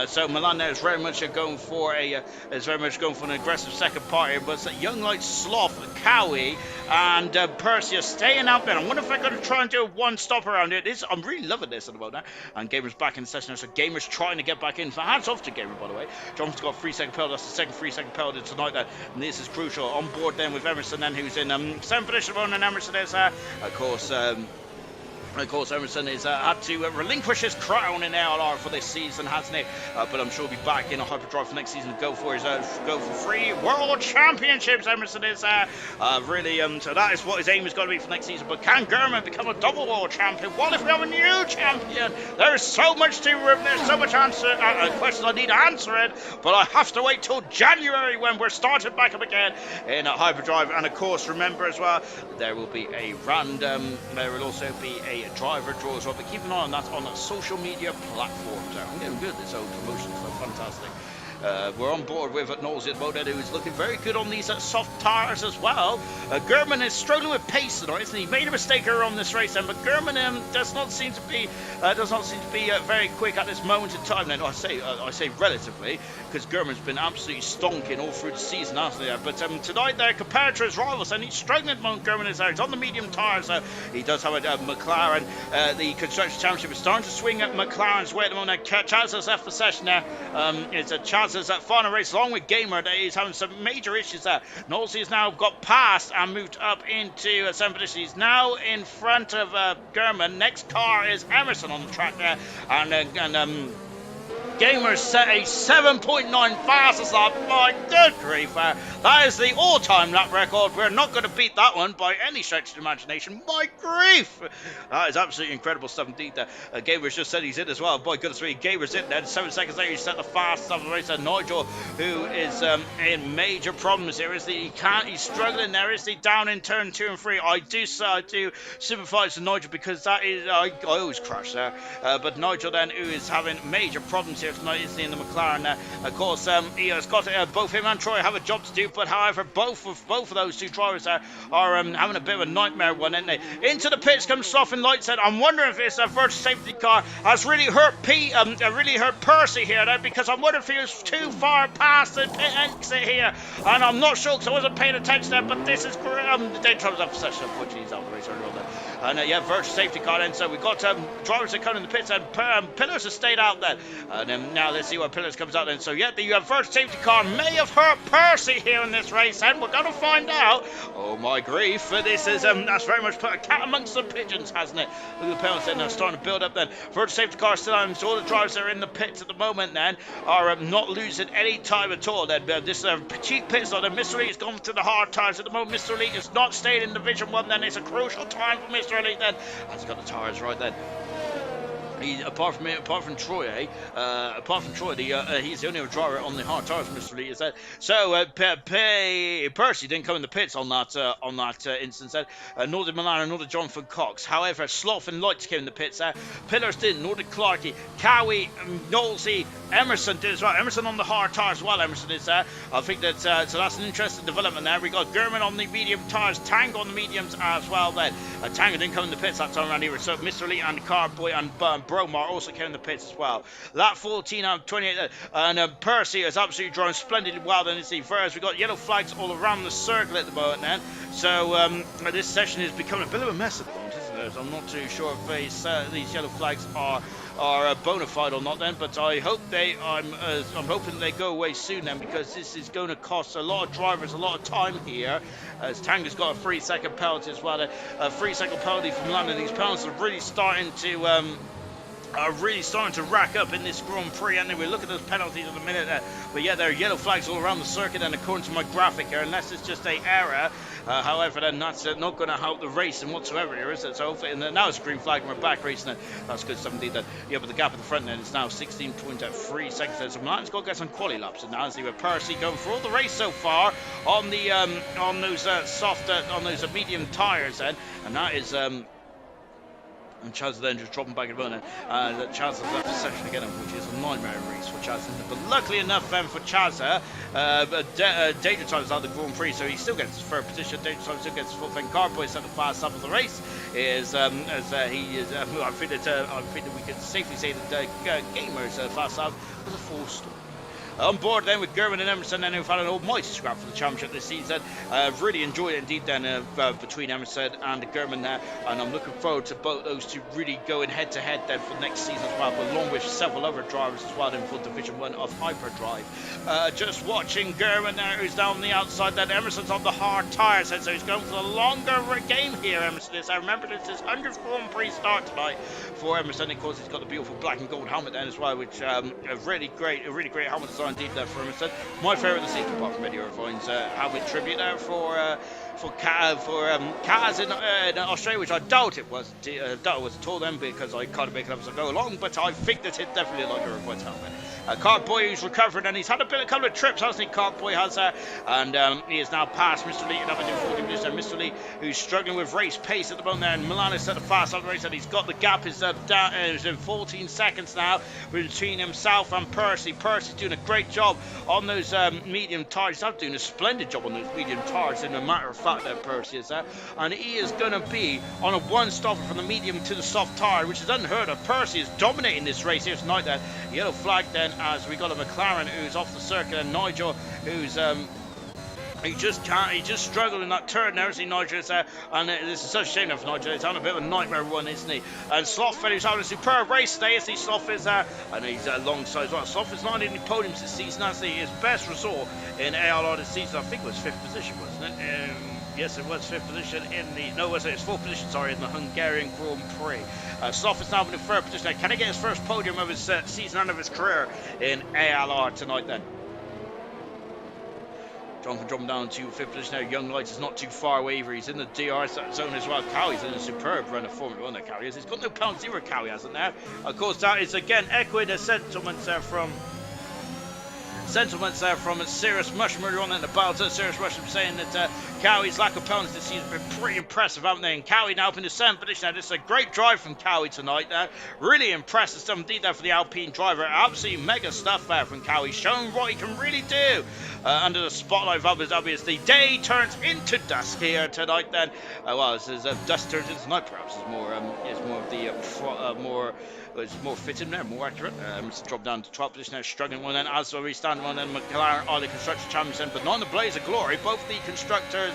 So Milan there is very much going for an aggressive second part here. But young like Sloth, Cowie, and Perseus staying out there. I wonder if they're going to try and do a one-stop around it. I'm really loving this at the moment. And Gamer's back in the session, so Gamer's trying to get back in. Hands off to Gamer, by the way. Jonathan's got a 3-second penalty. That's the second 3-second penalty tonight then. And this is crucial. On board then with Emerson then, who's in 7th position, and Emerson is, of course, Of course, Emerson has had to relinquish his crown in ALR for this season, hasn't he? But I'm sure he'll be back in a hyperdrive for next season to go for his go for 3 World Championships. Emerson is really, so that is what his aim is going to be for next season. But can German become a double world champion? What if we have a new champion? There's so much questions I need answering, but I have to wait till January when we're starting back up again in hyperdrive. And of course, remember as well, there will be a random. There will also be a driver draw as well, but keep an eye on that on social media platforms. I'm getting good at this old promotion stuff, fantastic. We're on board with Knowles at Modet, who is looking very good on these soft tyres as well. German is struggling with pace tonight, isn't he? He made a mistake earlier on this race, then, but German does not seem to be very quick at this moment in time. Then I say relatively, because German's been absolutely stonking all through the season, hasn't he? But tonight, they're compared to his rivals, and he's struggling at the moment. German is there. He's on the medium tyres. He does have a McLaren. The Constructors Championship is starting to swing at McLaren's way at the moment. Chaz has left the session now. It's a Chaz that final race along with Gamer that he's having some major issues there. Knowles has now got past and moved up into 7th position. He's now in front of German. Next car is Emerson on the track there, and Gamer set a 7.9 fastest lap. My good grief, that is the all-time lap record. We're not going to beat that one by any stretch of the imagination. My grief, that is absolutely incredible stuff indeed. Gamer's just said he's in as well. Boy, goodness me, Gamer's in. Then 7 seconds later, he set the fastest of the race. Nigel, who is in major problems here, he's struggling there. Is he down in turn 2 and 3? I do sympathise with Nigel, because that is I always crash there. But Nigel then, who is having major problems here tonight, is in the McLaren. Of course, he has got both him and Troy have a job to do, but however, both of those two drivers are having a bit of a nightmare one, aren't they? Into the pits comes Slough Light said, I'm wondering if this virtual safety car has really hurt Percy here, because I'm wondering if he was too far past the pit exit here, and I'm not sure because I wasn't paying attention there. But this is great. The day troubles up for session, unfortunately, he's out of the race earlier on there. And virtual safety car then, so we've got drivers that come in the pits, and Pillars have stayed out then. And now let's see what Pillars comes out then. So yeah, the virtual safety car may have hurt Percy here in this race, and we're going to find out. Oh my grief, this is that's very much put a cat amongst the pigeons, hasn't it? Look at the penalties then, starting to build up then. Virtual safety car still on, so all the drivers that are in the pits at the moment then are not losing any time at all then. This cheap pit stop then. Mr. Elite has gone to the hard tyres at the moment. Mr. Elite has not stayed in Division 1 then. It's a crucial time for Mr. Elite then. He's got the tyres right then. Apart from Troy, he's the only driver on the hard tyres, Mr. Lee. Is that so? Percy didn't come in the pits on that instance. Nor did Milan, nor did Jonathan Cox. However, Slough and Lights came in the pits. Pillars didn't, nor did Clarkey. Cowie, Knowlesy, Emerson did as well. Emerson on the hard tyres as well. Emerson is there. I think that so that's an interesting development there. We got German on the medium tyres, Tango on the mediums as well. Then Tango didn't come in the pits that time around either. So Mr. Lee and Carboy and Bromar also came in the pits as well. Lap 14 out of 28, and Percy is absolutely driving splendidly well. Then it's the first. We've got yellow flags all around the circle at the moment then. So this session is becoming a bit of a mess at the moment, isn't it? I'm not too sure if these yellow flags are bona fide or not then, but I hope I'm hoping they go away soon then, because this is going to cost a lot of drivers a lot of time here, as Tanga's got a 3-second penalty as well. A 3-second penalty from London. These penalties are really starting to rack up in this Grand Prix, and then we look at those penalties in a minute there. But yeah, there are yellow flags all around the circuit, and according to my graphic here, unless it's just an error, however, then that's not going to help the racing whatsoever here, is it? So hopefully, and now it's a green flag and we're back racing it. That's good stuff indeed. Yeah, but the gap at the front then is now 16.3 seconds there. So Milan's got to get some quali laps in now. See with Percy going for all the race so far on the on those medium tyres then, and that is and Chaz then just dropping back in the runner. Chaz has left the section again, which is a nightmare race for Chaz. But luckily enough for Chaz, Danger Time's out of the Grand Prix, so he still gets his third position. Danger Time still gets his fourth. And Carboy is at the fast up of the race. Is I think that we can safely say that Gamer's fast up was a 4-star. On board then with German and Emerson, then who've had an almighty scrap for the championship this season. Really enjoyed it indeed then between Emerson and German there, and I'm looking forward to both those two really going head to head then for next season as well, but along with several other drivers as well then for Division 1 of Hyperdrive. Just watching German there, who's down the outside, then Emerson's on the hard tyres, so he's going for the longer game here. Emerson is. I remember this is 100th Grand Prix start tonight for Emerson. Of course, he's got the beautiful black and gold helmet then as well, which a really great helmet design indeed there for Emerson. My favourite of the season, apart from Eddie Irvine's helmet tribute there for Kaz in Australia, which I doubt it was. Doubt it was at all then, because I can't make it up as I go along, but I think that it definitely like a Irvine's helmet. Cartboy, who's recovering, and he's had a couple of trips, hasn't he? Cartboy has, and he is now past Mr. Lee in up into 40 minutes. And Mr. Lee, who's struggling with race pace at the moment there, and Milan is set the fast on the race, and he's got the gap is down, is in 14 seconds now between himself and Percy. Percy's doing a great job on those medium tires. He's doing a splendid job on those medium tires, in a matter of fact, that Percy is there, and he is going to be on a one-stopper from the medium to the soft tire, which is unheard of. Percy is dominating this race here tonight. Then yellow flag then, as we got a McLaren who's off the circuit, and Nigel who's he just struggled in that turn there. See, Nigel is there, and this is such a shame for Nigel. He's on a bit of a nightmare run, isn't he? And Sloth, who's having a superb race today, isn't he? Sloth is there, and he's alongside as well. Sloth is not in any podiums this season. That's his best result in ALR this season. I think it was 5th position, wasn't it? Yes, it was 5th position in the... No, it's 4th position, sorry, in the Hungarian Grand Prix. Sloth is now in the 3rd position. Now, can he get his first podium of his season and of his career in ALR tonight then? Jonathan dropping down to 5th position now. Young Lights is not too far away either. He's in the DR zone as well. Cowie's in a superb run of Formula 1 that Cowie is. He's got no pound zero, Cowie hasn't there. Of course, that is again echoing the sentiments from Serious Mushroom earlier on in the battle. Serious Mushroom saying that Cowie's lack of pounds this season has been pretty impressive, haven't they? And Cowie now up in the 7th position. Now, this is a great drive from Cowie tonight. Really impressive stuff indeed there for the Alpine driver. Absolutely mega stuff there from Cowie, showing what he can really do under the spotlight of Abu Dhabi as the day turns into dusk here tonight. Then, well, as dusk turns into night, perhaps is more of the it's more fitting there, more accurate. It's dropped down to 12th position now, struggling one then, as we stand one then. McLaren are the Constructors champions then, but not in the blaze of glory. Both the Constructors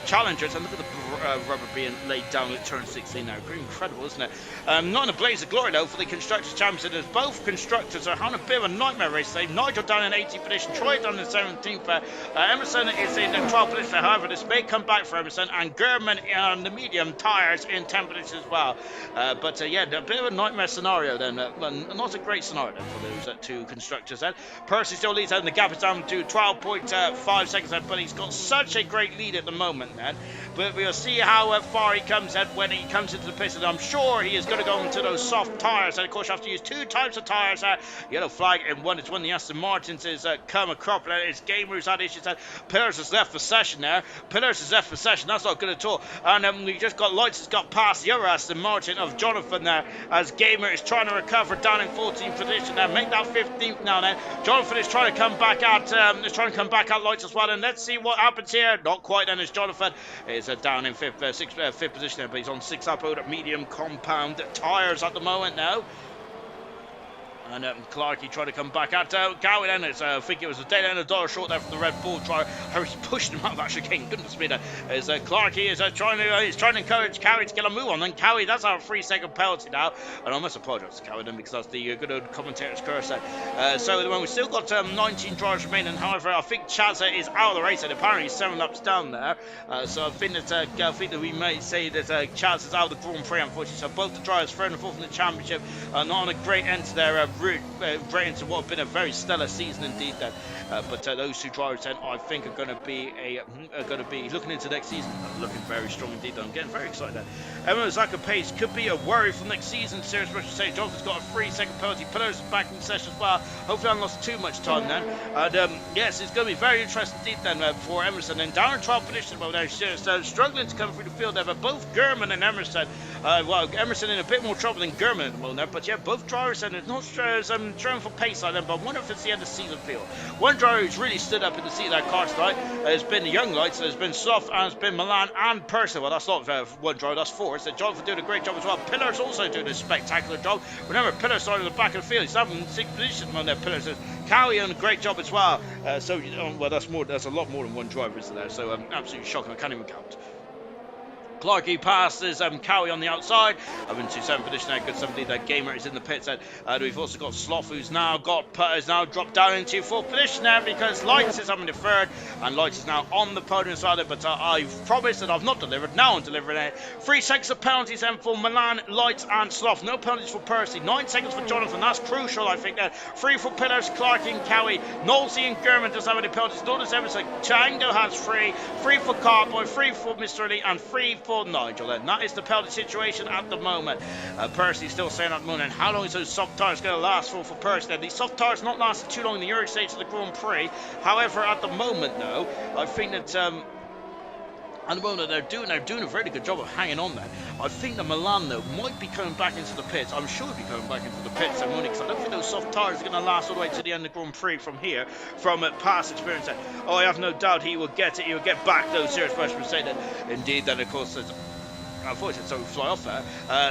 challengers, and look at the rubber being laid down at turn 16 now. Pretty incredible, isn't it? Not in the blaze of glory though for the Constructors champions, as both Constructors are having a bit of a nightmare race today. Nigel down in 18th position, Troy down in 17th. Emerson is in 12th position. However, this may come back for Emerson, and German on the medium tyres in 10th position as well. But yeah, a bit of a nightmare scenario then. Not a great scenario then for those two Constructors then. Percy still leads, and the gap is down to 12.5 seconds then, but he's got such a great lead at the moment then. But we'll see how far he comes then when he comes into the pits, and I'm sure he is going to go into those soft tyres. And of course, you have to use 2 types of tyres. Yellow flag, and one is when the Aston Martins is come a crop. It's Gamers had issues. Pillars has left the session there. Pillars has left the session. That's not good at all. And we just got Lights has got past the other Aston Martin of Jonathan there, as Gamer is trying to recover down in 14th position there. Make that 15th now then. Jonathan is trying to come back out. Lights as well. And let's see what happens here. Not quite then, as Jonathan is down in 5th position there, but he's on 6 up out medium compound tyres at the moment now. And Clarkey tried to come back at Cowie then. I think it was a dead end of $1 short there from the Red Bull driver. He's pushed him out of action again. Goodness me, as Clarkey is trying to encourage Cowie to get a move on. Then Cowie, that's our 3-second penalty now. And I must apologise to Cowie then, because that's the good old commentator's curse there. So at the moment, we've still got 19 drivers remaining. However, I think Chazza is out of the race, and apparently he's 7 laps down there. So I think that we may say that Chaz is out of the Grand Prix, unfortunately. So both the drivers, 3rd and 4th in the championship, are not on a great end to their right into what have been a very stellar season indeed then. But those 2 drivers then, I think, are going to be looking into next season, looking very strong indeed. I'm getting very excited there. Emma Zaka pace could be a worry for next season. Serious Rush say Jonathan's got a 3-second penalty. Pillars is back in the session as well. Hopefully I haven't lost too much time then. And yes, it's going to be very interesting indeed then for Emerson. And down in 12th position, well, they're struggling to come through the field there, but both German and Emerson Well, Emerson in a bit more trouble than German at the moment, but yeah, both drivers and it's not trying for pace like them, but I wonder if it's the end of season feel. One driver who's really stood up in the seat of that car tonight has been the young lights, there's been Slough, and it's been Milan and Person. Well, that's not one driver, that's four. So Jonathan doing a great job as well. Pillar's also doing a spectacular job. Remember, Pillar started at the back of the field. He's having 6th position on there. Pillar says Cowie on a great job as well. Well, that's a lot more than one driver, isn't there? So absolutely shocking. I can't even count. Clarkey passes Cowie on the outside. I'm into 7th position there. Good 17. That Gamer is in the pits. And we've also got Slough, who's now dropped down into 4th position there because Lights is having the 3rd, and Lights is now on the podium side. But I've promised that I've not delivered. Now I'm delivering it. 3 seconds of penalties then for Milan, Lights, and Slough. No penalties for Percy. 9 seconds for Jonathan. That's crucial, I think. 3 for Pillars, Clarkey, and Cowie. Knowlesy and Gurman doesn't have any penalties. Notice Emerson. Chango has 3. 3 for Carboy. 3 for Mr. Lee, and 3 for Nigel. And that is the penalty situation at the moment. Percy's still saying at the moment, and how long is those soft tires going to last for Percy? Then these soft tires not lasting too long in the early stage of the Grand Prix. However, at the moment, though, I think that at the moment they're doing a very good job of hanging on there. I think that Milan, though, might be coming back into the pits. I'm sure he'll be coming back into the pits, because I don't think those soft tires are going to last all the way to the end of the Grand Prix from here, from past experience. I have no doubt he will get it. He will get back those serious questions. Say that indeed, that of course there's. Unfortunately, so we fly off there.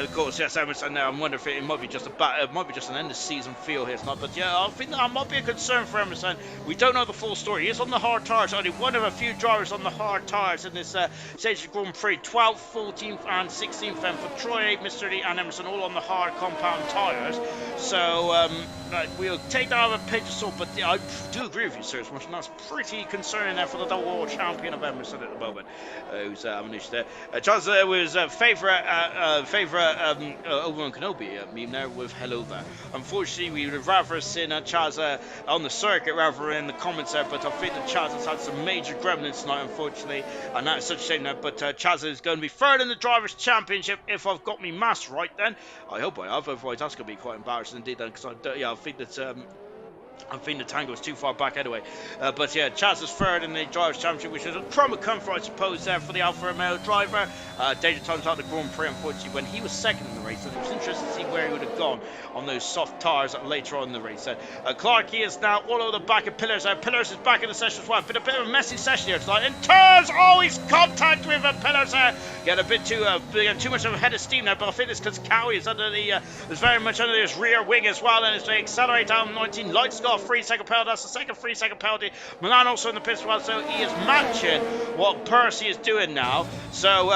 Of course, yes, Emerson there. I wonder if it might be just an end of season feel here. It's not, but yeah, I think that might be a concern for Emerson. We don't know the full story. He is on the hard tires. Only one of a few drivers on the hard tires in this stage of Grand Prix. 12th, 14th, and 16th, and for Troy, Mr. Lee, and Emerson, all on the hard compound tires. So we'll take that with a pinch of salt. But yeah, I do agree with you, sir. That's pretty concerning there for the double world champion of Emerson at the moment, who's having issues there. Charles was favourite Obi-Wan Kenobi meme there with hello there. Unfortunately, we would have rather have seen Chaz on the circuit rather in the comments there, but I think that Chaz has had some major gremlins tonight, unfortunately, and that's such a shame there. But Chaz is going to be 3rd in the Drivers' Championship if I've got me maths right then. I hope I have, otherwise that's going to be quite embarrassing indeed then, because I think that I think the tango is too far back anyway. But yeah, Chaz is 3rd in the Drivers' Championship, which is a crumb of comfort, I suppose, there for the Alfa Romeo driver. Danger times out the Grand Prix, unfortunately, when he was 2nd in the race. And it was interesting to see where he would have gone on those soft tires later on in the race. Clarkey is now all over the back of Pillars. Pillars is back in the session as well. Been a bit of a messy session here tonight. And turns, always contact with Pillars there. Get a bit too much of a head of steam there, but I think it's because Cowie is very much under his rear wing as well, and as they accelerate down 19. Lights got a 3-second penalty. That's the second 3-second penalty. Milan also in the pits as well, so he is matching what Percy is doing now. So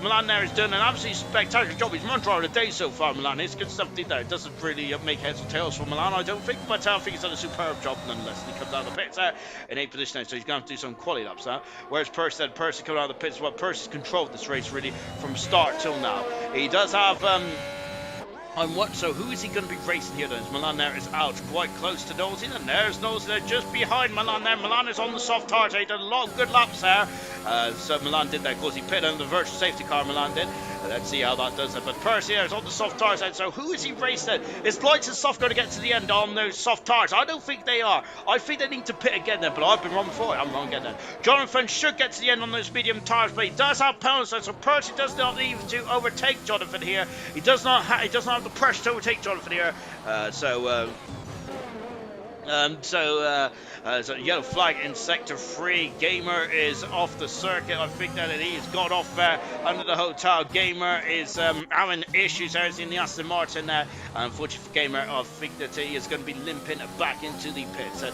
Milan there is doing an absolutely spectacular job. He's one driver of the day so far, Milan. It's good stuff there. It doesn't really make heads or tails for Milan, I don't think, but I think he's done a superb job nonetheless. And he comes out of the pits in 8th position now, so he's going to have to do some quality laps now. Whereas Percy coming out of the pits as well. Percy's controlled this race really from start till now. He does have so who is he going to be racing here then? Milan there is out quite close to Nosey, and there's Nosey there just behind Milan there. Milan is on the soft tires. He did a lot of good laps there. So Milan did that because he pitted under the virtual safety car, Milan did. Let's see how that does it. But Percy there is on the soft tires side. So who is he racing? Is Lights and Soft going to get to the end on those soft tires? I don't think they are. I think they need to pit again then, but I've been wrong before. I'm wrong again then. Jonathan should get to the end on those medium tires, but he does have penalties, so Percy does not need to overtake Jonathan here. He does not have the pressure to overtake Jonathan here. So yellow flag in sector 3. Gamer is off the circuit. I think that he's got off under the hotel. Gamer is having issues there in the Aston Martin there. Unfortunately for Gamer, I think that he is going to be limping back into the pits.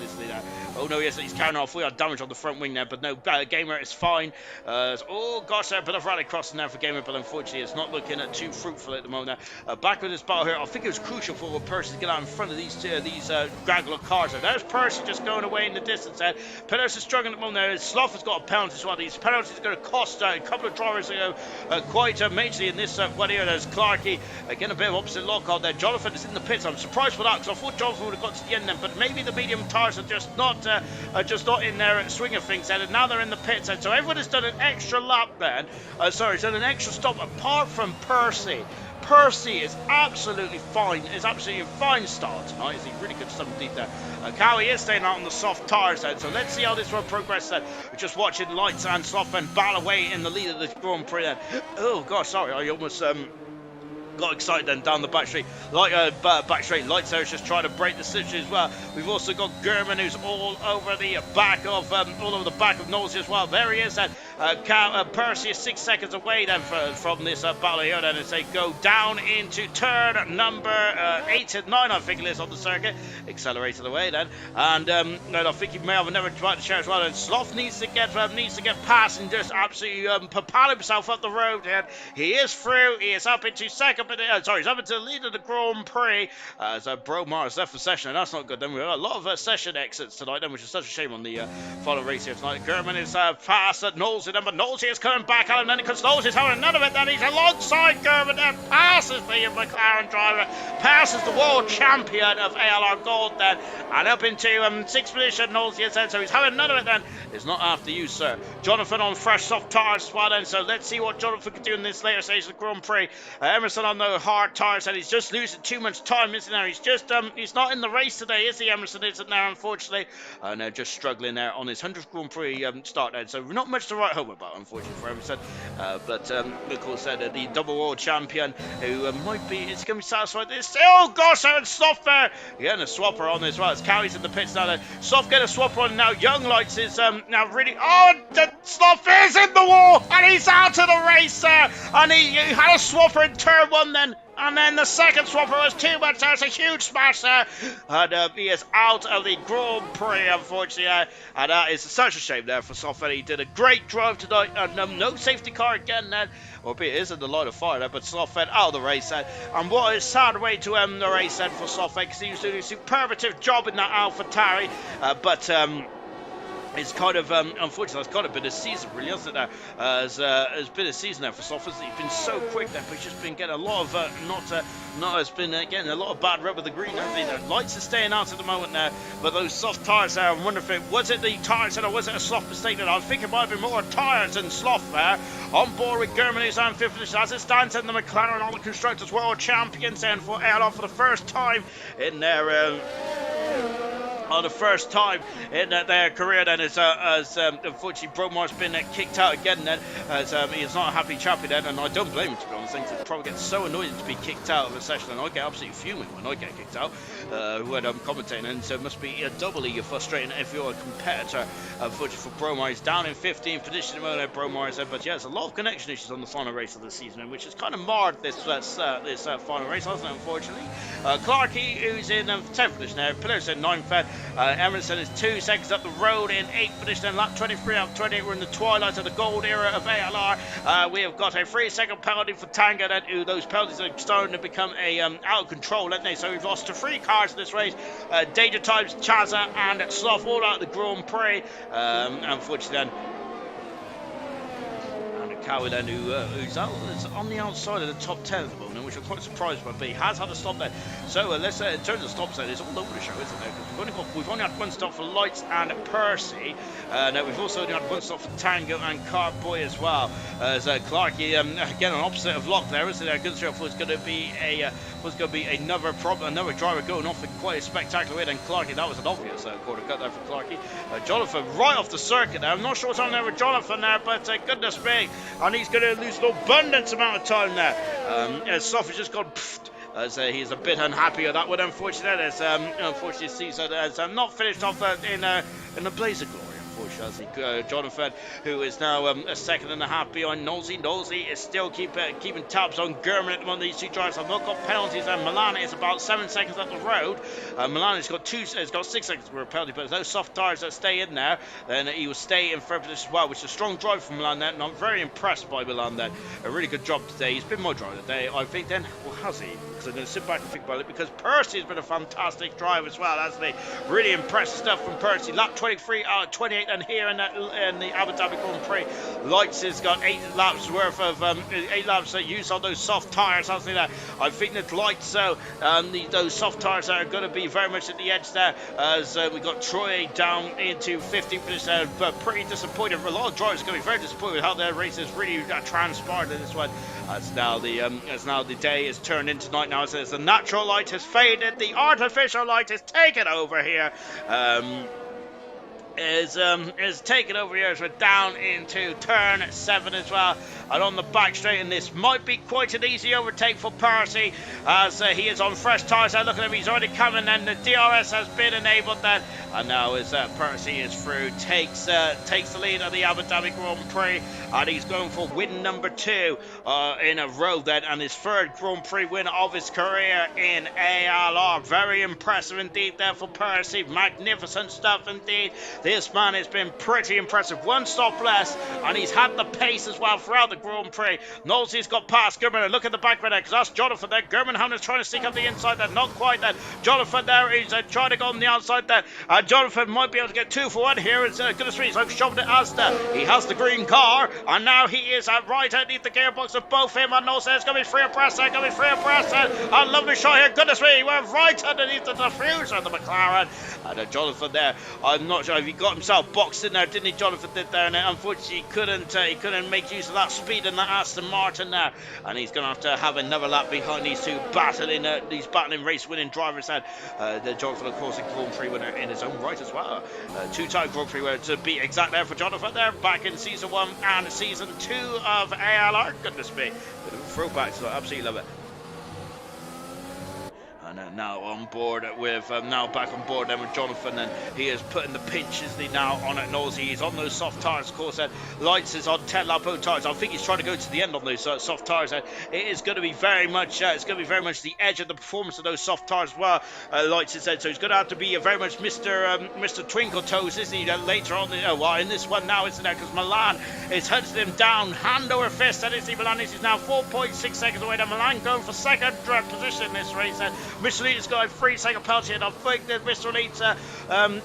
Oh no, yes, he's carrying off. We got damage on the front wing there, but no, Gamer is fine. Oh gosh, a bit of rally crossing there for Gamer, but unfortunately it's not looking too fruitful at the moment. Back with this battle here, I think it was crucial for Percy to get out in front of these Graggler cars. There's Percy just going away in the distance there. Pillars is struggling at the moment there. Slough has got a penalty as well. These penalties are going to cost a couple of drivers quite majorly in this one here. There's Clarkey, again a bit of opposite lockout there. Jonathan is in the pits. I'm surprised for that because I thought Jonathan would have got to the end then, but maybe the medium tires are just not in their swing of things then, and now they're in the pits then. So everyone has done an extra lap then. He's done an extra stop apart from Percy. Percy is absolutely fine. It's absolutely a fine start tonight. He's really good stuff indeed there. Cowie is staying out on the soft tires then. So let's see how this will progress then. We're just watching Lights and Slough and battle away in the lead of the Grand Prix then. Oh gosh, sorry, I almost got excited then down the back straight. Back straight. Lights there is just trying to break the situation as well. We've also got German, who's all over the back of Knowlesy as well. There he is. And Percy is 6 seconds away then from this battle here. Then as they go down into turn number 8 and 9, I think it is on the circuit. Accelerated away then, and I think he may have another try to share as well. And Sloth needs to get past and just absolutely propel himself up the road. And he is through. He is up into second. He's up into the lead of the Grand Prix. As Bromar is left for session, and that's not good. Then we've got a lot of session exits tonight, then, which is such a shame on the final race here tonight. German is fast at Knowlesy, but Knowlesy is coming back at him. Then because Knowlesy's having none of it, then he's alongside German. Then passes the McLaren driver, passes the world champion of ALR Gold, then, and up into 6th position. Knowlesy is then, so he's having none of it. Then it's not after you, sir. Jonathan on fresh soft tires as well. Then, so let's see what Jonathan can do in this later stage of the Grand Prix. Emerson on the hard tires, and he's just losing too much time, isn't there? He's just he's not in the race today, is he? Emerson isn't there, unfortunately, and just struggling there on his 100th Grand Prix start then. So not much to write home about, unfortunately, for Emerson. But of course, the double world champion who might be, it's going to be satisfied. This, oh gosh, and Sloth there getting a swapper on this. Well, it's Carries in the pits now. Sloth getting a swapper on now. Young Lights is now really. Oh, the Sloth is in the wall, and he's out of the race there. And he had a swapper in turn 1 then. And then the second swapper was too much. There's a huge smash there. And he is out of the Grand Prix, unfortunately. And that is such a shame there for Sloth. He did a great drive tonight. And no safety car again then. Albeit it is in the line of fire there. But Sloth out of the race then. And what a sad way to end the race then for Sloth. Because he was doing a superlative job in that AlphaTauri. It's kind of, unfortunately, it's kind of been a season, really, hasn't it? It's been a season there for Sloth. He's been so quick there, but he's just been getting a lot of, getting a lot of bad rep with the green. Lights are staying out at the moment now, but those soft tyres there, I wonder if was it the tyres or was it a Sloth mistake? I think it might have been more tyres than Sloth there. On board with Germany, who's on 5th position, as it stands in the McLaren, all the Constructors World Champions, and for ALR for the first time in their. For the first time in their career then, as unfortunately Bromar's been kicked out again then, as he is not a happy chappy then, and I don't blame him, to be honest. I think he'd probably get so annoyed to be kicked out of a session, and I get absolutely fuming when I get kicked out when I'm commentating, and so it must be doubly frustrating if you're a competitor. Unfortunately for Bromar, he's down in 15th position at the moment, Bromar said, but yeah, there's a lot of connection issues on the final race of the season, which has kind of marred this final race, hasn't it, unfortunately. Clarkey, who's in 10th position there, Pillars in 9th. Emerson is 2 seconds up the road in 8th position. Lap 23 out of 28. We're in the twilight of the gold era of ALR. We have got a 3-second penalty for Tango. Then, those penalties are starting to become out of control, aren't they? So we've lost to 3 cars in this race. Danger Times, Chaza, and Sloth all out of the Grand Prix. Unfortunately, then. Cowie then, who's on the outside of the top 10 at the moment, which I'm quite surprised by, but he has had a stop there. So let's in terms of stops there, it's all over the show, isn't it? Because we've only had 1 stop for Lights and Percy. Now we've also only had 1 stop for Tango and Carboy as well. As Clarkey again on opposite of Lock there, isn't there? Good was going to be another problem, another driver going off in quite a spectacular way. Then Clarkey, that was an obvious quarter cut there for Clarkey. Jonathan right off the circuit there. I'm not sure what's on there with Jonathan there, but goodness me. And he's going to lose an abundance amount of time there. As Sloth has just gone pfft, as he's a bit unhappy with that one, unfortunately. As unfortunately, Caesar has not finished off in a blaze of glory. Jonathan, who is now a second and a half behind Knowlesy. Knowlesy is still keeping tabs on German at the moment. These 2 drivers have not got penalties, and Milan is about 7 seconds up the road. Milan has got 6 seconds for a penalty, but there's no soft tyres that stay in there. Then he will stay in third position as well, which is a strong drive from Milan there, and I'm very impressed by Milan there. A really good job today. He's been my driver today, I think. Then, well, has he? Because I'm going to sit back and think about it, because Percy has been a fantastic drive as well, hasn't he? Really impressive stuff from Percy. Lap 23 out of 28, and here in the Abu Dhabi Grand Prix, Lights has got 8 laps worth of 8 laps that use on those soft tyres, hasn't he? I think that Lights, those soft tyres are going to be very much at the edge there, as we got Troy down into 15th position, but pretty disappointed. A lot of drivers are going to be very disappointed with how their races really transpired in this one. As now the day is turned into night now, as the natural light has faded, the artificial light is taken over here. is taken over here as we're down into turn 7 as well, and on the back straight, and this might be quite an easy overtake for Percy as he is on fresh tyres. Look at him, he's already coming, and the DRS has been enabled then, and now as Percy is through, takes the lead of the Abu Dhabi Grand Prix, and he's going for win number 2 in a row then, and his 3rd Grand Prix win of his career in ALR. Very impressive indeed there for Percy, magnificent stuff indeed. This man has been pretty impressive. 1 stop less, and he's had the pace as well throughout the Grand Prix. Knowlesy's got past Gurman, and look at the back right there, because that's Jonathan there. Gurman is trying to sneak up the inside there, not quite there. Jonathan there, he's trying to go on the outside there. Jonathan might be able to get 2 for 1 here. It's goodness me, he's shoved it as there. He has the green car, and now he is right underneath the gearbox of both him and Knowlesy. It's going to be free abreast there, going to be free abreast there. A lovely shot here, goodness me, he went right underneath the diffuser of the McLaren. And Jonathan there, I'm not sure if he got himself boxed in there, didn't he? Jonathan did there, and unfortunately he couldn't make use of that speed in that Aston Martin there, and he's going to have another lap behind these two battling race-winning drivers. And the Jonathan, of course, a Grand Prix winner in his own right as well, 2-time Grand Prix winner to be exact there for Jonathan there, back in season 1 and season 2 of ALR. Goodness me, throwback, so I absolutely love it. And now on board with now back on board then with Jonathan, and he is putting the pinches now on at Knowlesy. He's on those soft tyres, of course, and Lights is on 10 lap tyres. I think he's trying to go to the end on those soft tyres, and it is going to be very much the edge of the performance of those soft tyres as well. Lights has said so. He's going to have to be very much Mr. Twinkle Toes, isn't he? Later on, in this one now, isn't it? Because Milan is hunting him down hand over fist, and it's Milan is now 4.6 seconds away. Then Milan going for 2nd position in this race. Mr. Elite's got a 3-second penalty, and I think that Mr. Elite's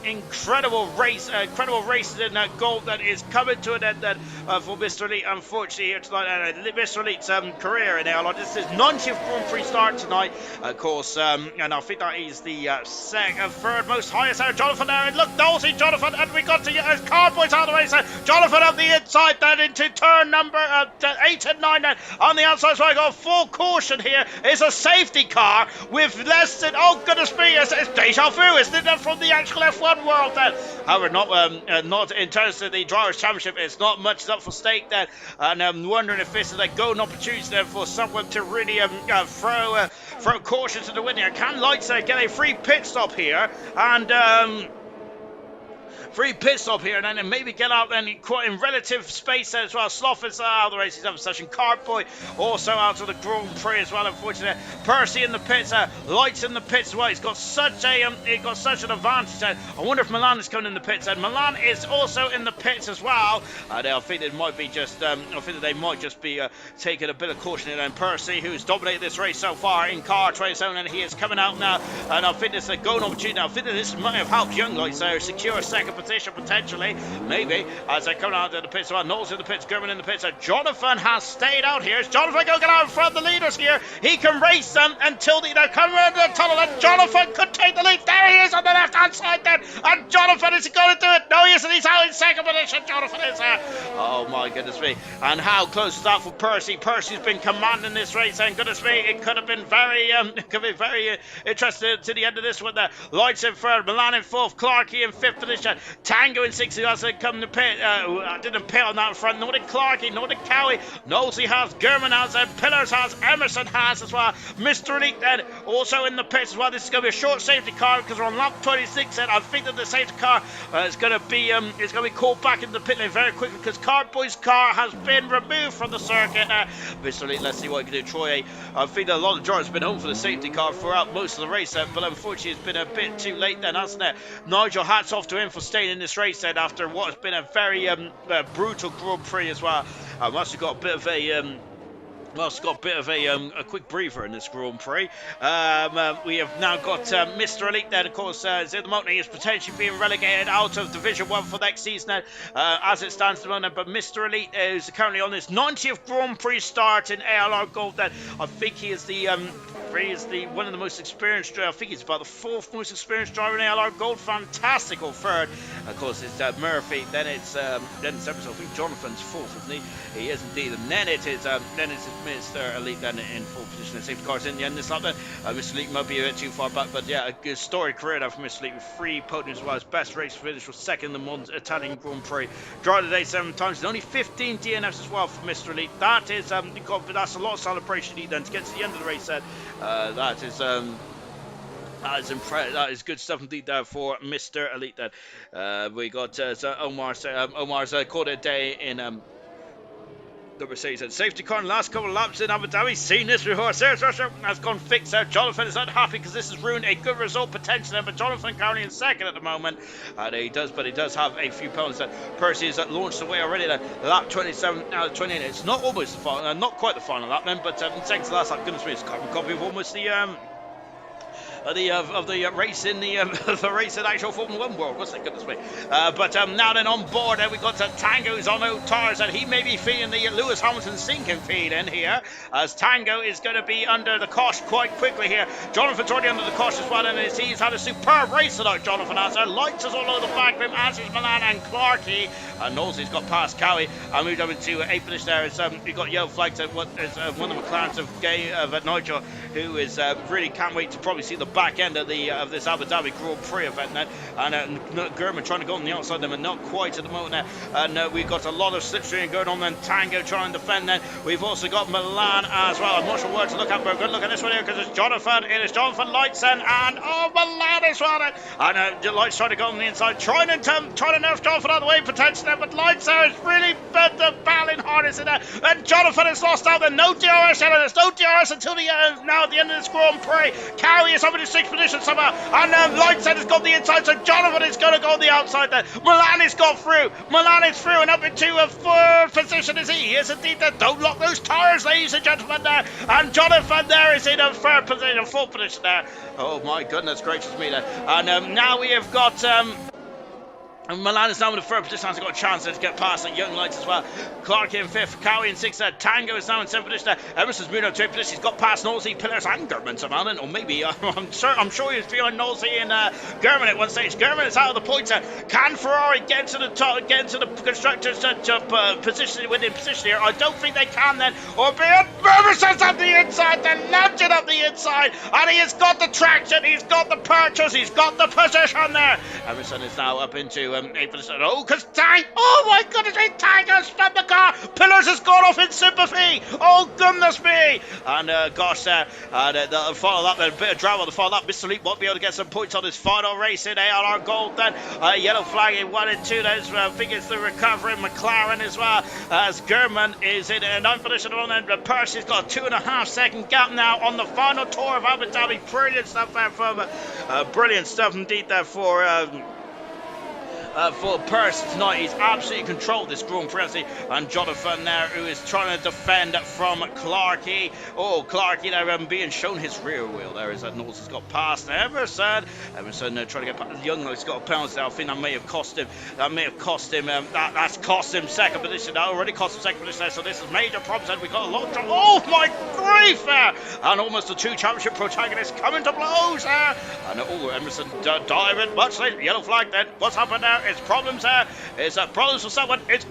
incredible race in that goal that is coming to an end then for Mr. Elite, unfortunately, here tonight. Mr. Elite's career in ALR, this is his 90th Grand Prix start tonight, of course, and I think that is the 3rd most highest there. Jonathan there, and look, Knowlesy, Jonathan, and we got to Carboys out of the way, so Jonathan up the inside then into turn number 8 and 9 then on the outside, so I got full caution here. It's a safety car with less than, oh goodness me, it's deja vu, isn't it, from the actual F1 world then. However, not in terms of the Drivers' Championship, it's not much up for stake then, and I'm wondering if this is a golden opportunity there for someone to really throw caution to the wind here. Can Lights get a free pit stop here, and and then maybe get out then quite in relative space there as well. Sloth is out of the race, he's out of session. Carboy also out of the Grand Prix as well, unfortunately. Percy in the pits, Lights in the pits as well. He's got such an advantage. I wonder if Milan is coming in the pits, and Milan is also in the pits as well. I think they might just be taking a bit of caution in. And Percy, who's dominated this race so far in car 27, and he is coming out now, and I think this is a golden opportunity. I think that this might have helped young Lights there secure a 2nd position potentially, maybe, as they come out of the pits. Well, Knowles in the pits, Gurman in the pits. Jonathan has stayed out here. Is Jonathan going to get out in front of the leaders here? He can race them until they're coming around the tunnel, and Jonathan could take the lead. There he is on the left-hand side then, and Jonathan is going to do it. No, he isn't. He's out in 2nd position. Jonathan is there. Oh my goodness me. And how close is that for Percy? Percy's been commanding this race, and goodness me, it could have been very interesting to the end of this one there. Lights in 3rd, Milan in 4th, Clarkey in 5th position, Tango in 6th, who hasn't come to pit, didn't pit on that front, nor did Clarkey, nor did Cowie. Knowlesy has, Gurman has, Pillars has, Emerson has as well. Mr. Elite then also in the pits as well. This is going to be a short safety car because we're on lap 26, and I think that the safety car is going to be called back into the pit lane very quickly because Carboy's car has been removed from the circuit. Mr. Elite, let's see what he can do. Troy, I think that a lot of drivers have been home for the safety car throughout most of the race, but unfortunately it's been a bit too late then, hasn't it? Nigel, hats off to him for staying in this race then after what has been a very brutal Grand Prix as well. Must have got a bit of a quick breather in this Grand Prix. We have now got Mr. Elite there, of course. Zidmotny is potentially being relegated out of Division 1 for next season as it stands at the moment. But Mr. Elite is currently on his 90th Grand Prix start in ALR Gold. Then I think he is the Murphy is one of the most experienced. I think he's about the 4th most experienced driver in ALR Gold. Fantastical third. Of course, it's Murphy. Then it's Emerson. I think Jonathan's 4th, isn't he? He is indeed. And then it is Mr. Elite then in 4th position. And safety cars in the end this lap. Then Mr. Elite might be a bit too far back, but yeah, a good storied career now for Mr. Elite with 3 podiums as well. His best race finish was 2nd in the Mons Italian Grand Prix. Drive today 7 times. And only 15 DNFs as well for Mr. Elite. That is that's a lot of celebration then to get to the end of the race. Then that is good stuff indeed there for Mr. Elite. Then we got Omar's called it a day in the Mercedes safety car in the last couple of laps in Abu Dhabi. Seen this before. Sarah's Russia has gone fixed there. Jonathan is unhappy because this has ruined a good result potentially, but Jonathan currently in 2nd at the moment. And he does have a few penalties. That Percy has launched away already. Lap 27 out of 28. It's not almost the final, not quite the final lap then, but 2nd to last lap. Goodness me, it's a copy of almost the race in the race in actual Formula 1 world. What's that? Goodness me. But now then on board, we got Tango who's on old tires, and he may be feeling the Lewis Hamilton sinking feed in here, as Tango is going to be under the cosh quite quickly here. Jonathan's already under the cosh as well, and he's had a superb race tonight. Jonathan has lights us all over the back of him, as is Milan and Clarkey. And Knowlesy's got past Cowie and moved over to 8th finish there. We've got yellow flags at one of the McLarens of Nigel, who is really can't wait to probably see the back end of this Abu Dhabi Grand Prix event then. And German trying to go on the outside them, and not quite at the moment there. And we've got a lot of slipstream going on then. Tango trying to defend then. We've also got Milan as well. I'm not sure where to look at, but we're going to look at this one here because it's Jonathan. It is Jonathan Lightson and Milan as well then. And Lights trying to go on the inside, trying to nerf Jonathan out of the way potentially, but Lightson has really bent the battling harness in there. And Jonathan has lost out. There's no DRS and there's no DRS until now at the end of this Grand Prix. Cowie is up in the 6th position somehow, and Lightson has got the inside, so Jonathan is going to go on the outside there. Milan has got through. Milan is through and up into a 3rd position is he. Yes, indeed. Don't lock those tires, ladies and gentlemen there. And Jonathan there is in a 3rd position, a 4th position there. Oh my goodness gracious me there. And now we have got and Milan is now in the 3rd position, has got a chance to get past the Young Lights as well. Clark in 5th, Cowie in 6th, Tango is now in 7th position. Emerson's moved up to 8th position. He's got past Knowlesy, Pillars and German somehow, or maybe I'm sure he was feeling Knowlesy and German at one stage. German is out of the points. Can Ferrari get to the top, get to the Constructors to position within position here? I don't think they can then. Or be it Emerson's up the inside, then Legend up the inside, and he has got the traction, he's got the purchase, he's got the position there. Emerson is now up into 8th position. Oh, because oh my goodness, Tang has spun the car. Pillars has gone off in sympathy. Oh goodness me. And gosh, the final lap, a bit of drama on the final lap. Mr. Elite won't be able to get some points on his final race in ALR Gold then. Yellow flag in 1 and 2. I think it's the recovering McLaren as well, as German is in 9th position on end. Percy's got a 2.5 second gap now on the final tour of Abu Dhabi. Brilliant stuff there from brilliant stuff indeed there for Percy tonight. He's absolutely controlled this Grand Prix. And Jonathan there, who is trying to defend from Clarkey. Oh, Clarkey there being shown his rear wheel there, as Knowles has got past Emerson. Emerson trying to get past. Young has got a penalty. I think that may have cost him. That's cost him 2nd position. That already cost him 2nd position there. So this is major problems. And we got a lot of trouble. Oh my grief there! And almost the 2 championship protagonists coming to blows there. And Emerson diving much later. Yellow flag then. What's happened there? It's problems there. It's problems for someone. It's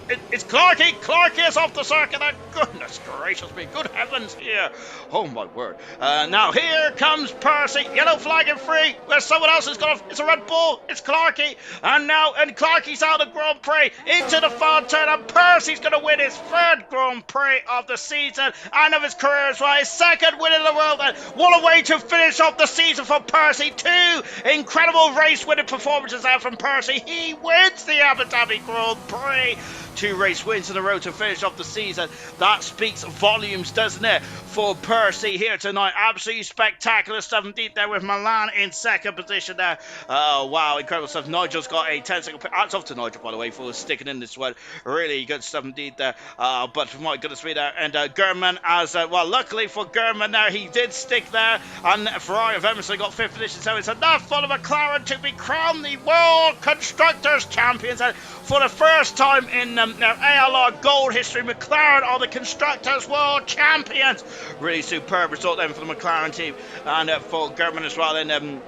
Clarkey. Clarkey is off the circuit there. Goodness gracious me. Good heavens here. Oh my word. Now here comes Percy. Yellow flag in 3. Where's someone else has gone off? It's a Red Bull. It's Clarkey. And Clarkey's out of Grand Prix into the final turn. And Percy's going to win his 3rd Grand Prix of the season and of his career as well. His 2nd win in the world. And what a way to finish off the season for Percy. 2 incredible race winning performances there from Percy. He wins the Abu Dhabi Grand Prix. 2 race wins in a row to finish off the season. That speaks volumes, doesn't it, for Percy here tonight. Absolutely spectacular stuff indeed there with Milan in 2nd position there. Oh wow, incredible stuff. Nigel's got a 10-second hats off to Nigel, by the way, for sticking in this one. Really good stuff indeed there. But my goodness me there. And German as well, luckily for German there, he did stick there. And Ferrari of Emerson got 5th position, so it's enough for the McLaren to be crowned the World Constructors Champions for the first time in their ALR Gold history. McLaren are the Constructors World Champions. Really superb result then for the McLaren team, and for German as well. And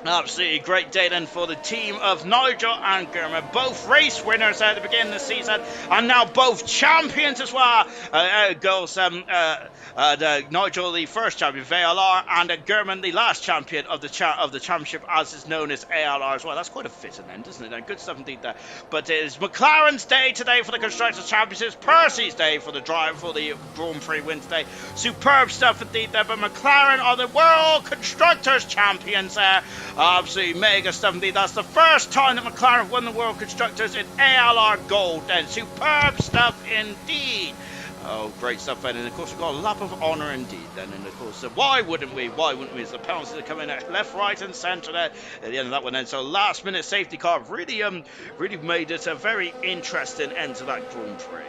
absolutely great day then for the team of Nigel and German, both race winners at the beginning of the season, and now both champions as well. Goes Nigel, the first champion of ALR, and German, the last champion of the championship, as is known as ALR as well. That's quite a fitting end, isn't it? Good stuff indeed there. But it is McLaren's day today for the Constructors Championships, Percy's day for the Grand Prix win today. Superb stuff indeed there. But McLaren are the World Constructors Champions there. Absolutely mega stuff indeed. That's the first time that McLaren have won the World Constructors in ALR Gold. Then superb stuff indeed. Oh, great stuff then. And of course we've got a lap of honour indeed then. And of course, why wouldn't we? Why wouldn't we? As the penalties are coming out left, right and centre there at the end of that one then. So last minute safety car really made it a very interesting end to that Grand Prix.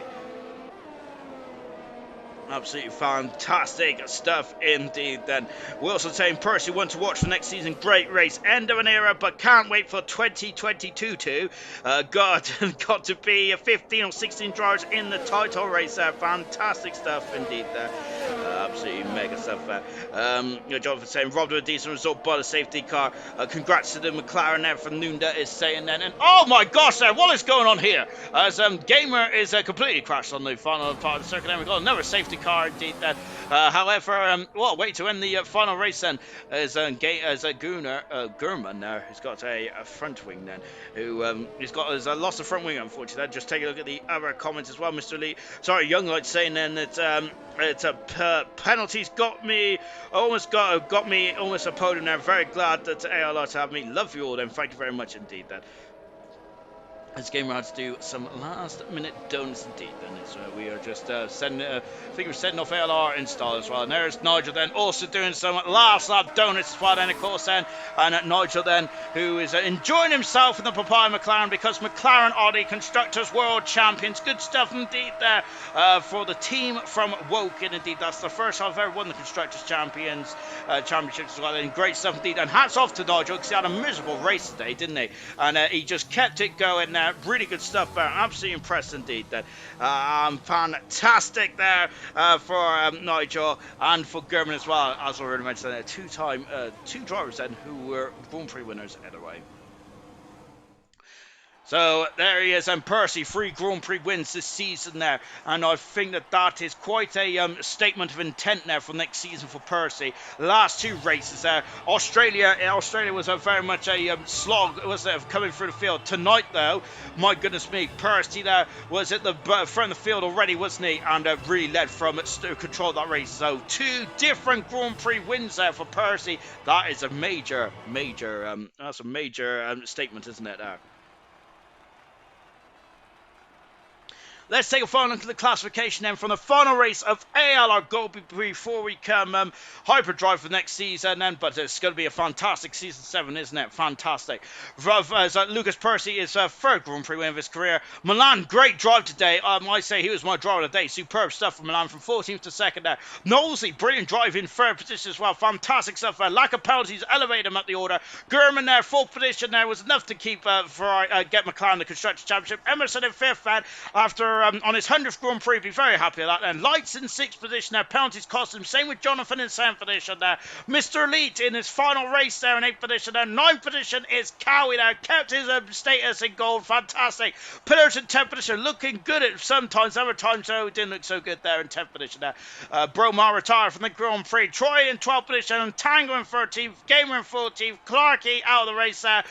Absolutely fantastic stuff indeed then. Wilson saying, Percy, one to watch for next season. Great race. End of an era, but can't wait for 2022 too. Got to be 15 or 16 drivers in the title race there. Fantastic stuff indeed there. Absolutely mega stuff there. Jonathan saying, robbed of a decent result by the safety car. Congrats to the McLaren there from Nunda is saying then. And oh my gosh there, what is going on here? As Gamer is completely crashed on the final part of the circuit. Then we've got another safety car indeed then. However, well, wait to end the final race then as Gurman there, who's got a front wing then, who has lost a front wing unfortunately. Just take a look at the other comments as well. Mr. Lee, sorry, Young Light saying then that it's a penalties got me almost a podium there. Very glad that ALR to have me. Love you all then. Thank you very much indeed then. This game had to do some last minute donuts indeed then. So we are just sending I think we're setting off ALR install as well. And there's Nigel then also doing some last lap donuts as well then, of course then. And Nigel then, who is enjoying himself in the Papaya McLaren, because McLaren are the Constructors World Champions. Good stuff indeed there for the team from Woking indeed. That's the first time I've ever won the Constructors Championships as well. And great stuff indeed. And hats off to Nigel, because he had a miserable race today, didn't he? And he just kept it going there. Really good stuff there. Absolutely impressed indeed there. Fantastic there for Nigel and for German as well. As already mentioned, two drivers then who were Grand Prix winners either way. So there he is, and Percy, 3 Grand Prix wins this season there, and I think that is quite a statement of intent there for next season for Percy. Last 2 races there, Australia was very much a slog, wasn't it, of coming through the field. Tonight though, my goodness me, Percy there was at the front of the field already, wasn't he, and really led from it to control that race. So 2 different Grand Prix wins there for Percy. That is a major statement, isn't it there? Let's take a final look at the classification then from the final race of ALR Gold before we come hyperdrive for next season then. But it's going to be a fantastic season 7, isn't it? Fantastic. Lucas Percy is 3rd Grand Prix win of his career. Milan, great drive today. I say he was my driver of the day. Superb stuff from Milan from 14th to 2nd there. Knowlesy, brilliant drive in 3rd position as well. Fantastic stuff there. Lack of penalties elevate him up the order. Gurman there, 4th position there, was enough to keep get McLaren the Constructors Championship. Emerson in 5th then after on his 100th Grand Prix, be very happy with that then. Lights in 6th position there, penalties cost him. Same with Jonathan in 7th position there. Mr. Elite in his final race there in 8th position there. 9th position is Cowie there, kept his status in gold, fantastic. Pillars in 10th position, looking good at sometimes, other times though, didn't look so good there in 10th position there. Bromar retired from the Grand Prix. Troy in 12th position, and Tango in 13th, Gamer in 14th, Clarkey out of the race there.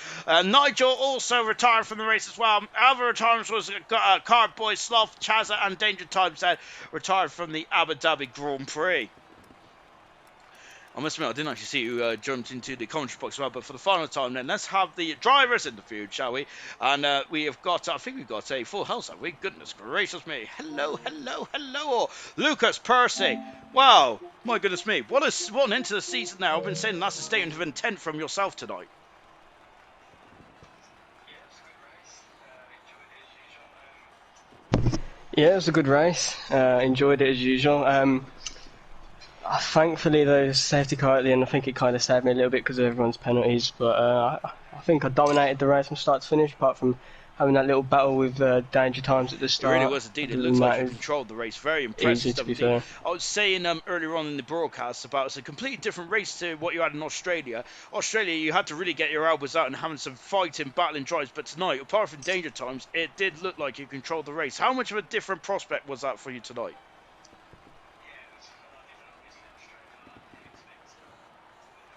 Nigel also retired from the race as well. Other retirements was Cardboy, Sloth, Chazza and Danger Times that retired from the Abu Dhabi Grand Prix. I must admit, I didn't actually see who jumped into the commentary box as well, but for the final time then, let's have the drivers in the field, shall we? And we have got, I think we've got a full house, have we? Goodness gracious me. Hello. Lucas Percy. Wow, my goodness me. What an end to the season now. I've been saying that's a statement of intent from yourself tonight. Yeah, it was a good race. Enjoyed it as usual. Thankfully, the safety car at the end, I think it kind of saved me a little bit because of everyone's penalties. But I think I dominated the race from start to finish, apart from having that little battle with danger times at the It really start. was indeed. It Other looks than like that, you it was controlled the race. Very impressive easy to stuff be indeed. fair. I was saying earlier on in the broadcast about it's a completely different race to what you had in Australia. Australia, you had to really get your elbows out and having some fighting, battling drives. But tonight, apart from danger times, it did look like you controlled the race. How much of a different prospect was that for you tonight?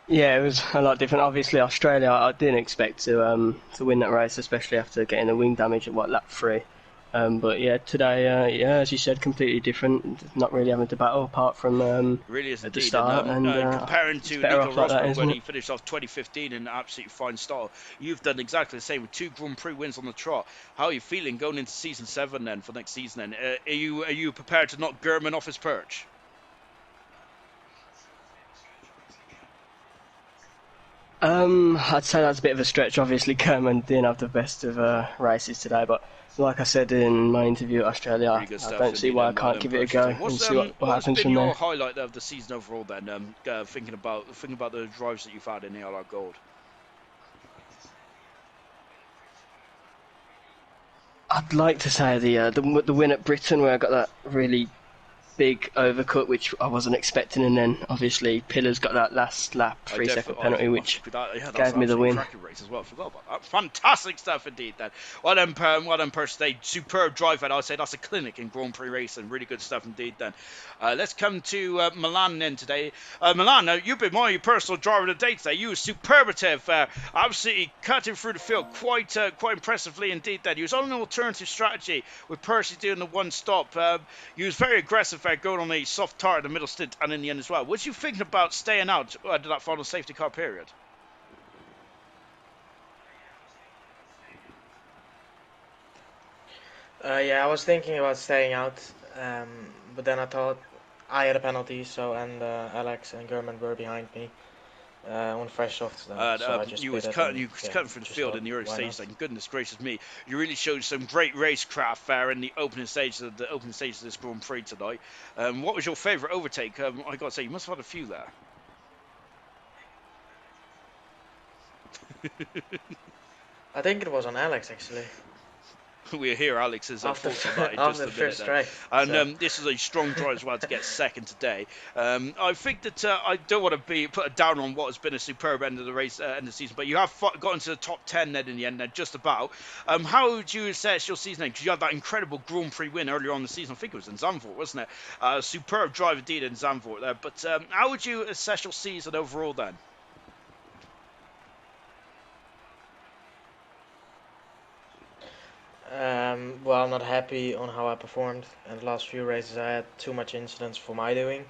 Yeah, it was a lot different. Obviously, Australia, I didn't expect to win that race, especially after getting the wing damage at lap 3. But yeah, today, yeah, as you said, completely different. Not really having to battle apart from It really is at the indeed. start, and Comparing it's to better Nico off like that, Rosberg when isn't he it? finished off 2015 in absolutely fine style, you've done exactly the same with 2 Grand Prix wins on the trot. How are you feeling going into season 7 then for next season? Then are you prepared to knock German off his perch? I'd say that's a bit of a stretch. Obviously, Kerman didn't have the best of races today, but like I said in my interview at Australia, Really good I stuff don't see indeed, why I and well can't done, give it a Perch. go and What's see what what's happens been from your there. highlight of the season overall then? Thinking about the drives that you've had in the All Out Gold. I'd like to say the win at Britain where I got that really big overcut, which I wasn't expecting, and then obviously Pillar's got that last lap 3 second penalty, which Yeah, that was gave an me the absolutely win. cracking race as well. I forgot about that. Fantastic stuff indeed. Then, well done, Perch. Today, superb drive, and I'd say that's a clinic in Grand Prix racing. Really good stuff indeed. Then, let's come to Milan then today. Milan, you've been my personal driver of the day today. You were superlative, absolutely cutting through the field quite impressively indeed. Then, you was on an alternative strategy with Percy doing the one stop. He was very aggressive going on a soft tire in the middle stint and in the end as well. Was you thinking about staying out to that final safety car period? Yeah, I was thinking about staying out, but then I thought I had a penalty, so and Alex and German were behind me on fresh softs then, so I just You was pitted cutting, and you was yeah, cutting through the just field thought in the early why stages. not? Like goodness gracious me, you really showed some great racecraft there in the opening stages of this Grand Prix tonight. What was your favourite overtake? I got to say, you must have had a few there. I think it was on Alex actually We hear Alex's after thoughts on that in after just the a minute first then. strike. And So this is a strong drive as well to get second today. I think that I don't want to put a down on what has been a superb end of the race, end of the season, but you have got into the top 10 then in the end, then just about. How would you assess your season? Because you had that incredible Grand Prix win earlier on in the season. I think it was in Zandvoort, wasn't it? Superb drive indeed in Zandvoort there. But how would you assess your season overall then? well, I'm not happy on how I performed in the last few races. I had too much incidents for my doing.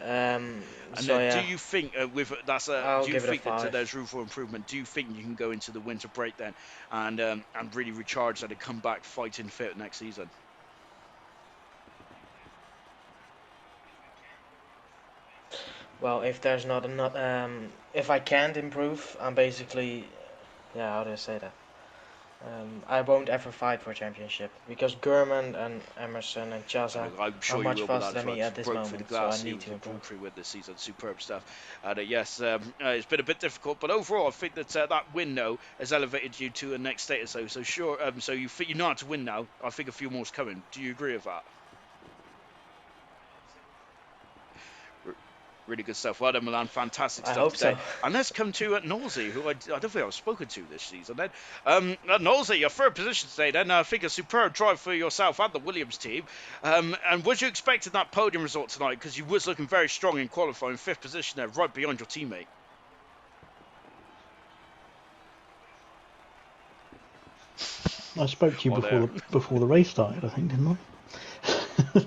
Um, And so do yeah, you think I'll do you give it a think that five. there's room for improvement? Do you think you can go into the winter break then and really recharge and come back fighting fit next season? Well, if there's not if I can't improve, I'm basically, yeah, how do I say that? I won't ever fight for a championship because Gurman and Emerson and Chaza Look, I'm are sure you much will with faster that as than well. me at this Broke through the moment, so I glass. He need was to a Grand improve. Prix win this season. Superb stuff. And yes, it's been a bit difficult, but overall, I think that that win though has elevated you to a next status. So sure. So you think you know how to win now. I think a few more's coming. Do you agree with that? Really good stuff. Well done, Milan. Fantastic I stuff hope today. so. And let's come to Nosey, who I don't think I've spoken to this season. Then, Nosey, your third position today. Then I think a superb drive for yourself and the Williams team. And was you expecting that podium result tonight? Because you was looking very strong in qualifying, fifth position there, right behind your teammate. I spoke to you Well, before the race started, I think, didn't I?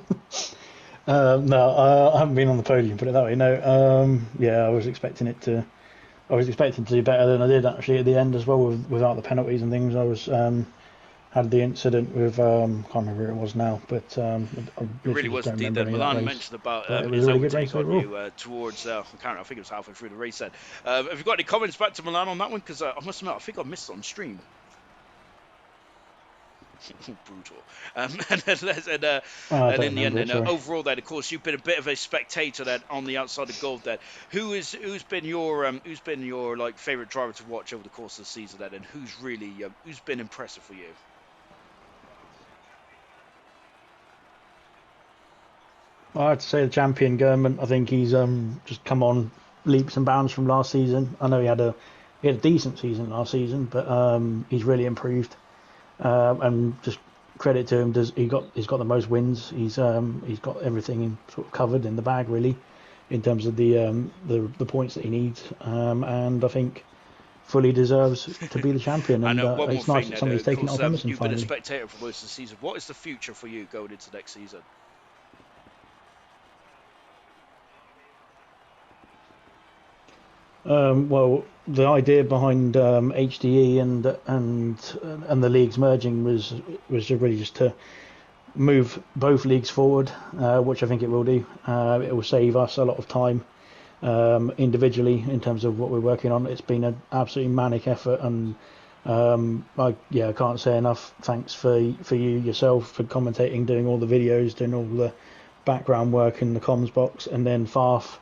No, I haven't been on the podium, put it that way. No, yeah, I was expecting to do better than I did actually at the end as well, without the penalties and things. I was had the incident with can't remember who it was now, but I It really literally just was don't indeed. remember That any of that Milan race. mentioned about But it was his a really good overtake race on overall. you towards, I think it was halfway through the race then. Have you got any comments back to Milan on that one? Because I must admit, I think I missed it on stream. Brutal. And I and don't in the end, remember it. Sorry. overall, then of course you've been a bit of a spectator then on the outside of gold. Then who's been your like favorite driver to watch over the course of the season then, and who's been impressive for you? I'd say the champion Gurman. I think he's just come on leaps and bounds from last season. I know he had a decent season last season, but he's really improved. And just credit to him, he's got the most wins. He's got everything sort of covered in the bag really, in terms of the points that he needs. And I think fully deserves to be the champion. And One more it's nice thing, that somebody's taken it off Emerson you've been a finally. spectator for most of the season. What is the future for you going into next season? Well, the idea behind HDE and the leagues merging was really just to move both leagues forward, which I think it will do. It will save us a lot of time individually in terms of what we're working on. It's been an absolutely manic effort, and I can't say enough thanks for you yourself for commentating, doing all the videos, doing all the background work in the comms box, and then Farf,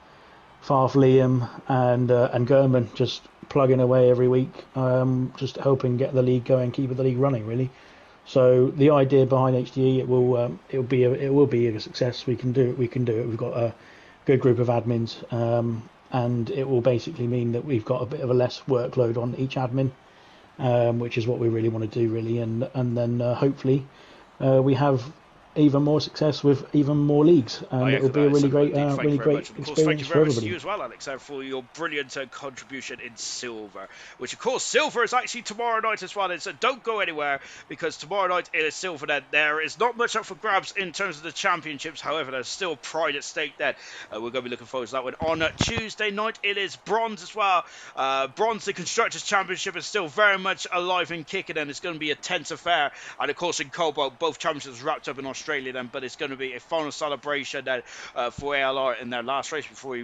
Liam, and Gurman just plugging away every week, just helping get the league going, keep the league running really. So the idea behind HDE, it will be a success. We can do it. We've got a good group of admins, and it will basically mean that we've got a bit of a less workload on each admin, which is what we really want to do really, and then hopefully we have even more success with even more leagues, and it will be a really great experience thank you for very much to everybody. you as well, Alex, for your brilliant contribution in silver, which of course silver is actually tomorrow night as well. So don't go anywhere, because tomorrow night it is silver. Then there is not much up for grabs in terms of the championships. However, there's still pride at stake. Then we're going to be looking forward to that one. On Tuesday night it is bronze as well. Bronze, the Constructors Championship, is still very much alive and kicking, and it's going to be a tense affair. And of course in Cobalt, both championships wrapped up in Australia then, but it's going to be a final celebration then for ALR in their last race before we